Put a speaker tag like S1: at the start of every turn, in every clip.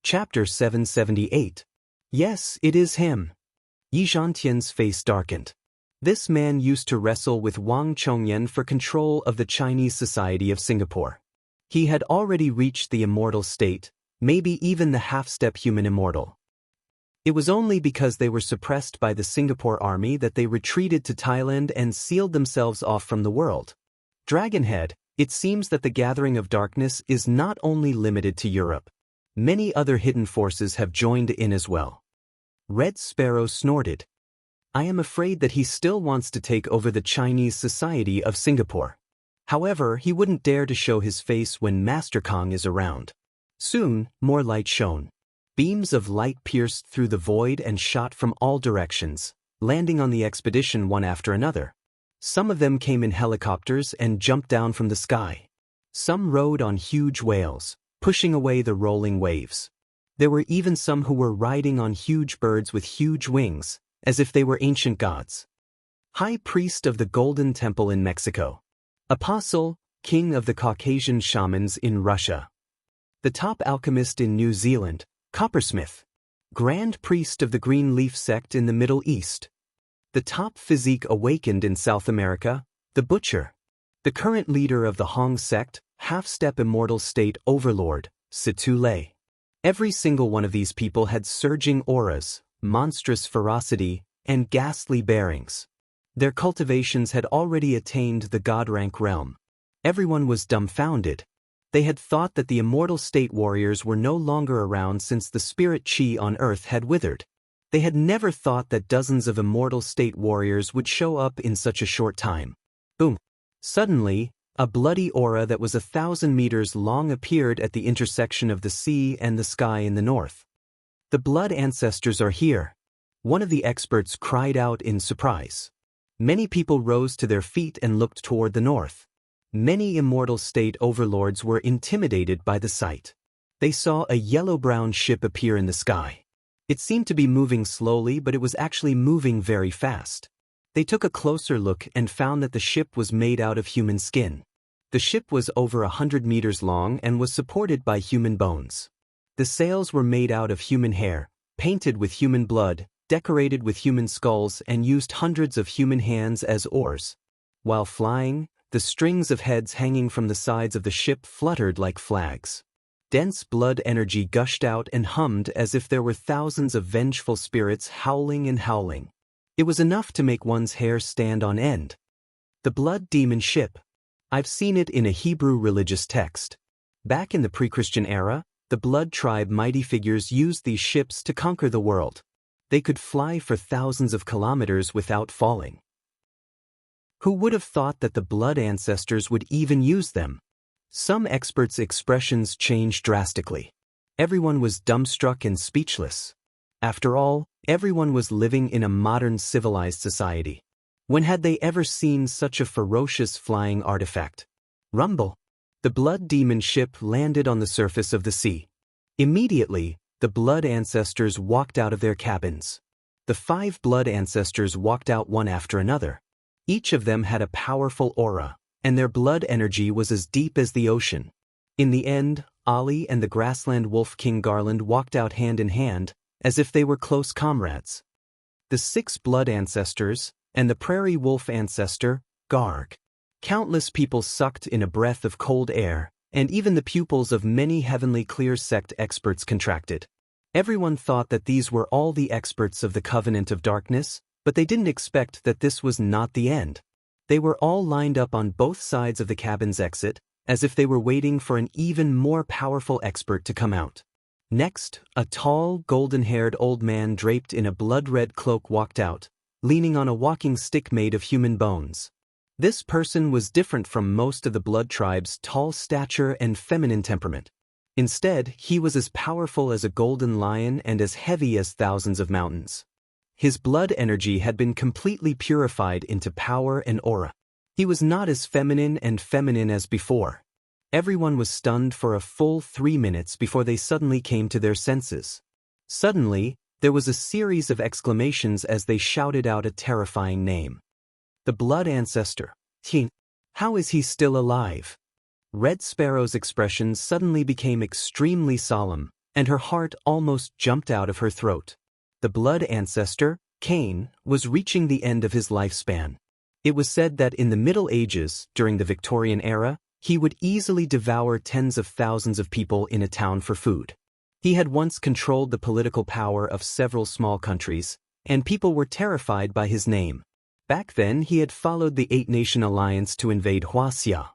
S1: Chapter 778. Yes, it is him. Yi Zhantian's face darkened. This man used to wrestle with Wang Chongyan for control of the Chinese Society of Singapore. He had already reached the immortal state, maybe even the half-step human immortal. It was only because they were suppressed by the Singapore army that they retreated to Thailand and sealed themselves off from the world. Dragonhead, it seems that the gathering of darkness is not only limited to Europe. Many other hidden forces have joined in as well. Red Sparrow snorted. I am afraid that he still wants to take over the Chinese Society of Singapore. However, he wouldn't dare to show his face when Master Kong is around. Soon, more light shone. Beams of light pierced through the void and shot from all directions, landing on the expedition one after another. Some of them came in helicopters and jumped down from the sky. Some rode on huge whales, pushing away the rolling waves. There were even some who were riding on huge birds with huge wings, as if they were ancient gods. High Priest of the Golden Temple in Mexico. Apostle, King of the Caucasian Shamans in Russia. The top alchemist in New Zealand, Coppersmith. Grand Priest of the Green Leaf Sect in the Middle East. The top physique awakened in South America, the Butcher. The current leader of the Hong sect, half-step immortal state overlord, Situ Lei. Every single one of these people had surging auras, monstrous ferocity, and ghastly bearings. Their cultivations had already attained the god rank realm. Everyone was dumbfounded. They had thought that the immortal state warriors were no longer around since the spirit chi on earth had withered. They had never thought that dozens of immortal state warriors would show up in such a short time. Boom! Suddenly, a bloody aura that was 1,000 meters long appeared at the intersection of the sea and the sky in the north. The blood ancestors are here. One of the experts cried out in surprise. Many people rose to their feet and looked toward the north. Many immortal state overlords were intimidated by the sight. They saw a yellow-brown ship appear in the sky. It seemed to be moving slowly, but it was actually moving very fast. They took a closer look and found that the ship was made out of human skin. The ship was over 100 meters long and was supported by human bones. The sails were made out of human hair, painted with human blood, decorated with human skulls, and used hundreds of human hands as oars. While flying, the strings of heads hanging from the sides of the ship fluttered like flags. Dense blood energy gushed out and hummed as if there were thousands of vengeful spirits howling and howling. It was enough to make one's hair stand on end. The blood demon ship. I've seen it in a Hebrew religious text. Back in the pre-Christian era, the blood tribe mighty figures used these ships to conquer the world. They could fly for thousands of kilometers without falling. Who would have thought that the blood ancestors would even use them? Some experts' expressions changed drastically. Everyone was dumbstruck and speechless. After all, everyone was living in a modern civilized society. When had they ever seen such a ferocious flying artifact? Rumble! The blood demon ship landed on the surface of the sea. Immediately, the blood ancestors walked out of their cabins. The 5 blood ancestors walked out one after another. Each of them had a powerful aura, and their blood energy was as deep as the ocean. In the end, Ali and the grassland wolf King Garland walked out hand in hand, as if they were close comrades. The 6 blood ancestors, and the prairie wolf ancestor, Garg. Countless people sucked in a breath of cold air, and even the pupils of many heavenly clear sect experts contracted. Everyone thought that these were all the experts of the Covenant of Darkness, but they didn't expect that this was not the end. They were all lined up on both sides of the cabin's exit, as if they were waiting for an even more powerful expert to come out. Next, a tall, golden-haired old man draped in a blood-red cloak walked out, leaning on a walking stick made of human bones. This person was different from most of the blood tribe's tall stature and feminine temperament. Instead, he was as powerful as a golden lion and as heavy as thousands of mountains. His blood energy had been completely purified into power and aura. He was not as feminine as before. Everyone was stunned for a full 3 minutes before they suddenly came to their senses. Suddenly, there was a series of exclamations as they shouted out a terrifying name. The blood ancestor. How is he still alive? Red Sparrow's expression suddenly became extremely solemn, and her heart almost jumped out of her throat. The blood ancestor, Cain, was reaching the end of his lifespan. It was said that in the Middle Ages, during the Victorian era, he would easily devour tens of thousands of people in a town for food. He had once controlled the political power of several small countries, and people were terrified by his name. Back then he had followed the Eight-Nation Alliance to invade Huaxia.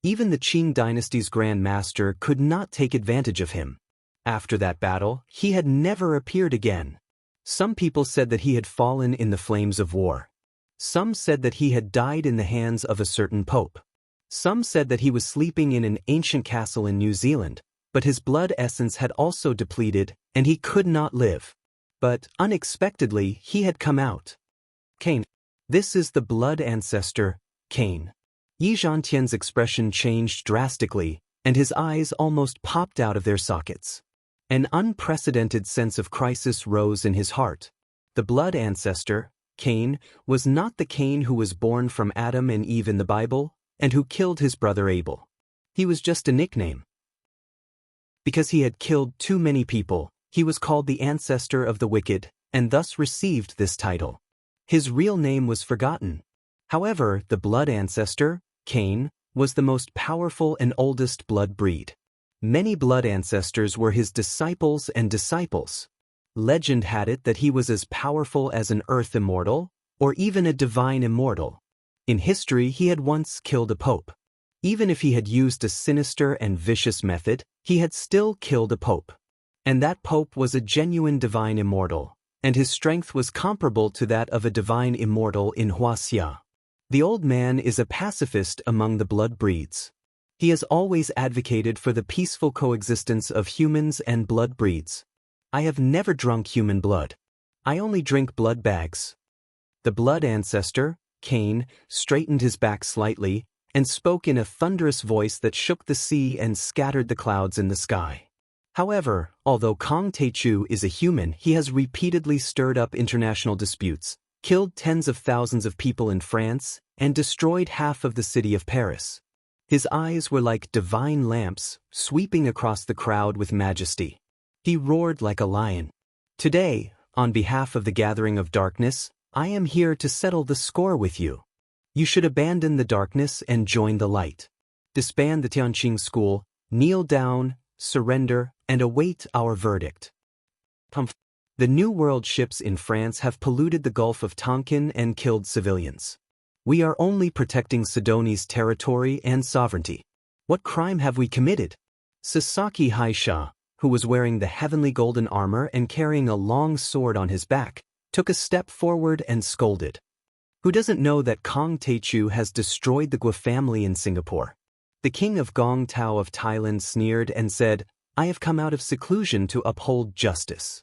S1: Even the Qing dynasty's Grand Master could not take advantage of him. After that battle, he had never appeared again. Some people said that he had fallen in the flames of war. Some said that he had died in the hands of a certain pope. Some said that he was sleeping in an ancient castle in New Zealand, but his blood essence had also depleted, and he could not live. But, unexpectedly, he had come out. Cain. This is the blood ancestor, Cain. Yi Zhantian's expression changed drastically, and his eyes almost popped out of their sockets. An unprecedented sense of crisis rose in his heart. The blood ancestor, Cain, was not the Cain who was born from Adam and Eve in the Bible, and who killed his brother Abel. He was just a nickname. Because he had killed too many people, he was called the ancestor of the wicked, and thus received this title. His real name was forgotten. However, the blood ancestor, Cain, was the most powerful and oldest blood breed. Many blood ancestors were his disciples and disciples. Legend had it that he was as powerful as an earth immortal, or even a divine immortal. In history, he had once killed a pope. Even if he had used a sinister and vicious method, he had still killed a pope. And that pope was a genuine divine immortal, and his strength was comparable to that of a divine immortal in Huaxia. The old man is a pacifist among the blood breeds. He has always advocated for the peaceful coexistence of humans and blood breeds. I have never drunk human blood. I only drink blood bags. The blood ancestor, Cain, straightened his back slightly and spoke in a thunderous voice that shook the sea and scattered the clouds in the sky. However, although Kong Teichu is a human, he has repeatedly stirred up international disputes, killed tens of thousands of people in France, and destroyed half of the city of Paris. His eyes were like divine lamps, sweeping across the crowd with majesty. He roared like a lion. Today, on behalf of the Gathering of Darkness, I am here to settle the score with you. You should abandon the darkness and join the light. Disband the Tianqing school, kneel down, surrender, and await our verdict. The New World ships in France have polluted the Gulf of Tonkin and killed civilians. We are only protecting Sidoni's territory and sovereignty. What crime have we committed? Sasaki Haisha, who was wearing the heavenly golden armor and carrying a long sword on his back, took a step forward and scolded. Who doesn't know that Kong Teichu has destroyed the Gua family in Singapore? The king of Gong Tao of Thailand sneered and said, I have come out of seclusion to uphold justice.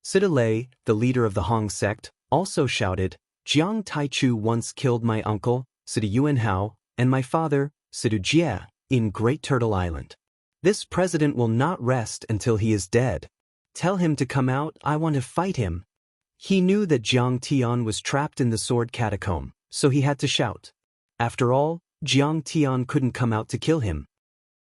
S1: Sita Lei, the leader of the Hong sect, also shouted, Jiang Taichu once killed my uncle, Sita Yuanhao, and my father, Sita Jie, in Great Turtle Island. This president will not rest until he is dead. Tell him to come out, I want to fight him. He knew that Jiang Tian was trapped in the sword catacomb, so he had to shout. After all, Jiang Tian couldn't come out to kill him.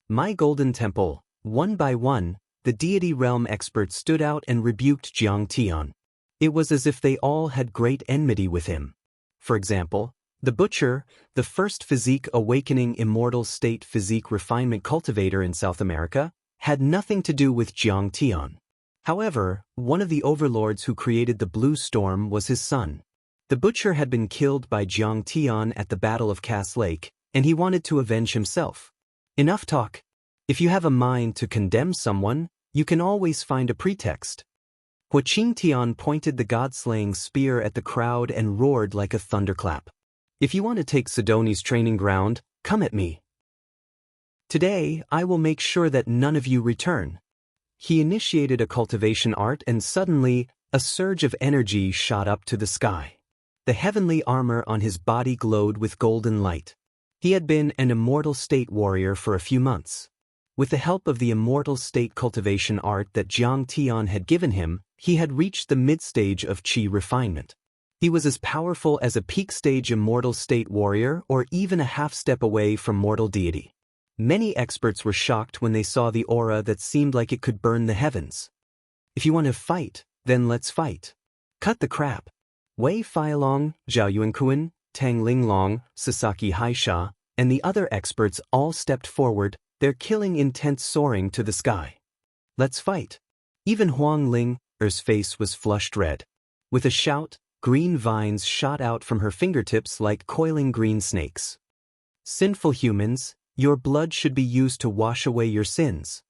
S1: My golden temple, one by one, the deity realm experts stood out and rebuked Jiang Tian. It was as if they all had great enmity with him. For example, the Butcher, the first physique awakening immortal state physique refinement cultivator in South America, had nothing to do with Jiang Tian. However, one of the overlords who created the Blue Storm was his son. The Butcher had been killed by Jiang Tian at the Battle of Cass Lake, and he wanted to avenge himself. Enough talk. If you have a mind to condemn someone, you can always find a pretext. Hua Qingtian pointed the god-slaying spear at the crowd and roared like a thunderclap. If you want to take Sidoni's training ground, come at me. Today, I will make sure that none of you return. He initiated a cultivation art and suddenly, a surge of energy shot up to the sky. The heavenly armor on his body glowed with golden light. He had been an immortal state warrior for a few months. With the help of the immortal state cultivation art that Jiang Tian had given him, he had reached the mid-stage of qi refinement. He was as powerful as a peak-stage immortal state warrior or even a half-step away from mortal deity. Many experts were shocked when they saw the aura that seemed like it could burn the heavens. If you want to fight, then let's fight. Cut the crap. Wei Feilong, Zhao Yuankuan, Tang Linglong, Sasaki Haisha, and the other experts all stepped forward, their killing intent soaring to the sky. Let's fight. Even Huang Ling's face was flushed red. With a shout, green vines shot out from her fingertips like coiling green snakes. Sinful humans, your blood should be used to wash away your sins.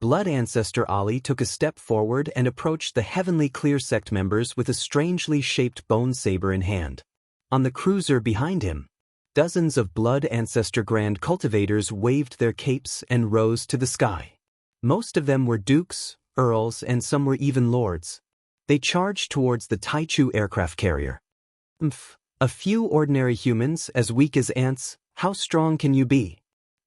S1: Blood Ancestor Ali took a step forward and approached the Heavenly Clear Sect members with a strangely shaped bone saber in hand. On the cruiser behind him, dozens of Blood Ancestor Grand Cultivators waved their capes and rose to the sky. Most of them were dukes, earls, and some were even lords. They charged towards the Taichu aircraft carrier. A few ordinary humans, as weak as ants, how strong can you be?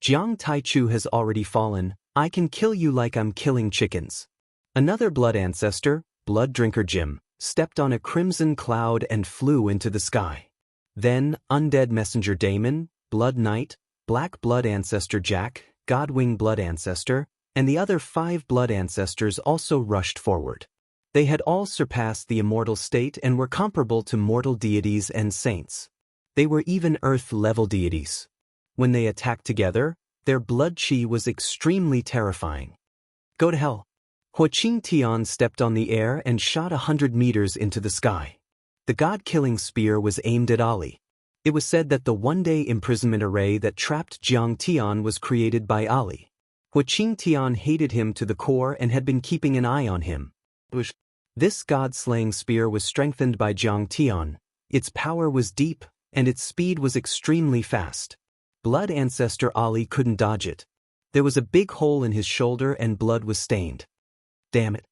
S1: Jiang Taichu has already fallen, I can kill you like I'm killing chickens. Another Blood Ancestor, Blood Drinker Jim, stepped on a crimson cloud and flew into the sky. Then, Undead Messenger Damon, Blood Knight, Black Blood Ancestor Jack, Godwing Blood Ancestor, and the other 5 Blood Ancestors also rushed forward. They had all surpassed the immortal state and were comparable to mortal deities and saints. They were even Earth-level deities. When they attacked together, their blood chi was extremely terrifying. Go to hell. Huaqing Tian stepped on the air and shot 100 meters into the sky. The god-killing spear was aimed at Ali. It was said that the one-day imprisonment array that trapped Jiang Tian was created by Ali. Huaqing Tian hated him to the core and had been keeping an eye on him. This god-slaying spear was strengthened by Jiang Tian. Its power was deep, and its speed was extremely fast. Blood Ancestor Ali couldn't dodge it. There was a big hole in his shoulder and blood was stained. Damn it.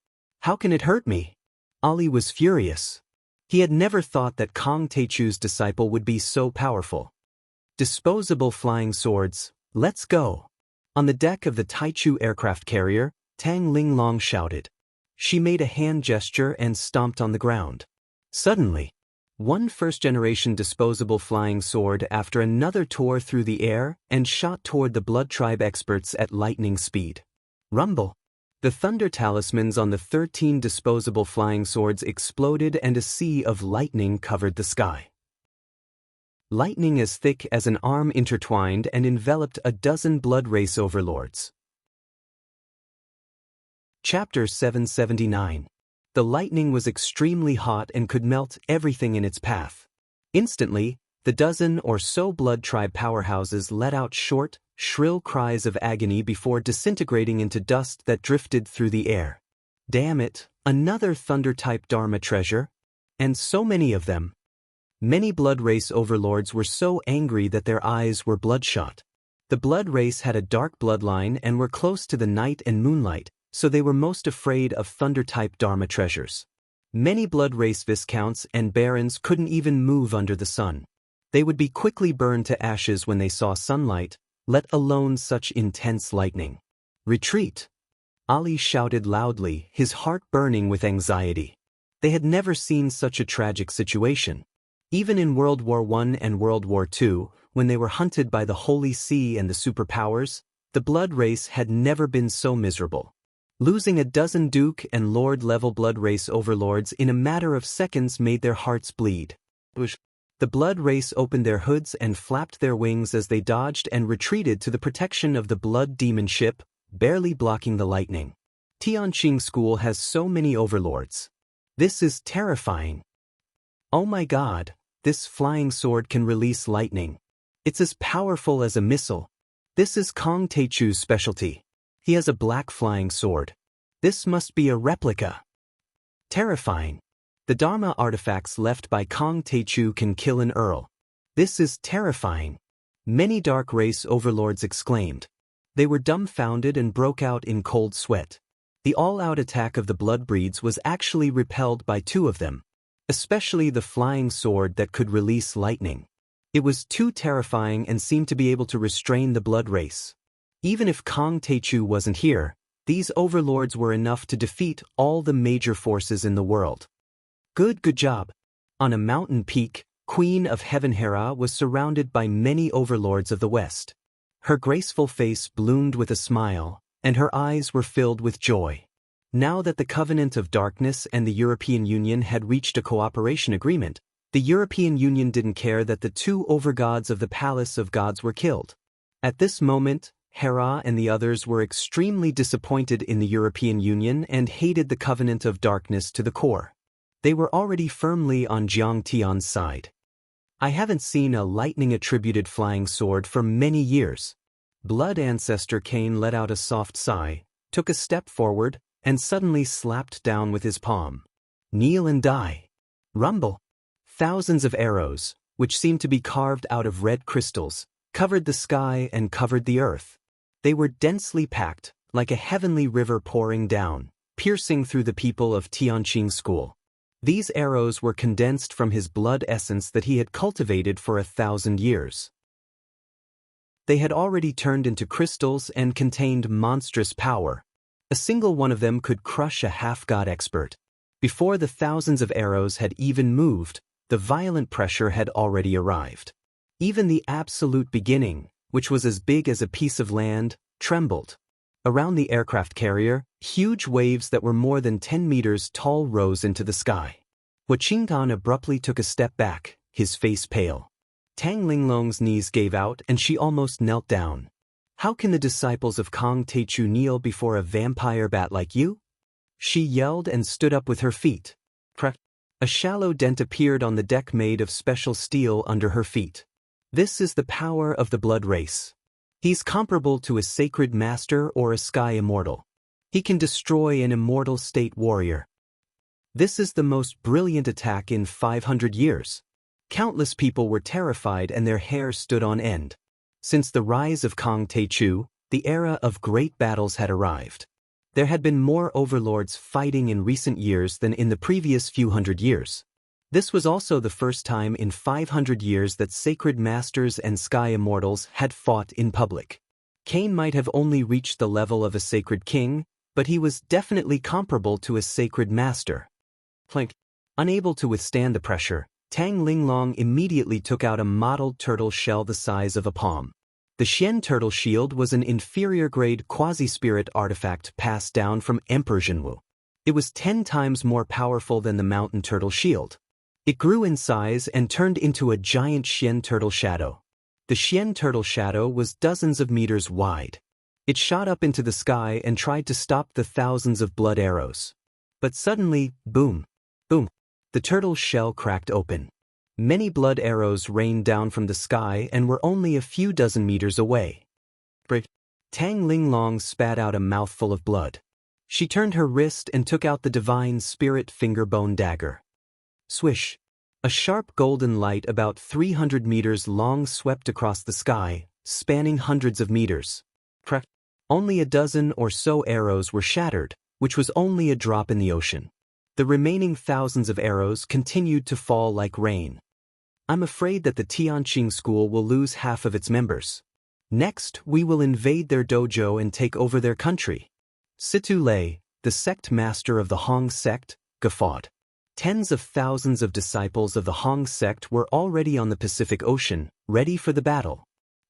S1: How can it hurt me? Ali was furious. He had never thought that Kong Teichu's disciple would be so powerful. Disposable flying swords, let's go. On the deck of the Taichu aircraft carrier, Tang Linglong shouted. She made a hand gesture and stomped on the ground. Suddenly, one first-generation disposable flying sword after another tore through the air and shot toward the Blood Tribe experts at lightning speed. Rumble. The thunder talismans on the 13 disposable flying swords exploded and a sea of lightning covered the sky. Lightning as thick as an arm intertwined and enveloped a dozen blood race overlords. Chapter 779. The lightning was extremely hot and could melt everything in its path. Instantly, the dozen or so Blood Tribe powerhouses let out short, shrill cries of agony before disintegrating into dust that drifted through the air. Damn it, another Thunder-type Dharma treasure? And so many of them. Many blood race overlords were so angry that their eyes were bloodshot. The blood race had a dark bloodline and were close to the night and moonlight, so they were most afraid of Thunder-type Dharma treasures. Many blood race viscounts and barons couldn't even move under the sun. They would be quickly burned to ashes when they saw sunlight, let alone such intense lightning. Retreat! Ali shouted loudly, his heart burning with anxiety. They had never seen such a tragic situation. Even in World War I and World War II, when they were hunted by the Holy See and the superpowers, the blood race had never been so miserable. Losing a dozen Duke and Lord-level blood race overlords in a matter of seconds made their hearts bleed. The blood race opened their hoods and flapped their wings as they dodged and retreated to the protection of the blood demon ship, barely blocking the lightning. Tianqing School has so many overlords. This is terrifying. Oh my god, this flying sword can release lightning. It's as powerful as a missile. This is Kong Teichu's specialty. He has a black flying sword. This must be a replica. Terrifying. The Dharma artifacts left by Kong Teichu can kill an earl. This is terrifying. Many dark race overlords exclaimed. They were dumbfounded and broke out in cold sweat. The all-out attack of the blood breeds was actually repelled by 2 of them, especially the flying sword that could release lightning. It was too terrifying and seemed to be able to restrain the blood race. Even if Kong Teichu wasn't here, these overlords were enough to defeat all the major forces in the world. Good job. On a mountain peak, Queen of Heaven Hera was surrounded by many overlords of the West. Her graceful face bloomed with a smile, and her eyes were filled with joy. Now that the Covenant of Darkness and the European Union had reached a cooperation agreement, the European Union didn't care that the two overgods of the Palace of Gods were killed. At this moment, Hera and the others were extremely disappointed in the European Union and hated the Covenant of Darkness to the core. They were already firmly on Jiang Tian's side. I haven't seen a lightning-attributed flying sword for many years. Blood Ancestor Cain let out a soft sigh, took a step forward, and suddenly slapped down with his palm. Kneel and die. Rumble. Thousands of arrows, which seemed to be carved out of red crystals, covered the sky and covered the earth. They were densely packed, like a heavenly river pouring down, piercing through the people of Tianqing School. These arrows were condensed from his blood essence that he had cultivated for 1,000 years. They had already turned into crystals and contained monstrous power. A single one of them could crush a half-god expert. Before the thousands of arrows had even moved, the violent pressure had already arrived. Even the absolute beginning, which was as big as a piece of land, trembled. Around the aircraft carrier, huge waves that were more than 10 meters tall rose into the sky. Qingtan abruptly took a step back, his face pale. Tang Linglong's knees gave out and she almost knelt down. How can the disciples of Kang Teichu kneel before a vampire bat like you? She yelled and stood up with her feet. A shallow dent appeared on the deck made of special steel under her feet. This is the power of the blood race. He's comparable to a sacred master or a sky immortal. He can destroy an immortal state warrior. This is the most brilliant attack in 500 years. Countless people were terrified and their hair stood on end. Since the rise of Kang Teichu, the era of great battles had arrived. There had been more overlords fighting in recent years than in the previous few hundred years. This was also the first time in 500 years that sacred masters and sky immortals had fought in public. Cain might have only reached the level of a sacred king, but he was definitely comparable to a sacred master. Unable to withstand the pressure, Tang Linglong immediately took out a mottled turtle shell the size of a palm. The Xian turtle shield was an inferior-grade quasi-spirit artifact passed down from Emperor Zhenwu. It was 10 times more powerful than the mountain turtle shield. It grew in size and turned into a giant Xian turtle shadow. The Xian turtle shadow was dozens of meters wide. It shot up into the sky and tried to stop the thousands of blood arrows. But suddenly, boom, boom, the turtle's shell cracked open. Many blood arrows rained down from the sky and were only a few dozen meters away. Tang Linglong spat out a mouthful of blood. She turned her wrist and took out the divine spirit fingerbone dagger. Swish! A sharp golden light about 300 meters long swept across the sky, spanning hundreds of meters. Only a dozen or so arrows were shattered, which was only a drop in the ocean. The remaining thousands of arrows continued to fall like rain. I'm afraid that the Tianqing school will lose half of its members. Next, we will invade their dojo and take over their country. Situ Lei, the sect master of the Hong sect, guffawed. Tens of thousands of disciples of the Hong sect were already on the Pacific Ocean, ready for the battle.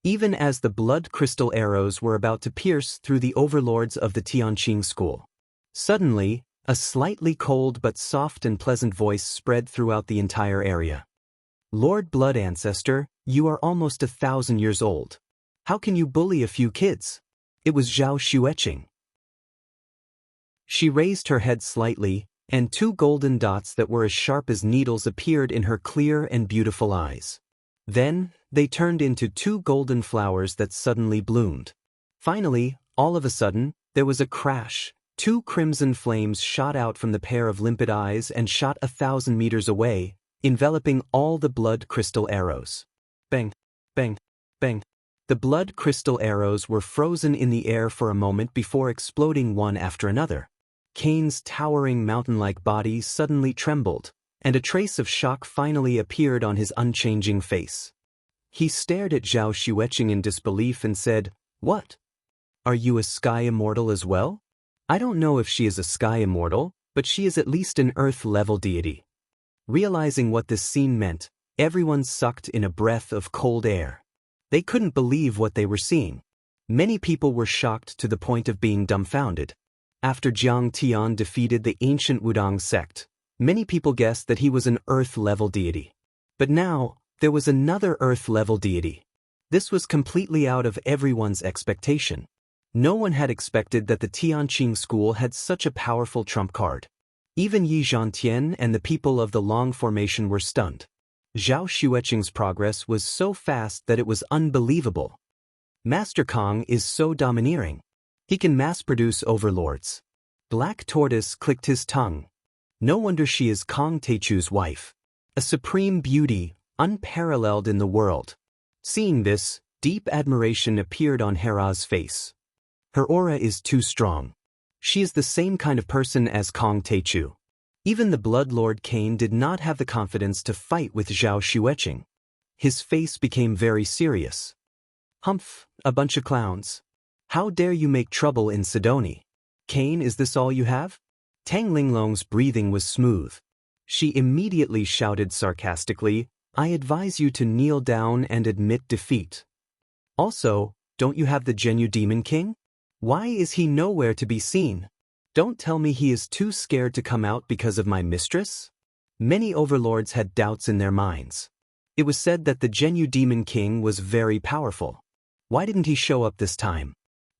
S1: Even as the blood crystal arrows were about to pierce through the overlords of the Tianqing school. Suddenly, a slightly cold but soft and pleasant voice spread throughout the entire area. Lord Blood Ancestor, you are almost 1,000 years old. How can you bully a few kids? It was Zhao Xueqing. She raised her head slightly, and 2 golden dots that were as sharp as needles appeared in her clear and beautiful eyes. Then, they turned into 2 golden flowers that suddenly bloomed. Finally, all of a sudden, there was a crash. 2 crimson flames shot out from the pair of limpid eyes and shot 1,000 meters away, enveloping all the blood crystal arrows. Bang, bang, bang. The blood crystal arrows were frozen in the air for a moment before exploding one after another. Cain's towering mountain-like body suddenly trembled, and a trace of shock finally appeared on his unchanging face. He stared at Zhao Xueqing in disbelief and said, "What? Are you a sky immortal as well? I don't know if she is a sky immortal, but she is at least an earth-level deity." Realizing what this scene meant, everyone sucked in a breath of cold air. They couldn't believe what they were seeing. Many people were shocked to the point of being dumbfounded. After Jiang Tian defeated the ancient Wudang sect, many people guessed that he was an earth-level deity. But now, there was another earth-level deity. This was completely out of everyone's expectation. No one had expected that the Tianqing school had such a powerful trump card. Even Yi Zhantian and the people of the Long Formation were stunned. Zhao Xueqing's progress was so fast that it was unbelievable. Master Kong is so domineering. He can mass-produce overlords. Black Tortoise clicked his tongue. No wonder she is Kong Teichu's wife. A supreme beauty, unparalleled in the world. Seeing this, deep admiration appeared on Hera's face. Her aura is too strong. She is the same kind of person as Kong Teichu. Even the Blood Lord Cain did not have the confidence to fight with Zhao Xueqing. His face became very serious. Humph, a bunch of clowns. How dare you make trouble in Sidoni? Cain, is this all you have? Tang Linglong's breathing was smooth. She immediately shouted sarcastically, I advise you to kneel down and admit defeat. Also, don't you have the Genyu Demon King? Why is he nowhere to be seen? Don't tell me he is too scared to come out because of my mistress? Many overlords had doubts in their minds. It was said that the Genyu Demon King was very powerful. Why didn't he show up this time?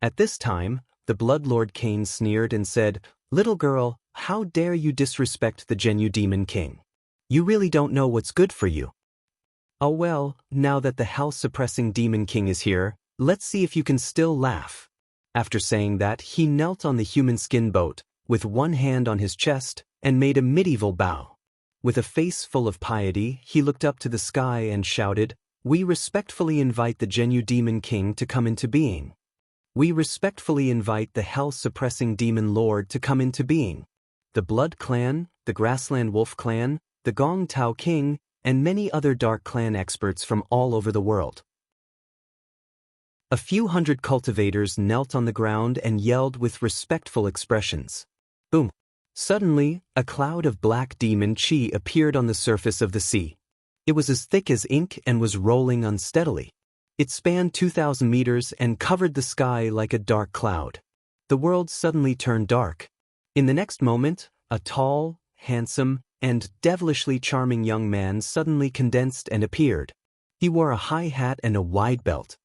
S1: At this time, the Blood Lord Cain sneered and said, Little girl, how dare you disrespect the Genyu Demon King? You really don't know what's good for you. Oh well, now that the health-suppressing Demon King is here, let's see if you can still laugh. After saying that, he knelt on the human skin boat, with one hand on his chest, and made a medieval bow. With a face full of piety, he looked up to the sky and shouted, We respectfully invite the Genyu Demon King to come into being. We respectfully invite the hell-suppressing Demon Lord to come into being. The Blood Clan, the Grassland Wolf Clan, the Gong Tao King, and many other Dark Clan experts from all over the world. A few hundred cultivators knelt on the ground and yelled with respectful expressions. Boom! Suddenly, a cloud of black demon chi appeared on the surface of the sea. It was as thick as ink and was rolling unsteadily. It spanned 2,000 meters and covered the sky like a dark cloud. The world suddenly turned dark. In the next moment, a tall, handsome, and devilishly charming young man suddenly condensed and appeared. He wore a high hat and a wide belt.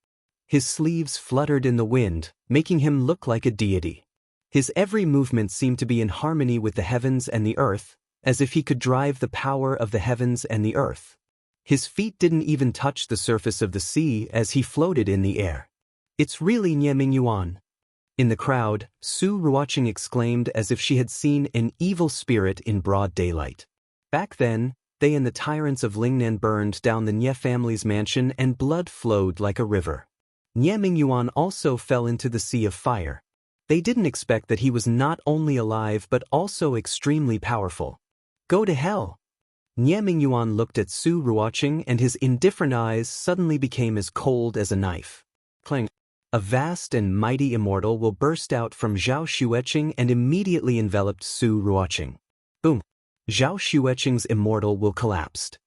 S1: His sleeves fluttered in the wind, making him look like a deity. His every movement seemed to be in harmony with the heavens and the earth, as if he could drive the power of the heavens and the earth. His feet didn't even touch the surface of the sea as he floated in the air. It's really Nie Mingyuan. In the crowd, Su Ruoqing exclaimed as if she had seen an evil spirit in broad daylight. Back then, they and the tyrants of Lingnan burned down the Nie family's mansion and blood flowed like a river. Nie Mingyuan also fell into the sea of fire. They didn't expect that he was not only alive but also extremely powerful. Go to hell! Nie Mingyuan looked at Su Ruoqing and his indifferent eyes suddenly became as cold as a knife. Clang! A vast and mighty immortal will burst out from Zhao Xueqing and immediately enveloped Su Ruoqing. Boom! Zhao Xueqing's immortal will collapsed.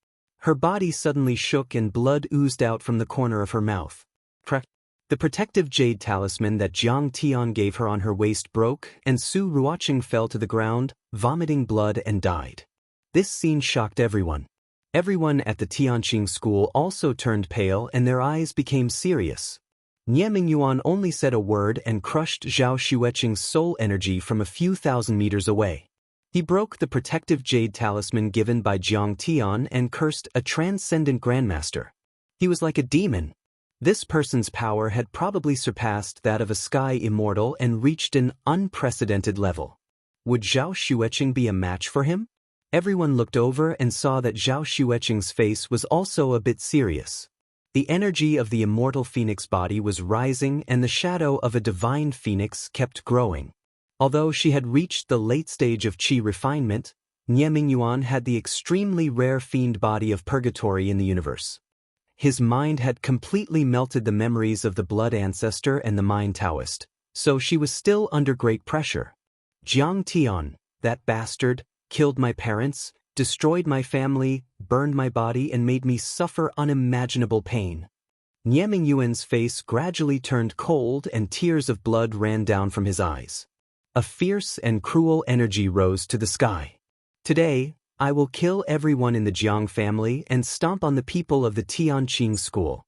S1: Her body suddenly shook and blood oozed out from the corner of her mouth. Crack! The protective jade talisman that Jiang Tian gave her on her waist broke, and Su Ruoqing fell to the ground, vomiting blood and died. This scene shocked everyone. Everyone at the Tianqing school also turned pale and their eyes became serious. Nie Mingyuan only said a word and crushed Zhao Xueqing's soul energy from a few thousand meters away. He broke the protective jade talisman given by Jiang Tian and cursed a transcendent grandmaster. He was like a demon. This person's power had probably surpassed that of a sky immortal and reached an unprecedented level. Would Zhao Xueqing be a match for him? Everyone looked over and saw that Zhao Xueqing's face was also a bit serious. The energy of the immortal phoenix body was rising and the shadow of a divine phoenix kept growing. Although she had reached the late stage of qi refinement, Nie Mingyuan had the extremely rare fiend body of purgatory in the universe. His mind had completely melted the memories of the blood ancestor and the mind Taoist, so she was still under great pressure. Jiang Tian, that bastard, killed my parents, destroyed my family, burned my body and made me suffer unimaginable pain. Nie Mingyuan's face gradually turned cold and tears of blood ran down from his eyes. A fierce and cruel energy rose to the sky. Today, I will kill everyone in the Jiang family and stomp on the people of the Tianqing school.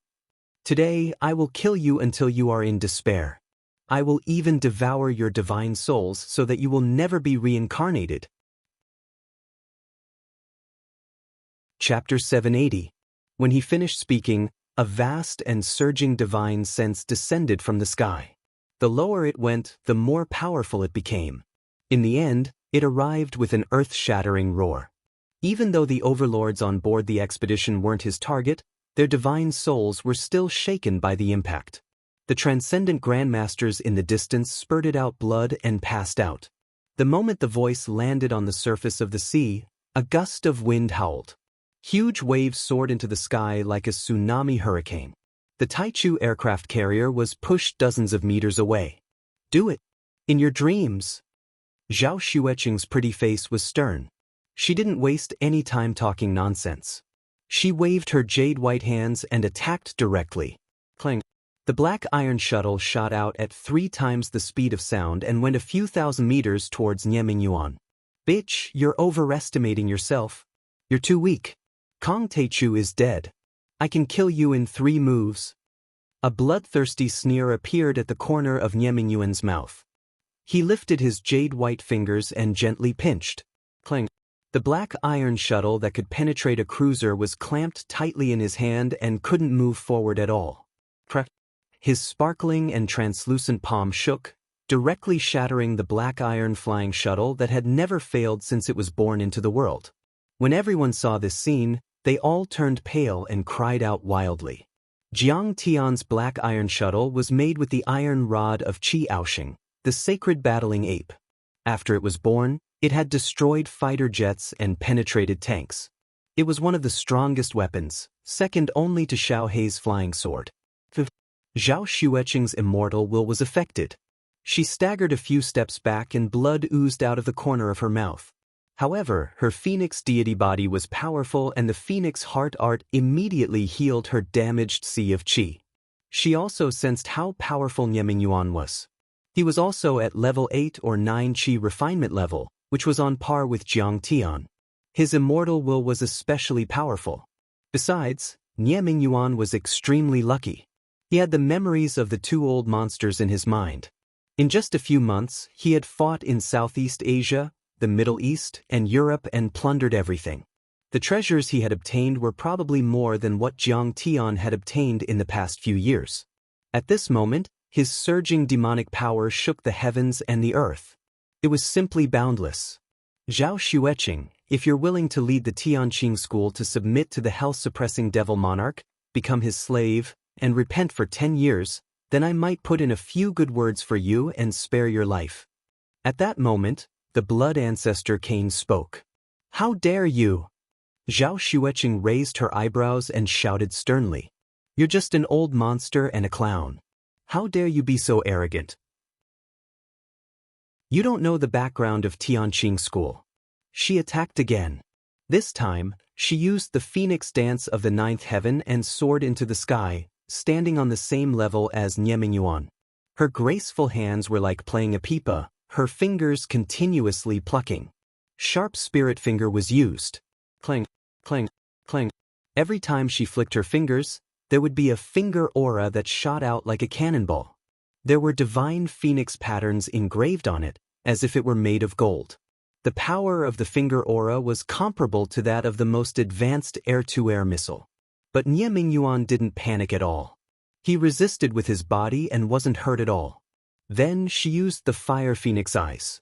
S1: Today, I will kill you until you are in despair. I will even devour your divine souls so that you will never be reincarnated. Chapter 780. When he finished speaking, a vast and surging divine sense descended from the sky. The lower it went, the more powerful it became. In the end, it arrived with an earth-shattering roar. Even though the overlords on board the expedition weren't his target, their divine souls were still shaken by the impact. The transcendent grandmasters in the distance spurted out blood and passed out. The moment the voice landed on the surface of the sea, a gust of wind howled. Huge waves soared into the sky like a tsunami hurricane. The Taichu aircraft carrier was pushed dozens of meters away. Do it. In your dreams. Zhao Xueqing's pretty face was stern. She didn't waste any time talking nonsense. She waved her jade-white hands and attacked directly. Clang. The black iron shuttle shot out at 3 times the speed of sound and went a few thousand meters towards Niemingyuan. Bitch, you're overestimating yourself. You're too weak. Kong Taichu is dead. I can kill you in 3 moves. A bloodthirsty sneer appeared at the corner of Niemingyuan's mouth. He lifted his jade-white fingers and gently pinched. Clang. The black iron shuttle that could penetrate a cruiser was clamped tightly in his hand and couldn't move forward at all. Crack. His sparkling and translucent palm shook, directly shattering the black iron flying shuttle that had never failed since it was born into the world. When everyone saw this scene, they all turned pale and cried out wildly. Jiang Tian's black iron shuttle was made with the iron rod of Qi Aoxing, the sacred battling ape. After it was born, it had destroyed fighter jets and penetrated tanks. It was one of the strongest weapons, second only to Xiao Hei's flying sword. Zhao Xueqing's immortal will was affected. She staggered a few steps back and blood oozed out of the corner of her mouth. However, her phoenix deity body was powerful and the phoenix heart art immediately healed her damaged sea of qi. She also sensed how powerful Niemingyuan was. He was also at level 8 or 9 qi refinement level, which was on par with Jiang Tian. His immortal will was especially powerful. Besides, Niemingyuan was extremely lucky. He had the memories of the 2 old monsters in his mind. In just a few months, he had fought in Southeast Asia, the Middle East, and Europe and plundered everything. The treasures he had obtained were probably more than what Jiang Tian had obtained in the past few years. At this moment, his surging demonic power shook the heavens and the earth. It was simply boundless. Zhao Xueqing, if you're willing to lead the Tianqing school to submit to the health-suppressing devil monarch, become his slave, and repent for 10 years, then I might put in a few good words for you and spare your life. At that moment, the blood ancestor Cain spoke. How dare you? Zhao Xueqing raised her eyebrows and shouted sternly. You're just an old monster and a clown. How dare you be so arrogant? You don't know the background of Tianqing school. She attacked again. This time, she used the phoenix dance of the 9th heaven and soared into the sky, standing on the same level as Niemingyuan. Her graceful hands were like playing a pipa, her fingers continuously plucking. Sharp spirit finger was used. Clang, clang, clang. Every time she flicked her fingers, there would be a finger aura that shot out like a cannonball. There were divine phoenix patterns engraved on it, as if it were made of gold. The power of the finger aura was comparable to that of the most advanced air-to-air missile. But Niemingyuan didn't panic at all. He resisted with his body and wasn't hurt at all. Then she used the fire phoenix eyes.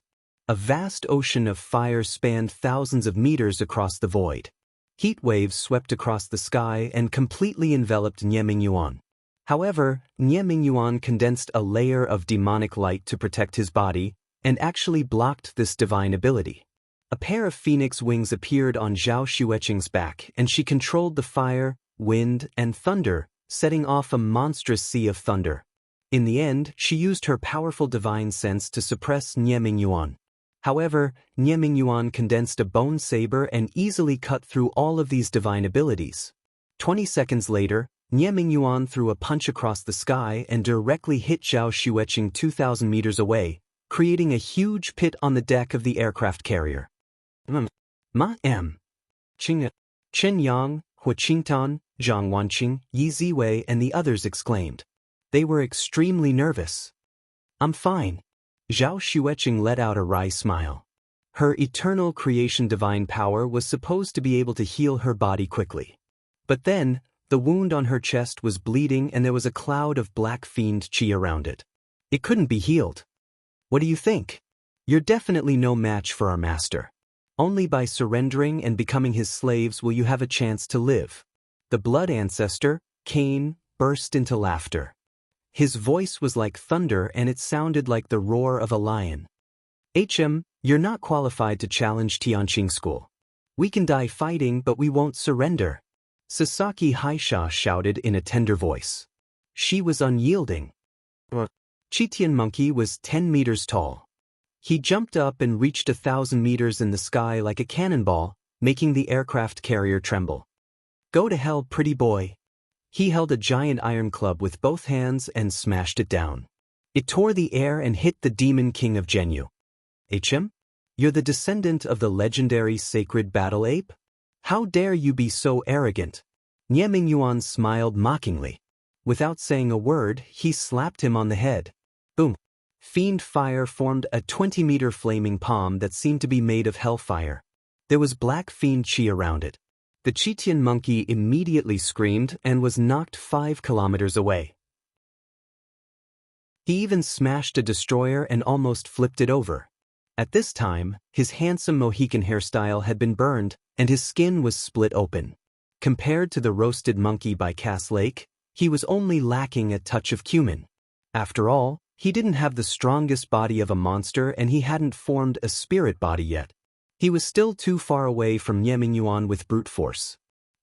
S1: A vast ocean of fire spanned thousands of meters across the void. Heat waves swept across the sky and completely enveloped Niemingyuan. However, Niemingyuan condensed a layer of demonic light to protect his body, and actually blocked this divine ability. A pair of phoenix wings appeared on Zhao Xueqing's back, and she controlled the fire, wind, and thunder, setting off a monstrous sea of thunder. In the end, she used her powerful divine sense to suppress Niemingyuan. However, Niemingyuan condensed a bone saber and easily cut through all of these divine abilities. 20 seconds later, Niemingyuan threw a punch across the sky and directly hit Zhao Xueqing 2,000 meters away, creating a huge pit on the deck of the aircraft carrier. Ma-em. Chen Yang, Hua Qingtan, Zhang Wanqing, Yi Ziwei and the others exclaimed. They were extremely nervous. I'm fine. Zhao Xueqing let out a wry smile. Her eternal creation divine power was supposed to be able to heal her body quickly. But then, the wound on her chest was bleeding and there was a cloud of black fiend qi around it. It couldn't be healed. What do you think? You're definitely no match for our master. Only by surrendering and becoming his slaves will you have a chance to live. The blood ancestor, Cain, burst into laughter. His voice was like thunder and it sounded like the roar of a lion. You're not qualified to challenge Tianqing School. We can die fighting but we won't surrender. Sasaki Haisha shouted in a tender voice. She was unyielding. Chitian Monkey was 10 meters tall. He jumped up and reached 1,000 meters in the sky like a cannonball, making the aircraft carrier tremble. Go to hell, pretty boy. He held a giant iron club with both hands and smashed it down. It tore the air and hit the demon king of Zhenyu. You're the descendant of the legendary sacred battle ape? How dare you be so arrogant? Nie Mingyuan smiled mockingly. Without saying a word, he slapped him on the head. Boom! Fiend fire formed a 20-meter flaming palm that seemed to be made of hellfire. There was black fiend qi around it. The Chitian monkey immediately screamed and was knocked 5 kilometers away. He even smashed a destroyer and almost flipped it over. At this time, his handsome Mohican hairstyle had been burned, and his skin was split open. Compared to the roasted monkey by Cass Lake, he was only lacking a touch of cumin. After all, he didn't have the strongest body of a monster and he hadn't formed a spirit body yet. He was still too far away from Nie Mingyuan with brute force.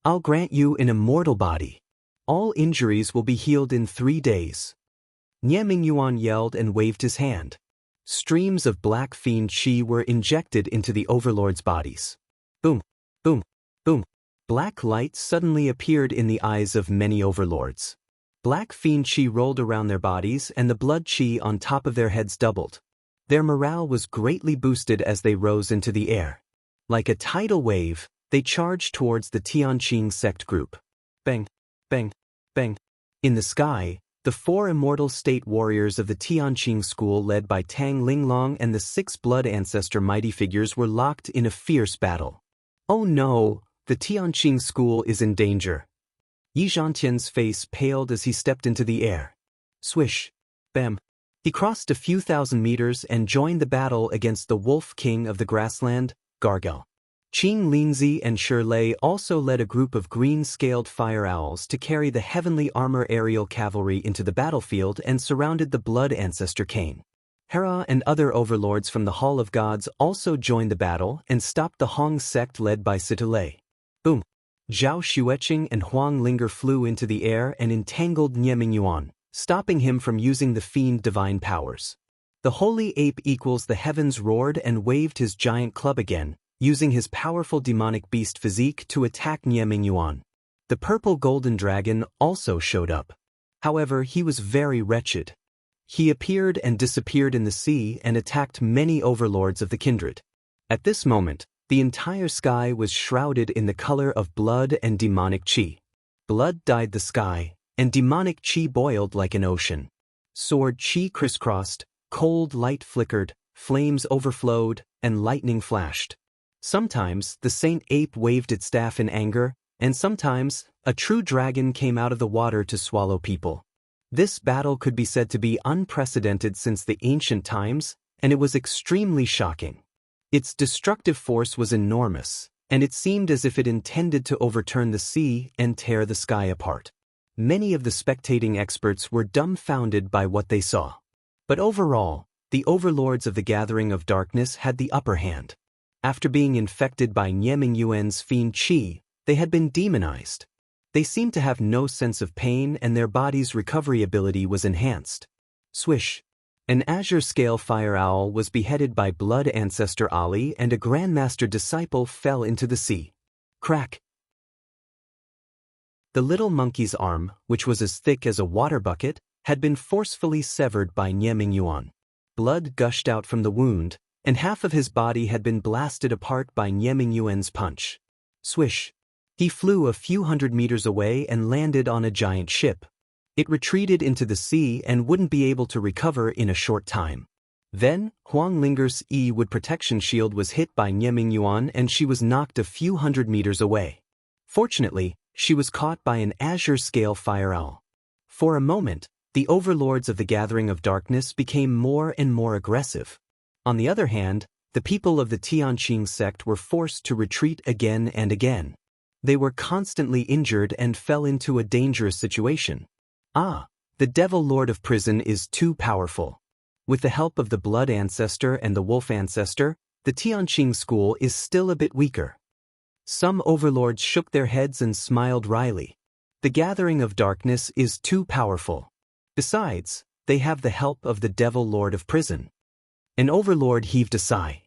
S1: I'll grant you an immortal body. All injuries will be healed in 3 days. Nie Mingyuan yelled and waved his hand. Streams of black fiend qi were injected into the overlords' bodies. Boom, boom, boom. Black light suddenly appeared in the eyes of many overlords. Black fiend qi rolled around their bodies and the blood qi on top of their heads doubled. Their morale was greatly boosted as they rose into the air. Like a tidal wave, they charged towards the Tianqing sect group. Bang, bang, bang. In the sky, the 4 immortal state warriors of the Tianqing school led by Tang Linglong and the 6 blood ancestor mighty figures were locked in a fierce battle. Oh no, the Tianqing school is in danger. Yi Zhantian's face paled as he stepped into the air. Swish, bam. He crossed a few thousand meters and joined the battle against the Wolf King of the Grassland, Gargel. Qing Linzi and Shirlei also led a group of green-scaled fire owls to carry the heavenly armor aerial cavalry into the battlefield and surrounded the blood ancestor Cain. Hera and other overlords from the Hall of Gods also joined the battle and stopped the Hong sect led by Situlei. Boom! Zhao Xueqing and Huang Linger flew into the air and entangled Nie Mingyuan, stopping him from using the fiend divine powers. The holy ape equals the heavens roared and waved his giant club again, using his powerful demonic beast physique to attack Nie Mingyuan. The purple golden dragon also showed up. However, he was very wretched. He appeared and disappeared in the sea and attacked many overlords of the kindred. At this moment, the entire sky was shrouded in the color of blood and demonic qi. Blood dyed the sky, and demonic qi boiled like an ocean. Sword qi crisscrossed, cold light flickered, flames overflowed, and lightning flashed. Sometimes the saint ape waved its staff in anger, and sometimes a true dragon came out of the water to swallow people. This battle could be said to be unprecedented since the ancient times, and it was extremely shocking. Its destructive force was enormous, and it seemed as if it intended to overturn the sea and tear the sky apart. Many of the spectating experts were dumbfounded by what they saw. But overall, the overlords of the Gathering of Darkness had the upper hand. After being infected by Nie Mingyuan's fiend qi, they had been demonized. They seemed to have no sense of pain and their body's recovery ability was enhanced. Swish! An azure-scale fire owl was beheaded by blood ancestor Ali and a grandmaster disciple fell into the sea. Crack! The little monkey's arm, which was as thick as a water bucket, had been forcefully severed by Nie Mingyuan. Blood gushed out from the wound, and half of his body had been blasted apart by Nie Mingyuan's punch. Swish! He flew a few hundred meters away and landed on a giant ship. It retreated into the sea and wouldn't be able to recover in a short time. Then, Huang Linger's E-Wood protection shield was hit by Nie Mingyuan and she was knocked a few hundred meters away. Fortunately, she was caught by an azure-scale fire owl. For a moment, the overlords of the Gathering of Darkness became more and more aggressive. On the other hand, the people of the Tianqing sect were forced to retreat again and again. They were constantly injured and fell into a dangerous situation. The Devil Lord of Prison is too powerful. With the help of the Blood Ancestor and the Wolf Ancestor, the Tianqing school is still a bit weaker. Some overlords shook their heads and smiled wryly. The Gathering of Darkness is too powerful. Besides, they have the help of the Devil Lord of Prison. An overlord heaved a sigh.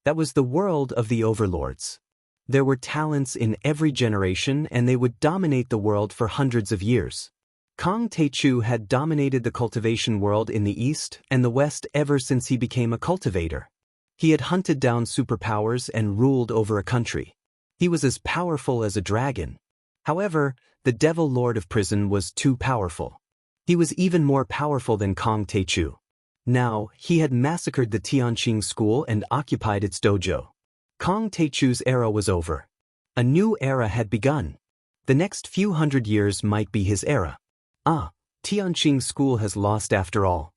S1: That was the world of the overlords. There were talents in every generation and they would dominate the world for hundreds of years. Kang Taichu had dominated the cultivation world in the East and the West ever since he became a cultivator. He had hunted down superpowers and ruled over a country. He was as powerful as a dragon. However, the Devil Lord of Prison was too powerful. He was even more powerful than Kang Taichu. Now, he had massacred the Tianqing school and occupied its dojo. Kang Taichu's era was over. A new era had begun. The next few hundred years might be his era. Tianqing school has lost after all.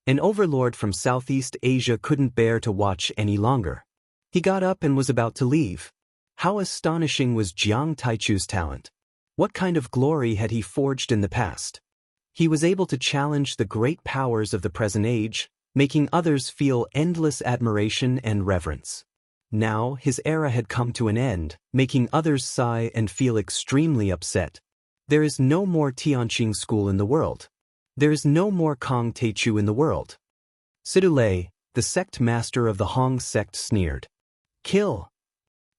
S1: An overlord from Southeast Asia couldn't bear to watch any longer. He got up and was about to leave. How astonishing was Jiang Taichu's talent! What kind of glory had he forged in the past? He was able to challenge the great powers of the present age, making others feel endless admiration and reverence. Now his era had come to an end, making others sigh and feel extremely upset. There is no more Tianqing school in the world. There is no more Kang Taichu in the world. Sidulei, the sect master of the Hong sect, sneered. Kill!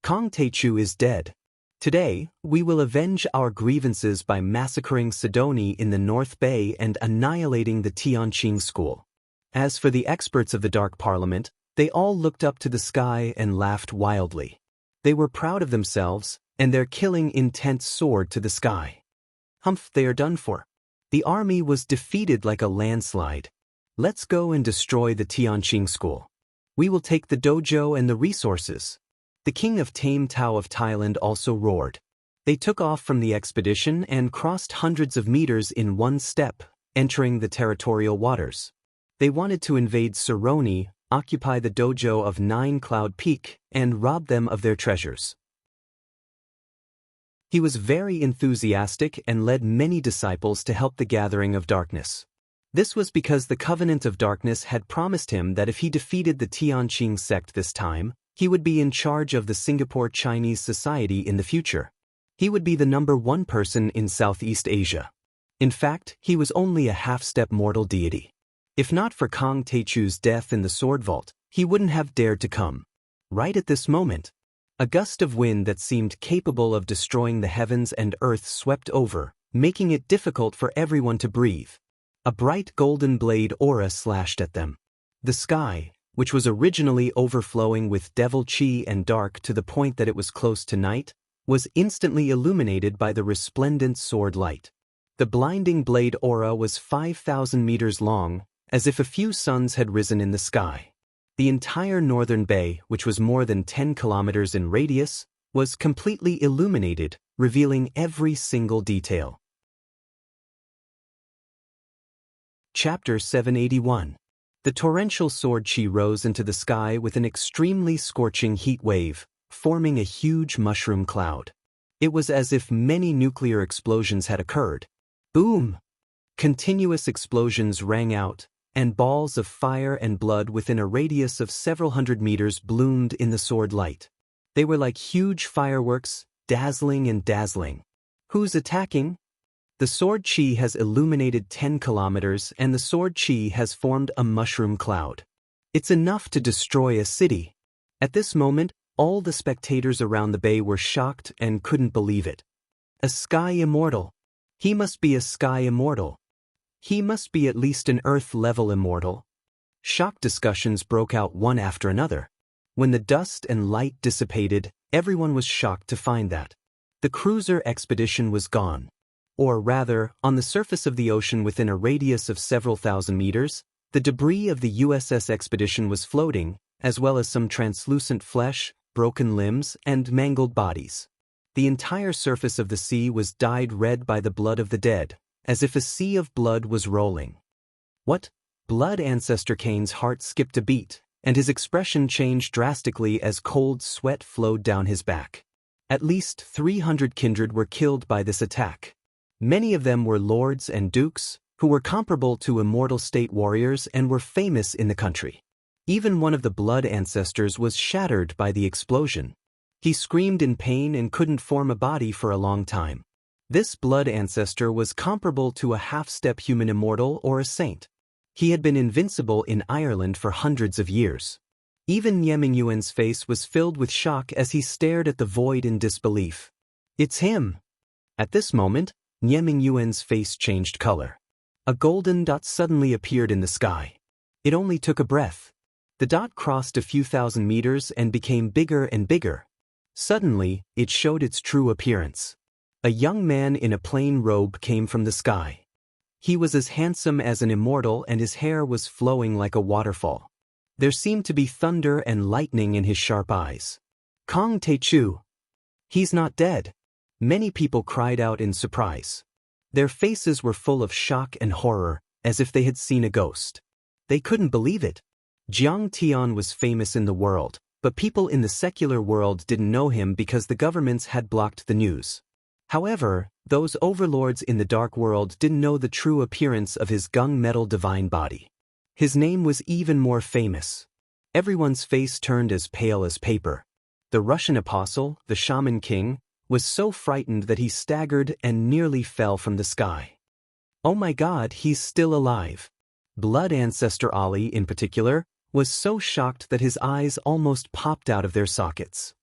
S1: Kang Taichu is dead. Today, we will avenge our grievances by massacring Sidoni in the North Bay and annihilating the Tianqing school. As for the experts of the Dark Parliament, they all looked up to the sky and laughed wildly. They were proud of themselves, and their killing intent soared to the sky. Humph, they are done for. The army was defeated like a landslide. Let's go and destroy the Tianqing school. We will take the dojo and the resources. The king of Tame Tao of Thailand also roared. They took off from the expedition and crossed hundreds of meters in one step, entering the territorial waters. They wanted to invade Saroni, occupy the dojo of Nine Cloud Peak, and rob them of their treasures. He was very enthusiastic and led many disciples to help the Gathering of Darkness. This was because the Covenant of Darkness had promised him that if he defeated the Tianqing sect this time, he would be in charge of the Singapore Chinese society in the future. He would be the #1 person in Southeast Asia. In fact, he was only a half-step mortal deity. If not for Kang Taichu's death in the sword vault, he wouldn't have dared to come. Right at this moment, a gust of wind that seemed capable of destroying the heavens and earth swept over, making it difficult for everyone to breathe. A bright golden blade aura slashed at them. The sky, which was originally overflowing with devil chi and dark to the point that it was close to night, was instantly illuminated by the resplendent sword light. The blinding blade aura was 5,000 meters long, as if a few suns had risen in the sky. The entire northern bay, which was more than 10 kilometers in radius, was completely illuminated, revealing every single detail. Chapter 781. The torrential sword chi rose into the sky with an extremely scorching heat wave, forming a huge mushroom cloud. It was as if many nuclear explosions had occurred. Boom! Continuous explosions rang out, and balls of fire and blood within a radius of several hundred meters bloomed in the sword light. They were like huge fireworks, dazzling and dazzling. Who's attacking? The sword chi has illuminated 10 kilometers and the sword chi has formed a mushroom cloud. It's enough to destroy a city. At this moment, all the spectators around the bay were shocked and couldn't believe it. A sky immortal. He must be a sky immortal. He must be at least an earth-level immortal. Shock discussions broke out one after another. When the dust and light dissipated, everyone was shocked to find that the cruiser expedition was gone. Or rather, on the surface of the ocean within a radius of several thousand meters, the debris of the USS expedition was floating, as well as some translucent flesh, broken limbs, and mangled bodies. The entire surface of the sea was dyed red by the blood of the dead, as if a sea of blood was rolling. What? Blood ancestor Kane's heart skipped a beat, and his expression changed drastically as cold sweat flowed down his back. At least 300 kindred were killed by this attack. Many of them were lords and dukes, who were comparable to immortal state warriors and were famous in the country. Even one of the blood ancestors was shattered by the explosion. He screamed in pain and couldn't form a body for a long time. This blood ancestor was comparable to a half-step human immortal or a saint. He had been invincible in Ireland for hundreds of years. Even Nie Mingyuan's face was filled with shock as he stared at the void in disbelief. "It's him!" At this moment, Nie Mingyuan's face changed color. A golden dot suddenly appeared in the sky. It only took a breath. The dot crossed a few thousand meters and became bigger and bigger. Suddenly, it showed its true appearance. A young man in a plain robe came from the sky. He was as handsome as an immortal and his hair was flowing like a waterfall. There seemed to be thunder and lightning in his sharp eyes. "Kong Taechu! He's not dead!" Many people cried out in surprise. Their faces were full of shock and horror, as if they had seen a ghost. They couldn't believe it. Jiang Tian was famous in the world, but people in the secular world didn't know him because the governments had blocked the news. However, those overlords in the dark world didn't know the true appearance of his gunmetal divine body. His name was even more famous. Everyone's face turned as pale as paper. The Russian apostle, the shaman king, was so frightened that he staggered and nearly fell from the sky. "Oh my God, he's still alive!" Blood ancestor Ali, in particular, was so shocked that his eyes almost popped out of their sockets.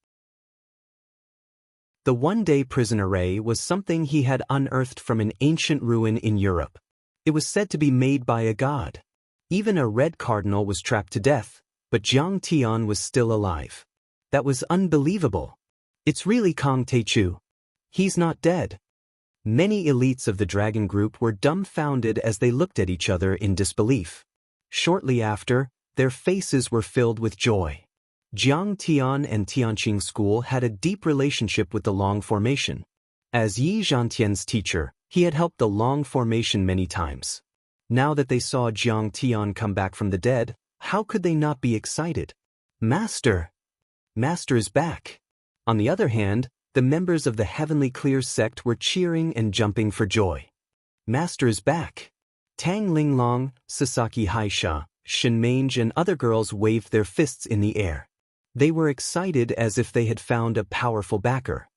S1: The one-day prison array was something he had unearthed from an ancient ruin in Europe. It was said to be made by a god. Even a red cardinal was trapped to death, but Jiang Tian was still alive. That was unbelievable. It's really Kong Taechu. He's not dead. Many elites of the dragon group were dumbfounded as they looked at each other in disbelief. Shortly after, their faces were filled with joy. Jiang Tian and Tianqing School had a deep relationship with the Long Formation. As Yi Zhantian's teacher, he had helped the Long Formation many times. Now that they saw Jiang Tian come back from the dead, how could they not be excited? Master! Master is back! On the other hand, the members of the Heavenly Clear sect were cheering and jumping for joy. Master is back! Tang Linglong, Sasaki Haisha, Shin Mange and other girls waved their fists in the air. They were excited as if they had found a powerful backer.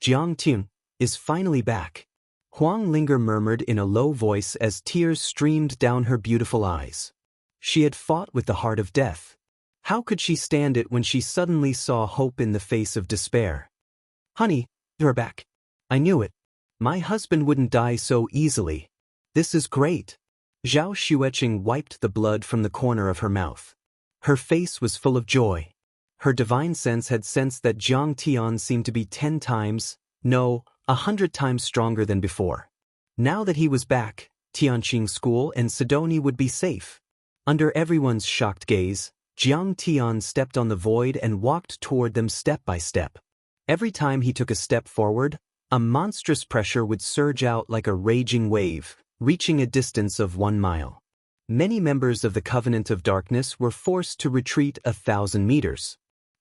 S1: Jiang Tian is finally back. Huang Linger murmured in a low voice as tears streamed down her beautiful eyes. She had fought with the heart of death. How could she stand it when she suddenly saw hope in the face of despair? "Honey, you're back. I knew it. My husband wouldn't die so easily. This is great." Zhao Xueqing wiped the blood from the corner of her mouth. Her face was full of joy. Her divine sense had sensed that Jiang Tian seemed to be 10 times, no, 100 times stronger than before. Now that he was back, Tianqing School and Sidoni would be safe. Under everyone's shocked gaze, Jiang Tian stepped on the void and walked toward them step by step. Every time he took a step forward, a monstrous pressure would surge out like a raging wave, reaching a distance of 1 mile. Many members of the Covenant of Darkness were forced to retreat 1,000 meters.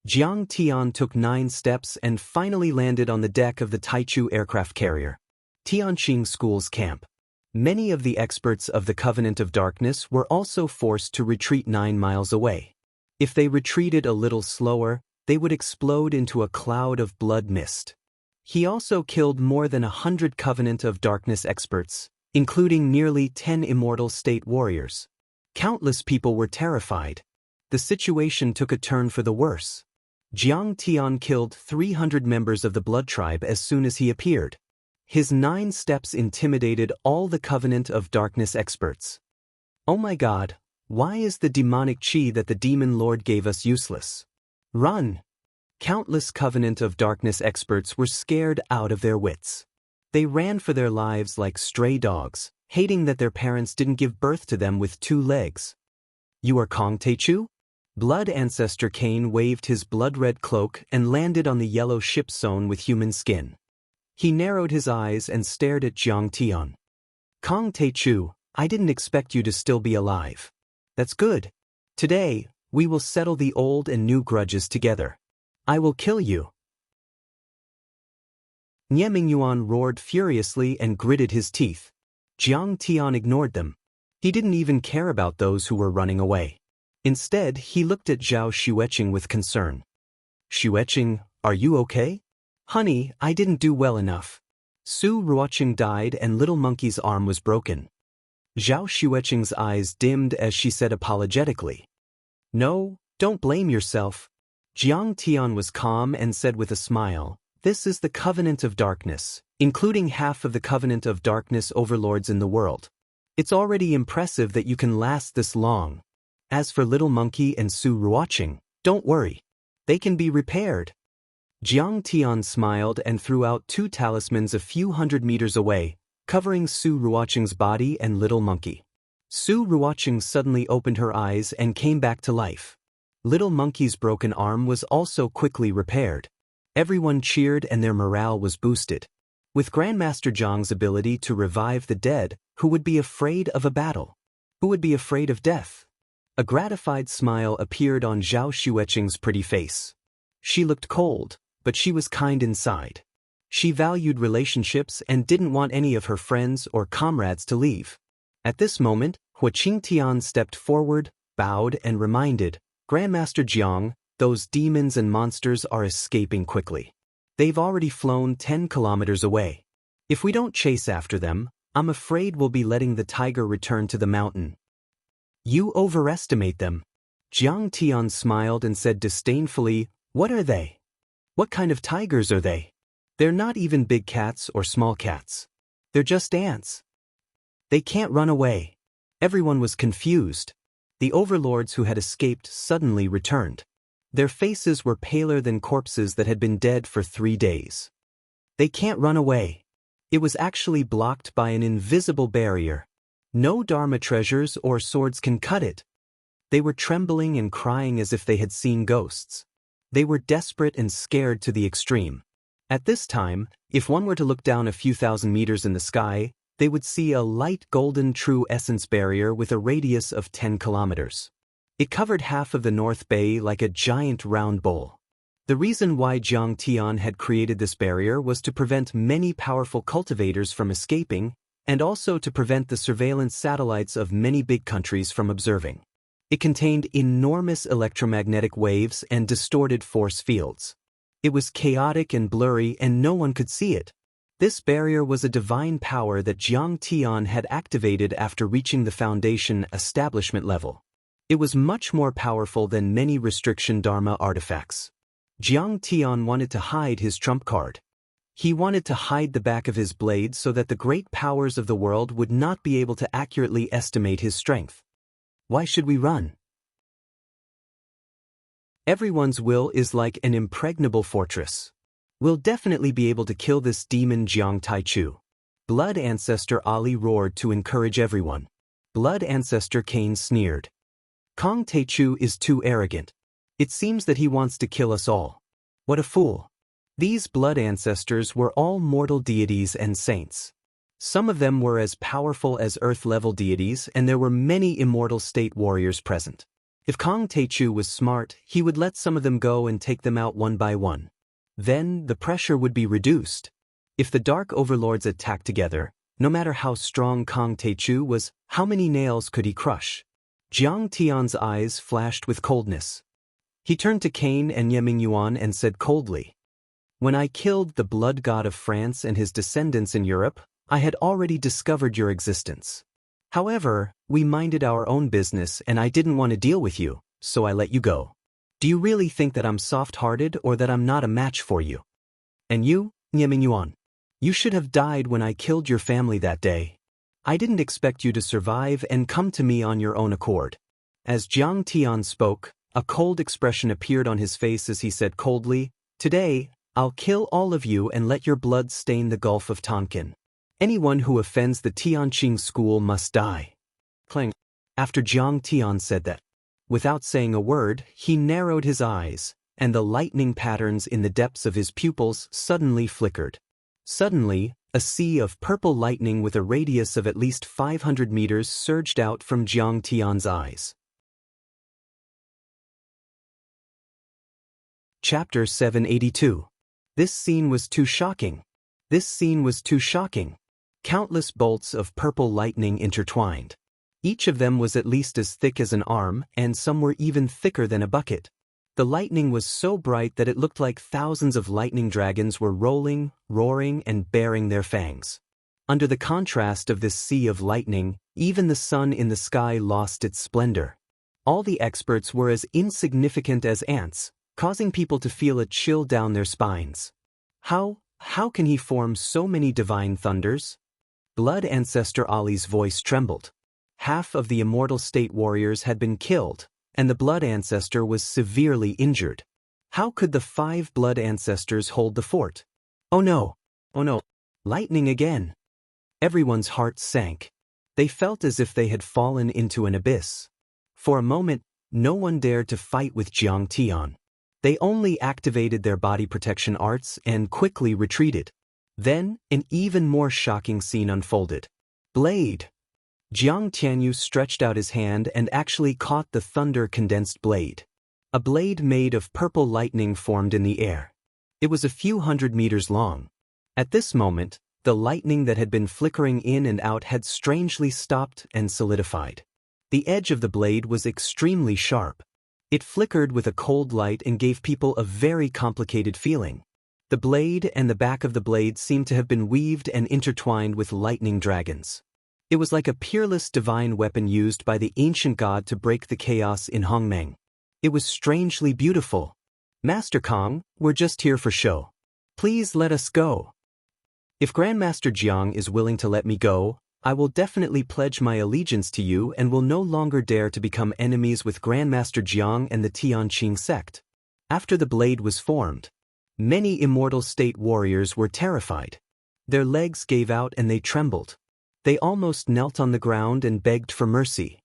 S1: Jiang Tian took 9 steps and finally landed on the deck of the Taichu aircraft carrier. Tianqing School's camp. Many of the experts of the Covenant of Darkness were also forced to retreat 9 miles away. If they retreated a little slower, they would explode into a cloud of blood mist. He also killed more than 100 Covenant of Darkness experts, including nearly 10 immortal state warriors. Countless people were terrified. The situation took a turn for the worse. Jiang Tian killed 300 members of the Blood Tribe as soon as he appeared. His 9 steps intimidated all the Covenant of Darkness experts. "Oh my God, Why is the demonic chi that the demon lord gave us useless? Run! Countless Covenant of Darkness experts were scared out of their wits. They ran for their lives like stray dogs, hating that their parents didn't give birth to them with 2 legs. You are Kong Taechu? Blood Ancestor Cain waved his blood-red cloak and landed on the yellow ship sewn with human skin. He narrowed his eyes and stared at Jiang Tian. Kong Taechu, I didn't expect you to still be alive. That's good. Today, we will settle the old and new grudges together. I will kill you. Nie Mingyuan roared furiously and gritted his teeth. Jiang Tian ignored them. He didn't even care about those who were running away. Instead, he looked at Zhao Xueqing with concern. Xueqing, are you okay? Honey, I didn't do well enough. Su Ruoqing died and Little Monkey's arm was broken. Zhao Xueqing's eyes dimmed as she said apologetically. No, don't blame yourself. Jiang Tian was calm and said with a smile, this is the Covenant of Darkness, including half of the Covenant of Darkness overlords in the world. It's already impressive that you can last this long. As for Little Monkey and Su Ruoqing, don't worry. They can be repaired. Jiang Tian smiled and threw out 2 talismans a few hundred meters away, covering Su Ruoqing's body and Little Monkey. Su Ruoqing suddenly opened her eyes and came back to life. Little Monkey's broken arm was also quickly repaired. Everyone cheered and their morale was boosted. With Grandmaster Zhang's ability to revive the dead, who would be afraid of a battle? Who would be afraid of death? A gratified smile appeared on Zhao Xueqing's pretty face. She looked cold, but she was kind inside. She valued relationships and didn't want any of her friends or comrades to leave. At this moment, Hua Qingtian stepped forward, bowed and reminded, Grandmaster Jiang, those demons and monsters are escaping quickly. They've already flown 10 kilometers away. If we don't chase after them, I'm afraid we'll be letting the tiger return to the mountain. You overestimate them. Jiang Tian smiled and said disdainfully, what are they? What kind of tigers are they? They're not even big cats or small cats. They're just ants. They can't run away. Everyone was confused. The overlords who had escaped suddenly returned. Their faces were paler than corpses that had been dead for 3 days. They can't run away. It was actually blocked by an invisible barrier. No Dharma treasures or swords can cut it. They were trembling and crying as if they had seen ghosts. They were desperate and scared to the extreme. At this time, if one were to look down a few thousand meters in the sky, they would see a light golden true essence barrier with a radius of 10 kilometers. It covered half of the North Bay like a giant round bowl. The reason why Jiang Tian had created this barrier was to prevent many powerful cultivators from escaping, and also to prevent the surveillance satellites of many big countries from observing. It contained enormous electromagnetic waves and distorted force fields. It was chaotic and blurry and no one could see it. This barrier was a divine power that Jiang Tian had activated after reaching the Foundation establishment level. It was much more powerful than many restriction Dharma artifacts. Jiang Tian wanted to hide his trump card. He wanted to hide the back of his blade so that the great powers of the world would not be able to accurately estimate his strength. Why should we run? Everyone's will is like an impregnable fortress. We'll definitely be able to kill this demon Jiang Taichu. Blood Ancestor Ali roared to encourage everyone. Blood Ancestor Cain sneered. Kong Taichu is too arrogant. It seems that he wants to kill us all. What a fool. These blood ancestors were all mortal deities and saints. Some of them were as powerful as earth-level deities, and there were many immortal state warriors present. If Kong Taichu was smart, he would let some of them go and take them out one by one. Then, the pressure would be reduced. If the Dark Overlords attacked together, no matter how strong Kong Taichu was, how many nails could he crush? Jiang Tian's eyes flashed with coldness. He turned to Cain and Nie Mingyuan and said coldly, When I killed the blood god of France and his descendants in Europe, I had already discovered your existence. However, we minded our own business and I didn't want to deal with you, so I let you go. Do you really think that I'm soft-hearted or that I'm not a match for you? And you, Nie Mingyuan, you should have died when I killed your family that day. I didn't expect you to survive and come to me on your own accord. As Jiang Tian spoke, a cold expression appeared on his face as he said coldly, "Today, I'll kill all of you and let your blood stain the Gulf of Tonkin. Anyone who offends the Tianqing school must die." Clang. After Jiang Tian said that, without saying a word, he narrowed his eyes, and the lightning patterns in the depths of his pupils suddenly flickered. Suddenly, a sea of purple lightning with a radius of at least 500 meters surged out from Jiang Tian's eyes. Chapter 782. This scene was too shocking. This scene was too shocking. Countless bolts of purple lightning intertwined. Each of them was at least as thick as an arm, and some were even thicker than a bucket. The lightning was so bright that it looked like thousands of lightning dragons were rolling, roaring, and baring their fangs. Under the contrast of this sea of lightning, even the sun in the sky lost its splendor. All the experts were as insignificant as ants, causing people to feel a chill down their spines. How can he form so many divine thunders? Blood Ancestor Ali's voice trembled. Half of the immortal state warriors had been killed, and the Blood Ancestor was severely injured. How could the 5 Blood Ancestors hold the fort? Oh no! Oh no! Lightning again! Everyone's heart sank. They felt as if they had fallen into an abyss. For a moment, no one dared to fight with Jiang Tian. They only activated their body protection arts and quickly retreated. Then, an even more shocking scene unfolded. Blade! Jiang Tianyu stretched out his hand and actually caught the thunder-condensed blade. A blade made of purple lightning formed in the air. It was a few hundred meters long. At this moment, the lightning that had been flickering in and out had strangely stopped and solidified. The edge of the blade was extremely sharp. It flickered with a cold light and gave people a very complicated feeling. The blade and the back of the blade seemed to have been weaved and intertwined with lightning dragons. It was like a peerless divine weapon used by the ancient god to break the chaos in Hongmeng. It was strangely beautiful. "Master Kong, we're just here for show. Please let us go." "If Grandmaster Jiang is willing to let me go, I will definitely pledge my allegiance to you and will no longer dare to become enemies with Grandmaster Jiang and the Tianqing sect." After the blade was formed, many immortal state warriors were terrified. Their legs gave out and they trembled. They almost knelt on the ground and begged for mercy.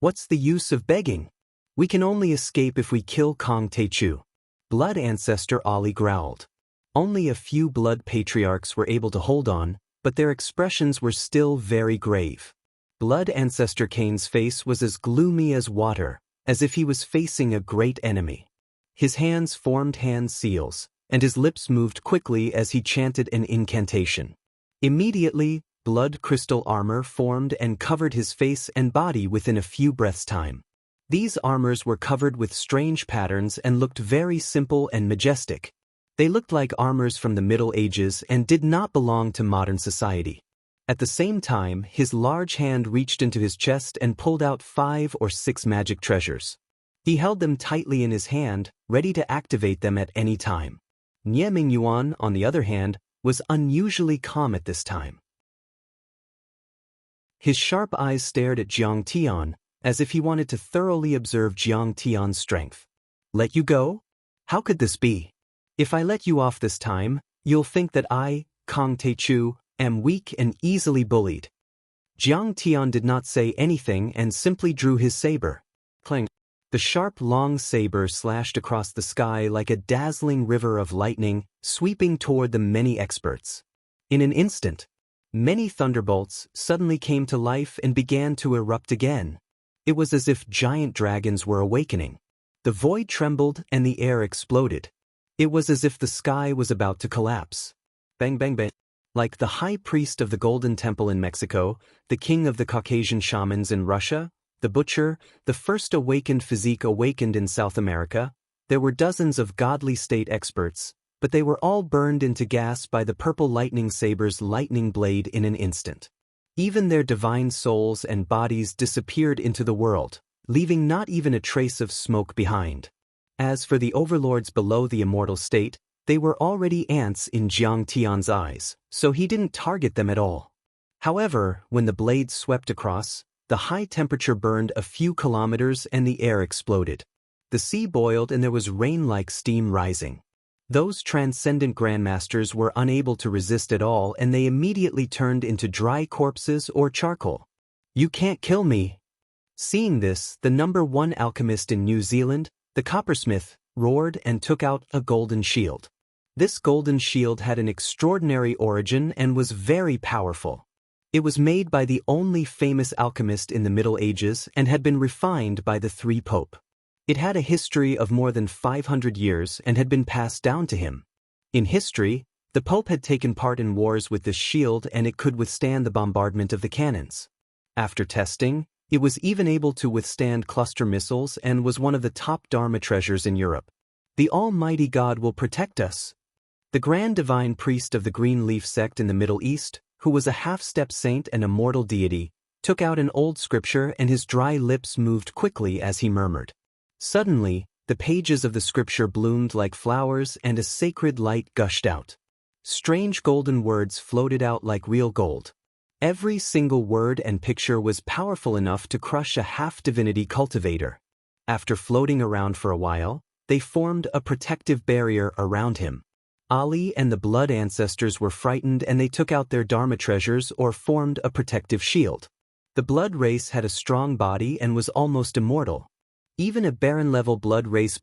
S1: "What's the use of begging? We can only escape if we kill Kong Teichu." Blood Ancestor Ali growled. Only a few blood patriarchs were able to hold on, but their expressions were still very grave. Blood Ancestor Kane's face was as gloomy as water, as if he was facing a great enemy. His hands formed hand seals, and his lips moved quickly as he chanted an incantation. Immediately, blood crystal armor formed and covered his face and body within a few breaths' time. These armors were covered with strange patterns and looked very simple and majestic. They looked like armors from the Middle Ages and did not belong to modern society. At the same time, his large hand reached into his chest and pulled out 5 or 6 magic treasures. He held them tightly in his hand, ready to activate them at any time. Nie Mingyuan, on the other hand, was unusually calm at this time. His sharp eyes stared at Jiang Tian, as if he wanted to thoroughly observe Jiang Tian's strength. "Let you go? How could this be? If I let you off this time, you'll think that I, Kong Teichu, am weak and easily bullied." Jiang Tian did not say anything and simply drew his saber. Clang. The sharp long saber slashed across the sky like a dazzling river of lightning, sweeping toward the many experts. In an instant, many thunderbolts suddenly came to life and began to erupt again. It was as if giant dragons were awakening. The void trembled and the air exploded. It was as if the sky was about to collapse. Bang bang bang. Like the high priest of the Golden Temple in Mexico, the king of the Caucasian shamans in Russia, the butcher, the first awakened physique awakened in South America, there were dozens of godly state experts, but they were all burned into gas by the purple lightning saber's lightning blade in an instant. Even their divine souls and bodies disappeared into the world, leaving not even a trace of smoke behind. As for the overlords below the immortal state, they were already ants in Jiang Tian's eyes, so he didn't target them at all. However, when the blade swept across, The high temperature burned a few kilometers and the air exploded. The sea boiled and there was rain-like steam rising. Those transcendent grandmasters were unable to resist at all and they immediately turned into dry corpses or charcoal. "You can't kill me." Seeing this, the #1 alchemist in New Zealand, the coppersmith, roared and took out a golden shield. This golden shield had an extraordinary origin and was very powerful. It was made by the only famous alchemist in the Middle Ages and had been refined by the 3 Pope. It had a history of more than 500 years and had been passed down to him. In history, the Pope had taken part in wars with this shield and it could withstand the bombardment of the cannons. After testing, it was even able to withstand cluster missiles and was one of the top Dharma treasures in Europe. "The Almighty God will protect us." The Grand Divine Priest of the Green Leaf sect in the Middle East, who was a half-step saint and immortal deity, took out an old scripture and his dry lips moved quickly as he murmured. Suddenly, the pages of the scripture bloomed like flowers and a sacred light gushed out. Strange golden words floated out like real gold. Every single word and picture was powerful enough to crush a half-divinity cultivator. After floating around for a while, they formed a protective barrier around him. Ali and the blood ancestors were frightened and they took out their Dharma treasures or formed a protective shield. The blood race had a strong body and was almost immortal. Even a Baron-level blood race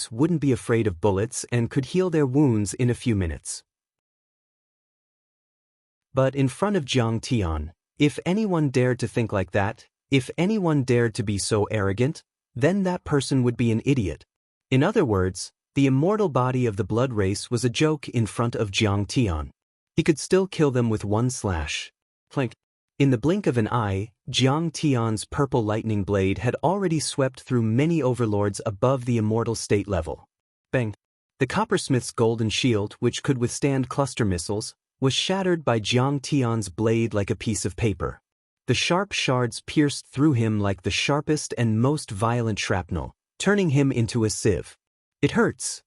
S1: wouldn't be afraid of bullets and could heal their wounds in a few minutes. But in front of Jiang Tian, if anyone dared to think like that, if anyone dared to be so arrogant, then that person would be an idiot. In other words, the immortal body of the blood race was a joke in front of Jiang Tian. He could still kill them with one slash. Plink. In the blink of an eye, Jiang Tian's purple lightning blade had already swept through many overlords above the immortal state level. Bang! The coppersmith's golden shield, which could withstand cluster missiles, was shattered by Jiang Tian's blade like a piece of paper. The sharp shards pierced through him like the sharpest and most violent shrapnel, turning him into a sieve. "It hurts."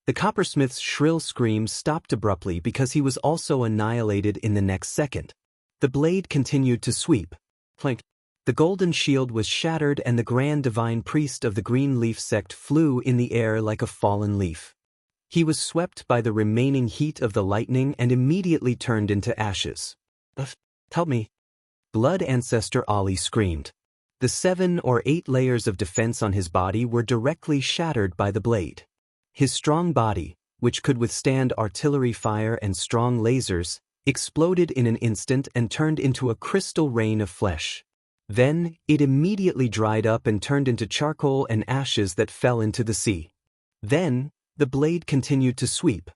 S1: The coppersmith's shrill scream stopped abruptly because he was also annihilated in the next second. The blade continued to sweep. Plink. The golden shield was shattered and the Grand Divine Priest of the Green Leaf sect flew in the air like a fallen leaf. He was swept by the remaining heat of the lightning and immediately turned into ashes. "Help me." Blood Ancestor Ali screamed. The 7 or 8 layers of defense on his body were directly shattered by the blade. His strong body, which could withstand artillery fire and strong lasers, exploded in an instant and turned into a crystal rain of flesh. Then, it immediately dried up and turned into charcoal and ashes that fell into the sea. Then, the blade continued to sweep.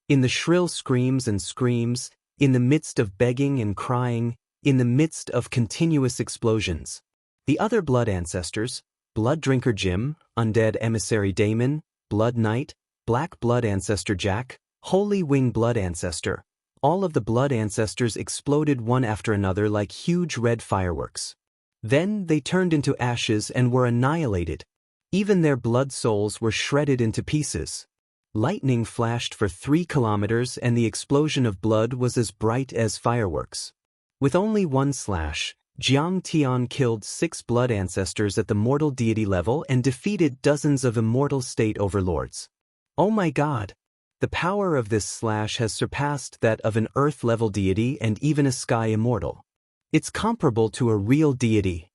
S1: In the shrill screams and screams, in the midst of begging and crying, in the midst of continuous explosions. The other blood ancestors, Blood Drinker Jim, Undead Emissary Damon, Blood Knight, Black Blood Ancestor Jack, Holy Wing Blood Ancestor, all of the blood ancestors exploded one after another like huge red fireworks. Then they turned into ashes and were annihilated. Even their blood souls were shredded into pieces. Lightning flashed for 3 kilometers and the explosion of blood was as bright as fireworks. With only one slash, Jiang Tian killed 6 blood ancestors at the mortal deity level and defeated dozens of immortal state overlords. Oh my God! The power of this slash has surpassed that of an earth-level deity and even a sky immortal. It's comparable to a real deity.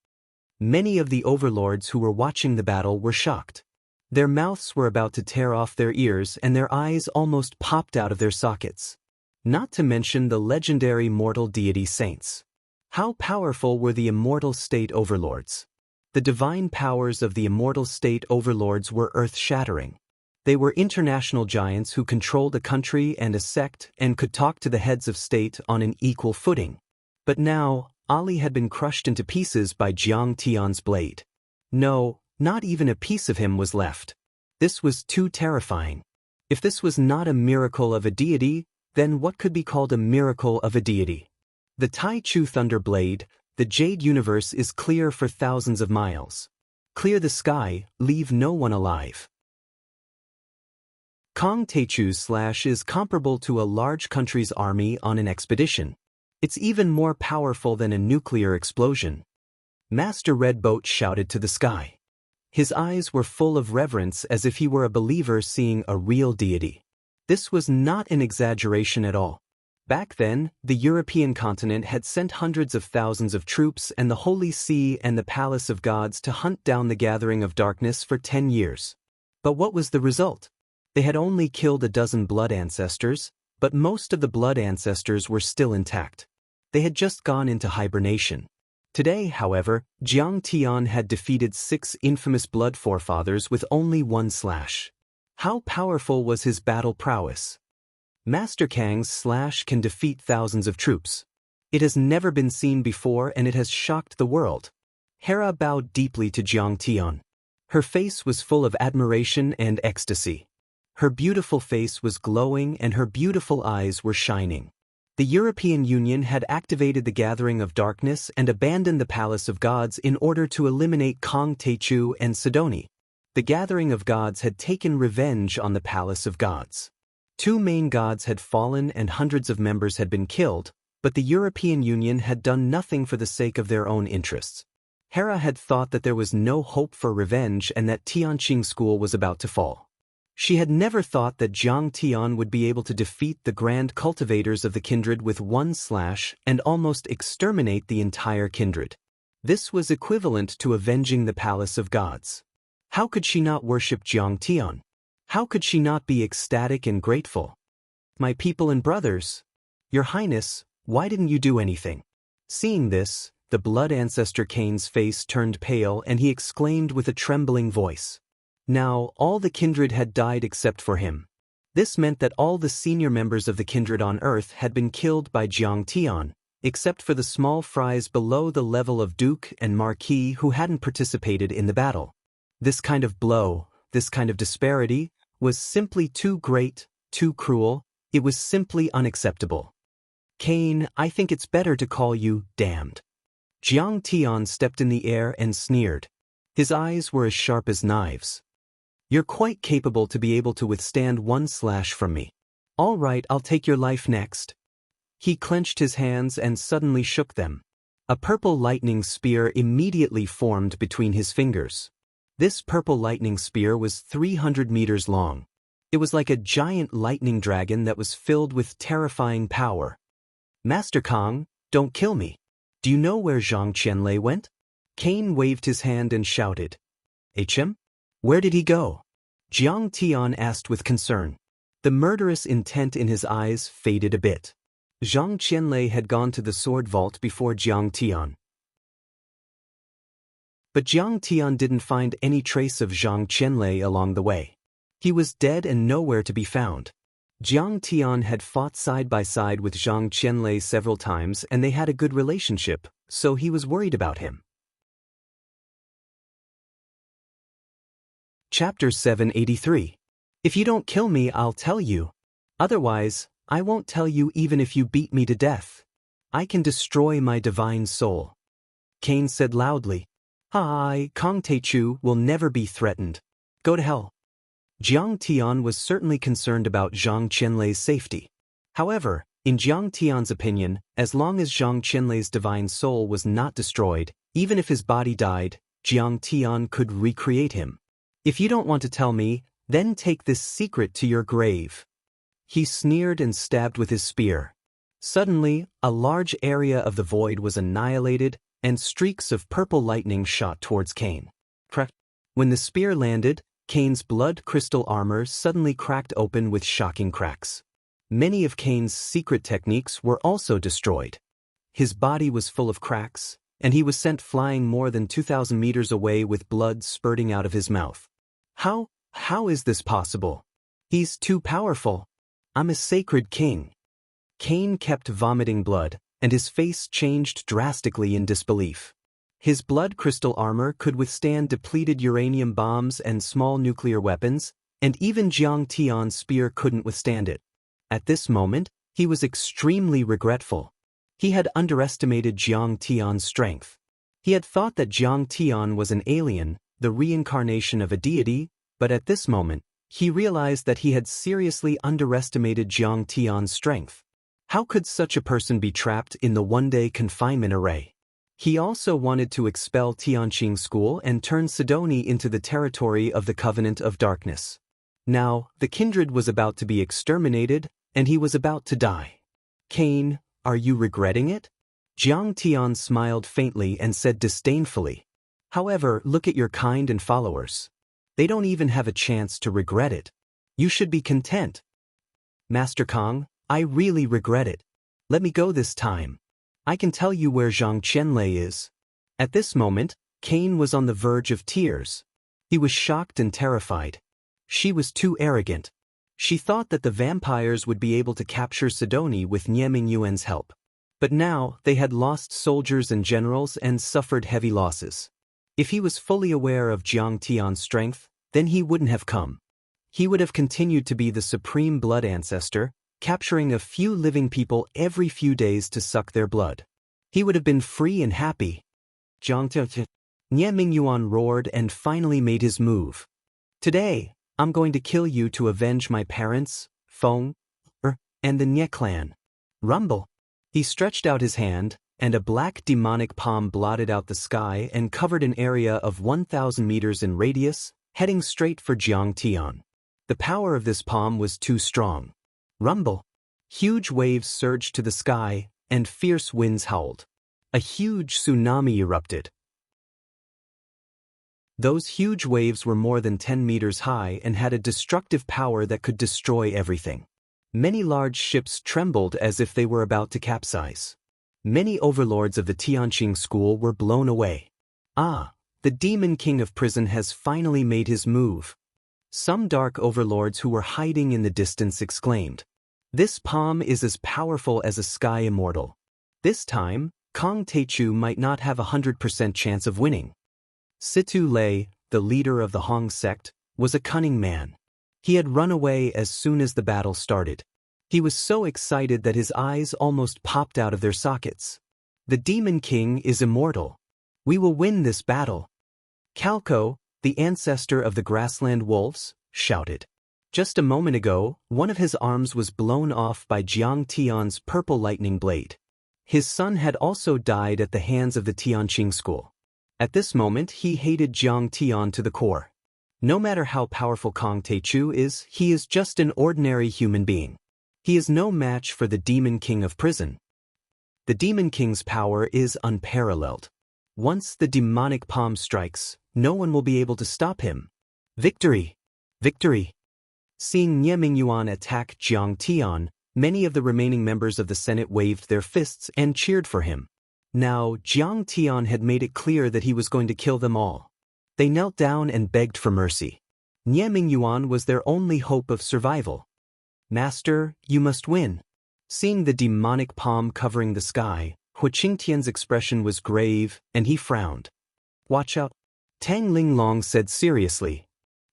S1: Many of the overlords who were watching the battle were shocked. Their mouths were about to tear off their ears and their eyes almost popped out of their sockets. Not to mention the legendary mortal deity saints. How powerful were the immortal state overlords? The divine powers of the immortal state overlords were earth-shattering. They were international giants who controlled a country and a sect and could talk to the heads of state on an equal footing. But now, Ali had been crushed into pieces by Jiang Tian's blade. No, not even a piece of him was left. This was too terrifying. If this was not a miracle of a deity, then what could be called a miracle of a deity? The Tai Chu Thunder Blade, the Jade Universe is clear for thousands of miles. Clear the sky, leave no one alive. Kong Teichu's slash is comparable to a large country's army on an expedition. It's even more powerful than a nuclear explosion. Master Red Boat shouted to the sky. His eyes were full of reverence as if he were a believer seeing a real deity. This was not an exaggeration at all. Back then, the European continent had sent hundreds of thousands of troops and the Holy See and the Palace of Gods to hunt down the gathering of darkness for 10 years. But what was the result? They had only killed a dozen blood ancestors, but most of the blood ancestors were still intact. They had just gone into hibernation. Today, however, Jiang Tian had defeated 6 infamous blood forefathers with only 1 slash. How powerful was his battle prowess? Master Kang's slash can defeat thousands of troops. It has never been seen before and it has shocked the world. Hera bowed deeply to Jiang Tian. Her face was full of admiration and ecstasy. Her beautiful face was glowing and her beautiful eyes were shining. The European Union had activated the Gathering of Darkness and abandoned the Palace of Gods in order to eliminate Kong Techu and Sidoni. The Gathering of Gods had taken revenge on the Palace of Gods. 2 main gods had fallen and hundreds of members had been killed, but the European Union had done nothing for the sake of their own interests. Hera had thought that there was no hope for revenge and that Tianqing School was about to fall. She had never thought that Jiang Tian would be able to defeat the grand cultivators of the kindred with 1 slash and almost exterminate the entire kindred. This was equivalent to avenging the Palace of Gods. How could she not worship Jiang Tian? How could she not be ecstatic and grateful? My people and brothers, Your Highness, why didn't you do anything? Seeing this, the blood ancestor Cain's face turned pale and he exclaimed with a trembling voice. Now, all the kindred had died except for him. This meant that all the senior members of the kindred on Earth had been killed by Jiang Tian, except for the small fries below the level of Duke and Marquis who hadn't participated in the battle. This kind of blow, this kind of disparity, was simply too great, too cruel, it was simply unacceptable. Cain, I think it's better to call you damned. Jiang Tian stepped in the air and sneered. His eyes were as sharp as knives. You're quite capable to be able to withstand 1 slash from me. All right, I'll take your life next. He clenched his hands and suddenly shook them. A purple lightning spear immediately formed between his fingers. This purple lightning spear was 300 meters long. It was like a giant lightning dragon that was filled with terrifying power. Master Kong, don't kill me. Do you know where Zhang Qianlei went? Cain waved his hand and shouted. HM? Where did he go? Jiang Tian asked with concern. The murderous intent in his eyes faded a bit. Zhang Qianlei had gone to the sword vault before Jiang Tian. But Jiang Tian didn't find any trace of Zhang Qianlei along the way. He was dead and nowhere to be found. Jiang Tian had fought side by side with Zhang Qianlei several times and they had a good relationship, so he was worried about him. Chapter 783. If you don't kill me, I'll tell you. Otherwise, I won't tell you even if you beat me to death. I can destroy my divine soul. Cain said loudly. Kong Techu will never be threatened. Go to hell. Jiang Tian was certainly concerned about Zhang Qianlei's safety. However, in Jiang Tian's opinion, as long as Zhang Qianlei's divine soul was not destroyed, even if his body died, Jiang Tian could recreate him. If you don't want to tell me, then take this secret to your grave. He sneered and stabbed with his spear. Suddenly, a large area of the void was annihilated, and streaks of purple lightning shot towards Cain. When the spear landed, Cain's blood crystal armor suddenly cracked open with shocking cracks. Many of Cain's secret techniques were also destroyed. His body was full of cracks, and he was sent flying more than 2,000 meters away with blood spurting out of his mouth. How is this possible? He's too powerful. I'm a sacred king. Cain kept vomiting blood, and his face changed drastically in disbelief. His blood crystal armor could withstand depleted uranium bombs and small nuclear weapons, and even Jiang Tian's spear couldn't withstand it. At this moment, he was extremely regretful. He had underestimated Jiang Tian's strength. He had thought that Jiang Tian was an alien, the reincarnation of a deity, but at this moment, he realized that he had seriously underestimated Jiang Tian's strength. How could such a person be trapped in the one-day confinement array? He also wanted to expel Tianqing School and turn Sidoni into the territory of the Covenant of Darkness. Now, the kindred was about to be exterminated, and he was about to die. Cain, are you regretting it? Jiang Tian smiled faintly and said disdainfully. However, look at your kind and followers. They don't even have a chance to regret it. You should be content. Master Kong, I really regret it. Let me go this time. I can tell you where Zhang Qianlei is. At this moment, Cain was on the verge of tears. He was shocked and terrified. She was too arrogant. She thought that the vampires would be able to capture Sidoni with Nie Mingyuan's help. But now, they had lost soldiers and generals and suffered heavy losses. If he was fully aware of Jiang Tian's strength, then he wouldn't have come. He would have continued to be the supreme blood ancestor, capturing a few living people every few days to suck their blood. He would have been free and happy. Jiang Tian. Nie Mingyuan roared and finally made his move. Today, I'm going to kill you to avenge my parents, Feng, and the Nie clan. Rumble. He stretched out his hand, and a black demonic palm blotted out the sky and covered an area of 1,000 meters in radius, heading straight for Jiang Tian. The power of this palm was too strong. Rumble. Huge waves surged to the sky, and fierce winds howled. A huge tsunami erupted. Those huge waves were more than 10 meters high and had a destructive power that could destroy everything. Many large ships trembled as if they were about to capsize. Many overlords of the Tianqing school were blown away. Ah, the demon king of prison has finally made his move. Some dark overlords who were hiding in the distance exclaimed. This palm is as powerful as a sky immortal. This time, Kong Teichu might not have 100% chance of winning. Situ Lei, the leader of the Hong sect, was a cunning man. He had run away as soon as the battle started. He was so excited that his eyes almost popped out of their sockets. The Demon King is immortal. We will win this battle. Calco, the ancestor of the grassland wolves, shouted. Just a moment ago, one of his arms was blown off by Jiang Tian's purple lightning blade. His son had also died at the hands of the Tianqing school. At this moment, he hated Jiang Tian to the core. No matter how powerful Kong Teichu is, he is just an ordinary human being. He is no match for the Demon King of prison. The Demon King's power is unparalleled. Once the demonic palm strikes, no one will be able to stop him. Victory! Victory! Seeing Nie Mingyuan attack Jiang Tian, many of the remaining members of the Senate waved their fists and cheered for him. Now, Jiang Tian had made it clear that he was going to kill them all. They knelt down and begged for mercy. Nie Mingyuan was their only hope of survival. Master, you must win. Seeing the demonic palm covering the sky, Hu Qingtian's expression was grave, and he frowned. Watch out. Tang Linglong said seriously.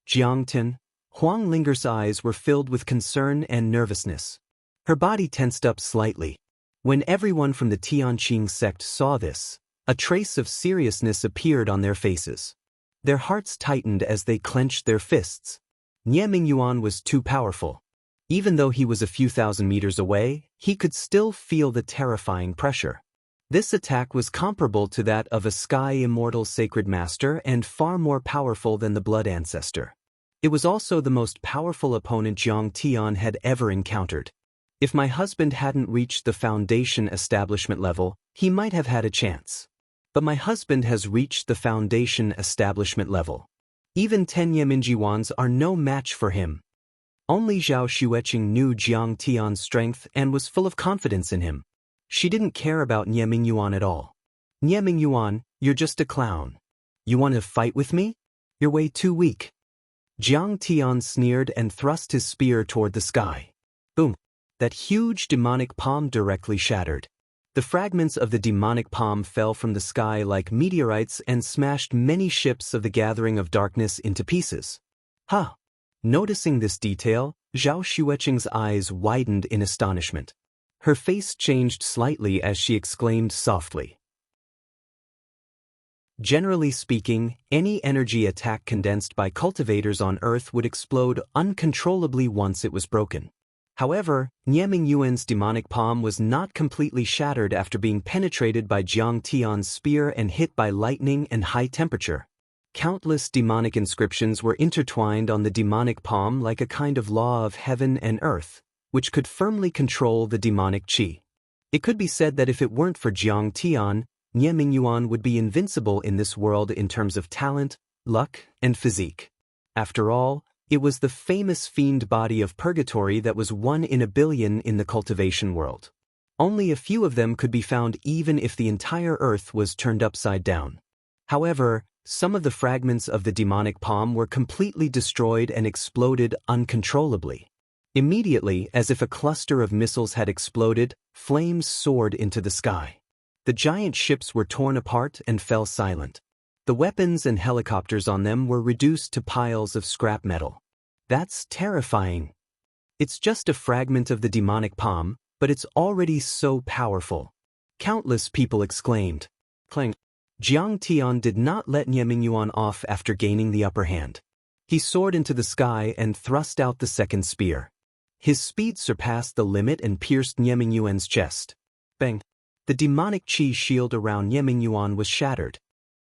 S1: Jiang Tian. Huang Linger's eyes were filled with concern and nervousness. Her body tensed up slightly. When everyone from the Tianqing sect saw this, a trace of seriousness appeared on their faces. Their hearts tightened as they clenched their fists. Nie Mingyuan was too powerful. Even though he was a few thousand meters away, he could still feel the terrifying pressure. This attack was comparable to that of a sky immortal sacred master and far more powerful than the blood ancestor. It was also the most powerful opponent Jiang Tian had ever encountered. If my husband hadn't reached the foundation establishment level, he might have had a chance. But my husband has reached the foundation establishment level. Even 10 Nie Mingyuans are no match for him. Only Zhao Xueqing knew Jiang Tian's strength and was full of confidence in him. She didn't care about Nie Mingyuan at all. Nie Mingyuan, you're just a clown. You want to fight with me? You're way too weak. Jiang Tian sneered and thrust his spear toward the sky. Boom! That huge demonic palm directly shattered. The fragments of the demonic palm fell from the sky like meteorites and smashed many ships of the Gathering of Darkness into pieces. Ha! Noticing this detail, Zhao Xueqing's eyes widened in astonishment. Her face changed slightly as she exclaimed softly. Generally speaking, any energy attack condensed by cultivators on Earth would explode uncontrollably once it was broken. However, Nieming Yuan's demonic palm was not completely shattered after being penetrated by Jiang Tian's spear and hit by lightning and high temperature. Countless demonic inscriptions were intertwined on the demonic palm like a kind of law of heaven and earth, which could firmly control the demonic qi. It could be said that if it weren't for Jiang Tian, Nieming Yuan would be invincible in this world in terms of talent, luck, and physique. After all, it was the famous fiend body of purgatory that was 1 in a billion in the cultivation world. Only a few of them could be found even if the entire earth was turned upside down. However, some of the fragments of the demonic palm were completely destroyed and exploded uncontrollably. Immediately, as if a cluster of missiles had exploded, flames soared into the sky. The giant ships were torn apart and fell silent. The weapons and helicopters on them were reduced to piles of scrap metal. That's terrifying. It's just a fragment of the demonic palm, but it's already so powerful. Countless people exclaimed. Clang. Jiang Tian did not let Nieming Yuan off after gaining the upper hand. He soared into the sky and thrust out the second spear. His speed surpassed the limit and pierced Nieming Yuan's chest. Bang! The demonic qi shield around Nieming Yuan was shattered.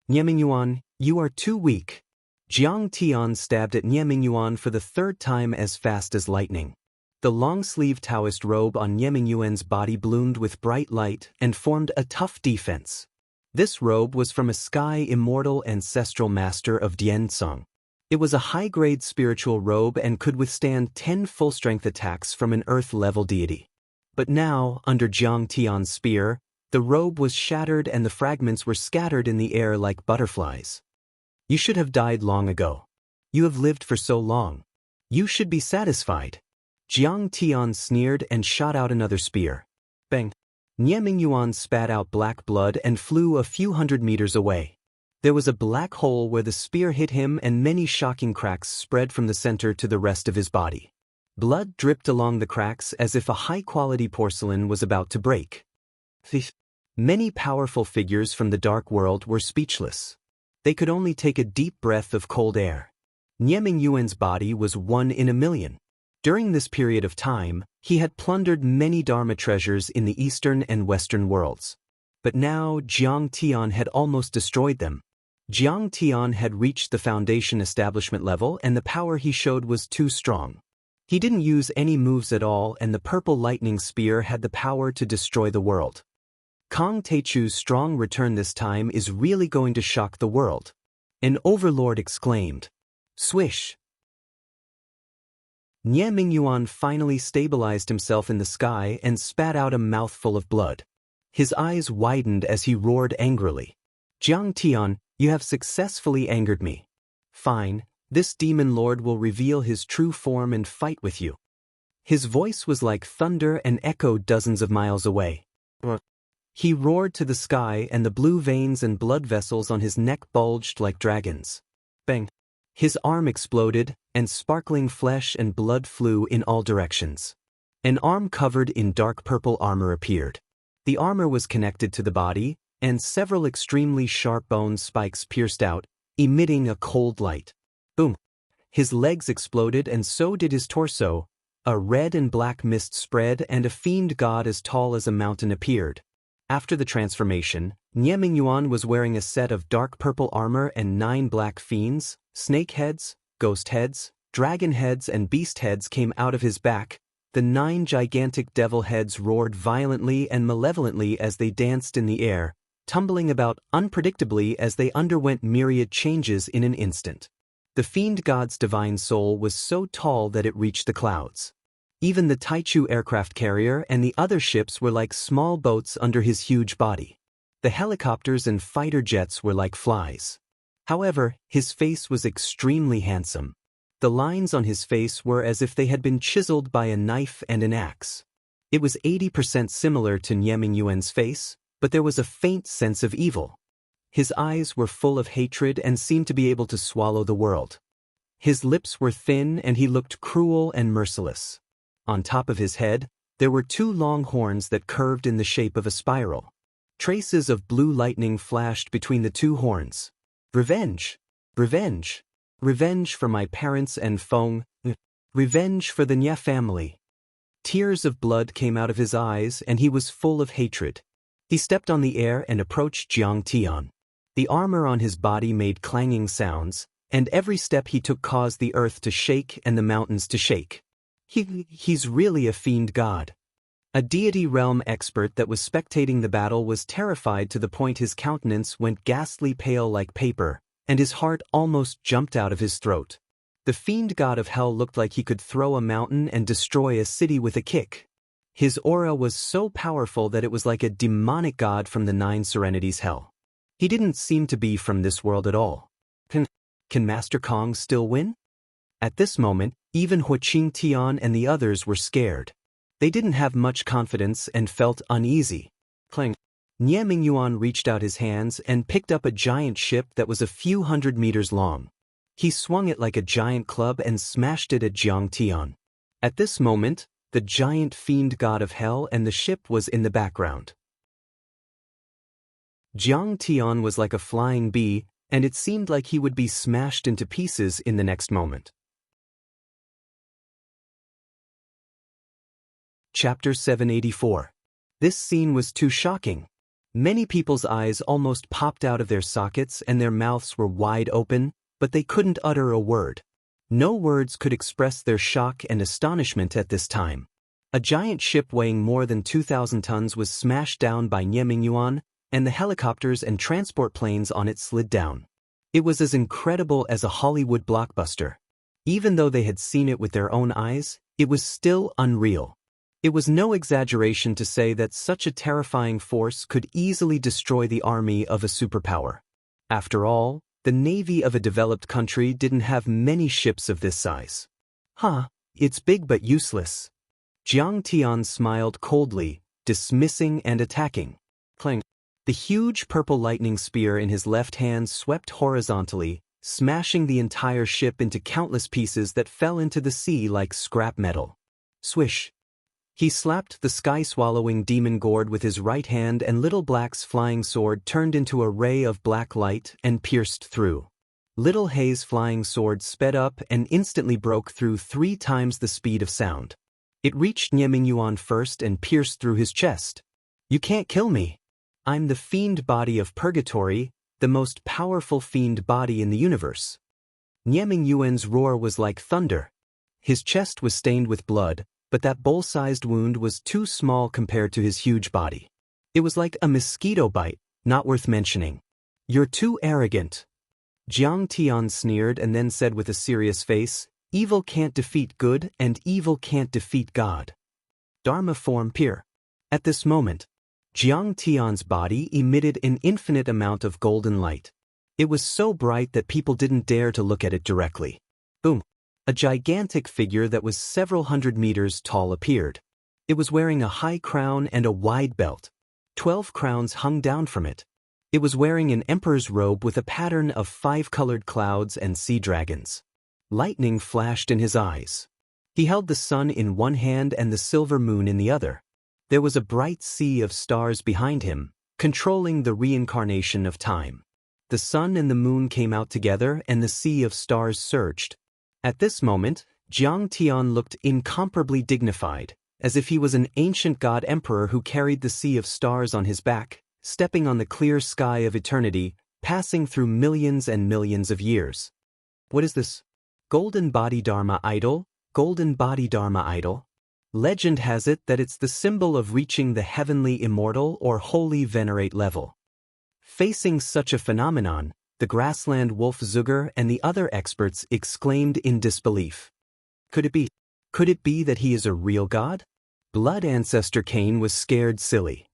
S1: Nieming Yuan, you are too weak. Jiang Tian stabbed at Nieming Yuan for the third time as fast as lightning. The long-sleeved Taoist robe on Nieming Yuan's body bloomed with bright light and formed a tough defense. This robe was from a sky immortal ancestral master of Diansong. It was a high-grade spiritual robe and could withstand 10 full-strength attacks from an earth-level deity. But now, under Jiang Tian's spear, the robe was shattered and the fragments were scattered in the air like butterflies. You should have died long ago. You have lived for so long. You should be satisfied. Jiang Tian sneered and shot out another spear. Bang! Nieming Yuan spat out black blood and flew a few hundred meters away. There was a black hole where the spear hit him and many shocking cracks spread from the center to the rest of his body. Blood dripped along the cracks as if a high-quality porcelain was about to break. Many powerful figures from the dark world were speechless. They could only take a deep breath of cold air. Nieming Yuan's body was 1 in a million. During this period of time, he had plundered many Dharma treasures in the eastern and western worlds. But now Jiang Tian had almost destroyed them. Jiang Tian had reached the foundation establishment level and the power he showed was too strong. He didn't use any moves at all and the purple lightning spear had the power to destroy the world. Kong Teichu's strong return this time is really going to shock the world. An overlord exclaimed. Swish! Nieming Yuan finally stabilized himself in the sky and spat out a mouthful of blood. His eyes widened as he roared angrily. Jiang Tian, you have successfully angered me. Fine, this demon lord will reveal his true form and fight with you. His voice was like thunder and echoed dozens of miles away. He roared to the sky and the blue veins and blood vessels on his neck bulged like dragons. Bang! His arm exploded, and sparkling flesh and blood flew in all directions. An arm covered in dark purple armor appeared. The armor was connected to the body, and several extremely sharp bone spikes pierced out, emitting a cold light. Boom! His legs exploded and so did his torso. A red and black mist spread and a fiend god as tall as a mountain appeared. After the transformation, Nieming Yuan was wearing a set of dark purple armor and 9 black fiends, snake heads, ghost heads, dragon heads and beast heads came out of his back. The 9 gigantic devil heads roared violently and malevolently as they danced in the air, tumbling about unpredictably as they underwent myriad changes in an instant. The fiend god's divine soul was so tall that it reached the clouds. Even the Taichu aircraft carrier and the other ships were like small boats under his huge body. The helicopters and fighter jets were like flies. However, his face was extremely handsome. The lines on his face were as if they had been chiseled by a knife and an axe. It was 80% similar to Nieming Yuan's face, but there was a faint sense of evil. His eyes were full of hatred and seemed to be able to swallow the world. His lips were thin and he looked cruel and merciless. On top of his head, there were 2 long horns that curved in the shape of a spiral. Traces of blue lightning flashed between the 2 horns. Revenge! Revenge! Revenge for my parents and Feng. Revenge for the Nya family. Tears of blood came out of his eyes and he was full of hatred. He stepped on the air and approached Jiang Tian. The armor on his body made clanging sounds, and every step he took caused the earth to shake and the mountains to shake. He's really a fiend god. A deity realm expert that was spectating the battle was terrified to the point his countenance went ghastly pale like paper, and his heart almost jumped out of his throat. The fiend god of hell looked like he could throw a mountain and destroy a city with a kick. His aura was so powerful that it was like a demonic god from the Nine Serenities hell. He didn't seem to be from this world at all. Can Master Kong still win? At this moment, even Huaqing Tian and the others were scared. They didn't have much confidence and felt uneasy. Clang. Nie Mingyuan reached out his hands and picked up a giant ship that was a few hundred meters long. He swung it like a giant club and smashed it at Jiang Tian. At this moment, the giant fiend god of hell and the ship was in the background. Jiang Tian was like a flying bee, and it seemed like he would be smashed into pieces in the next moment. Chapter 784. This scene was too shocking. Many people's eyes almost popped out of their sockets and their mouths were wide open, but they couldn't utter a word. No words could express their shock and astonishment at this time. A giant ship weighing more than 2,000 tons was smashed down by Nie Mingyuan, and the helicopters and transport planes on it slid down. It was as incredible as a Hollywood blockbuster. Even though they had seen it with their own eyes, it was still unreal. It was no exaggeration to say that such a terrifying force could easily destroy the army of a superpower. After all, the navy of a developed country didn't have many ships of this size. It's big but useless. Jiang Tian smiled coldly, dismissing and attacking. Clang. The huge purple lightning spear in his left hand swept horizontally, smashing the entire ship into countless pieces that fell into the sea like scrap metal. Swish. He slapped the sky-swallowing demon gourd with his right hand and Little Black's flying sword turned into a ray of black light and pierced through. Little Hay's flying sword sped up and instantly broke through 3 times the speed of sound. It reached Nie Mingyuan first and pierced through his chest. You can't kill me. I'm the fiend body of purgatory, the most powerful fiend body in the universe. Nie Mingyuan's roar was like thunder. His chest was stained with blood, but that bowl-sized wound was too small compared to his huge body. It was like a mosquito bite, not worth mentioning. You're too arrogant. Jiang Tian sneered and then said with a serious face, evil can't defeat good and evil can't defeat God. Dharma form pure. At this moment, Jiang Tian's body emitted an infinite amount of golden light. It was so bright that people didn't dare to look at it directly. Boom. A gigantic figure that was several hundred meters tall appeared. It was wearing a high crown and a wide belt. 12 crowns hung down from it. It was wearing an emperor's robe with a pattern of 5-colored clouds and sea dragons. Lightning flashed in his eyes. He held the sun in one hand and the silver moon in the other. There was a bright sea of stars behind him, controlling the reincarnation of time. The sun and the moon came out together and the sea of stars surged. At this moment, Jiang Tian looked incomparably dignified, as if he was an ancient god emperor who carried the sea of stars on his back, stepping on the clear sky of eternity, passing through millions and millions of years. What is this? Golden body Dharma idol? Golden body Dharma idol? Legend has it that it's the symbol of reaching the heavenly immortal or holy venerate level. Facing such a phenomenon, the grassland wolf Zuger and the other experts exclaimed in disbelief. Could it be that he is a real god? Blood ancestor Cain was scared silly.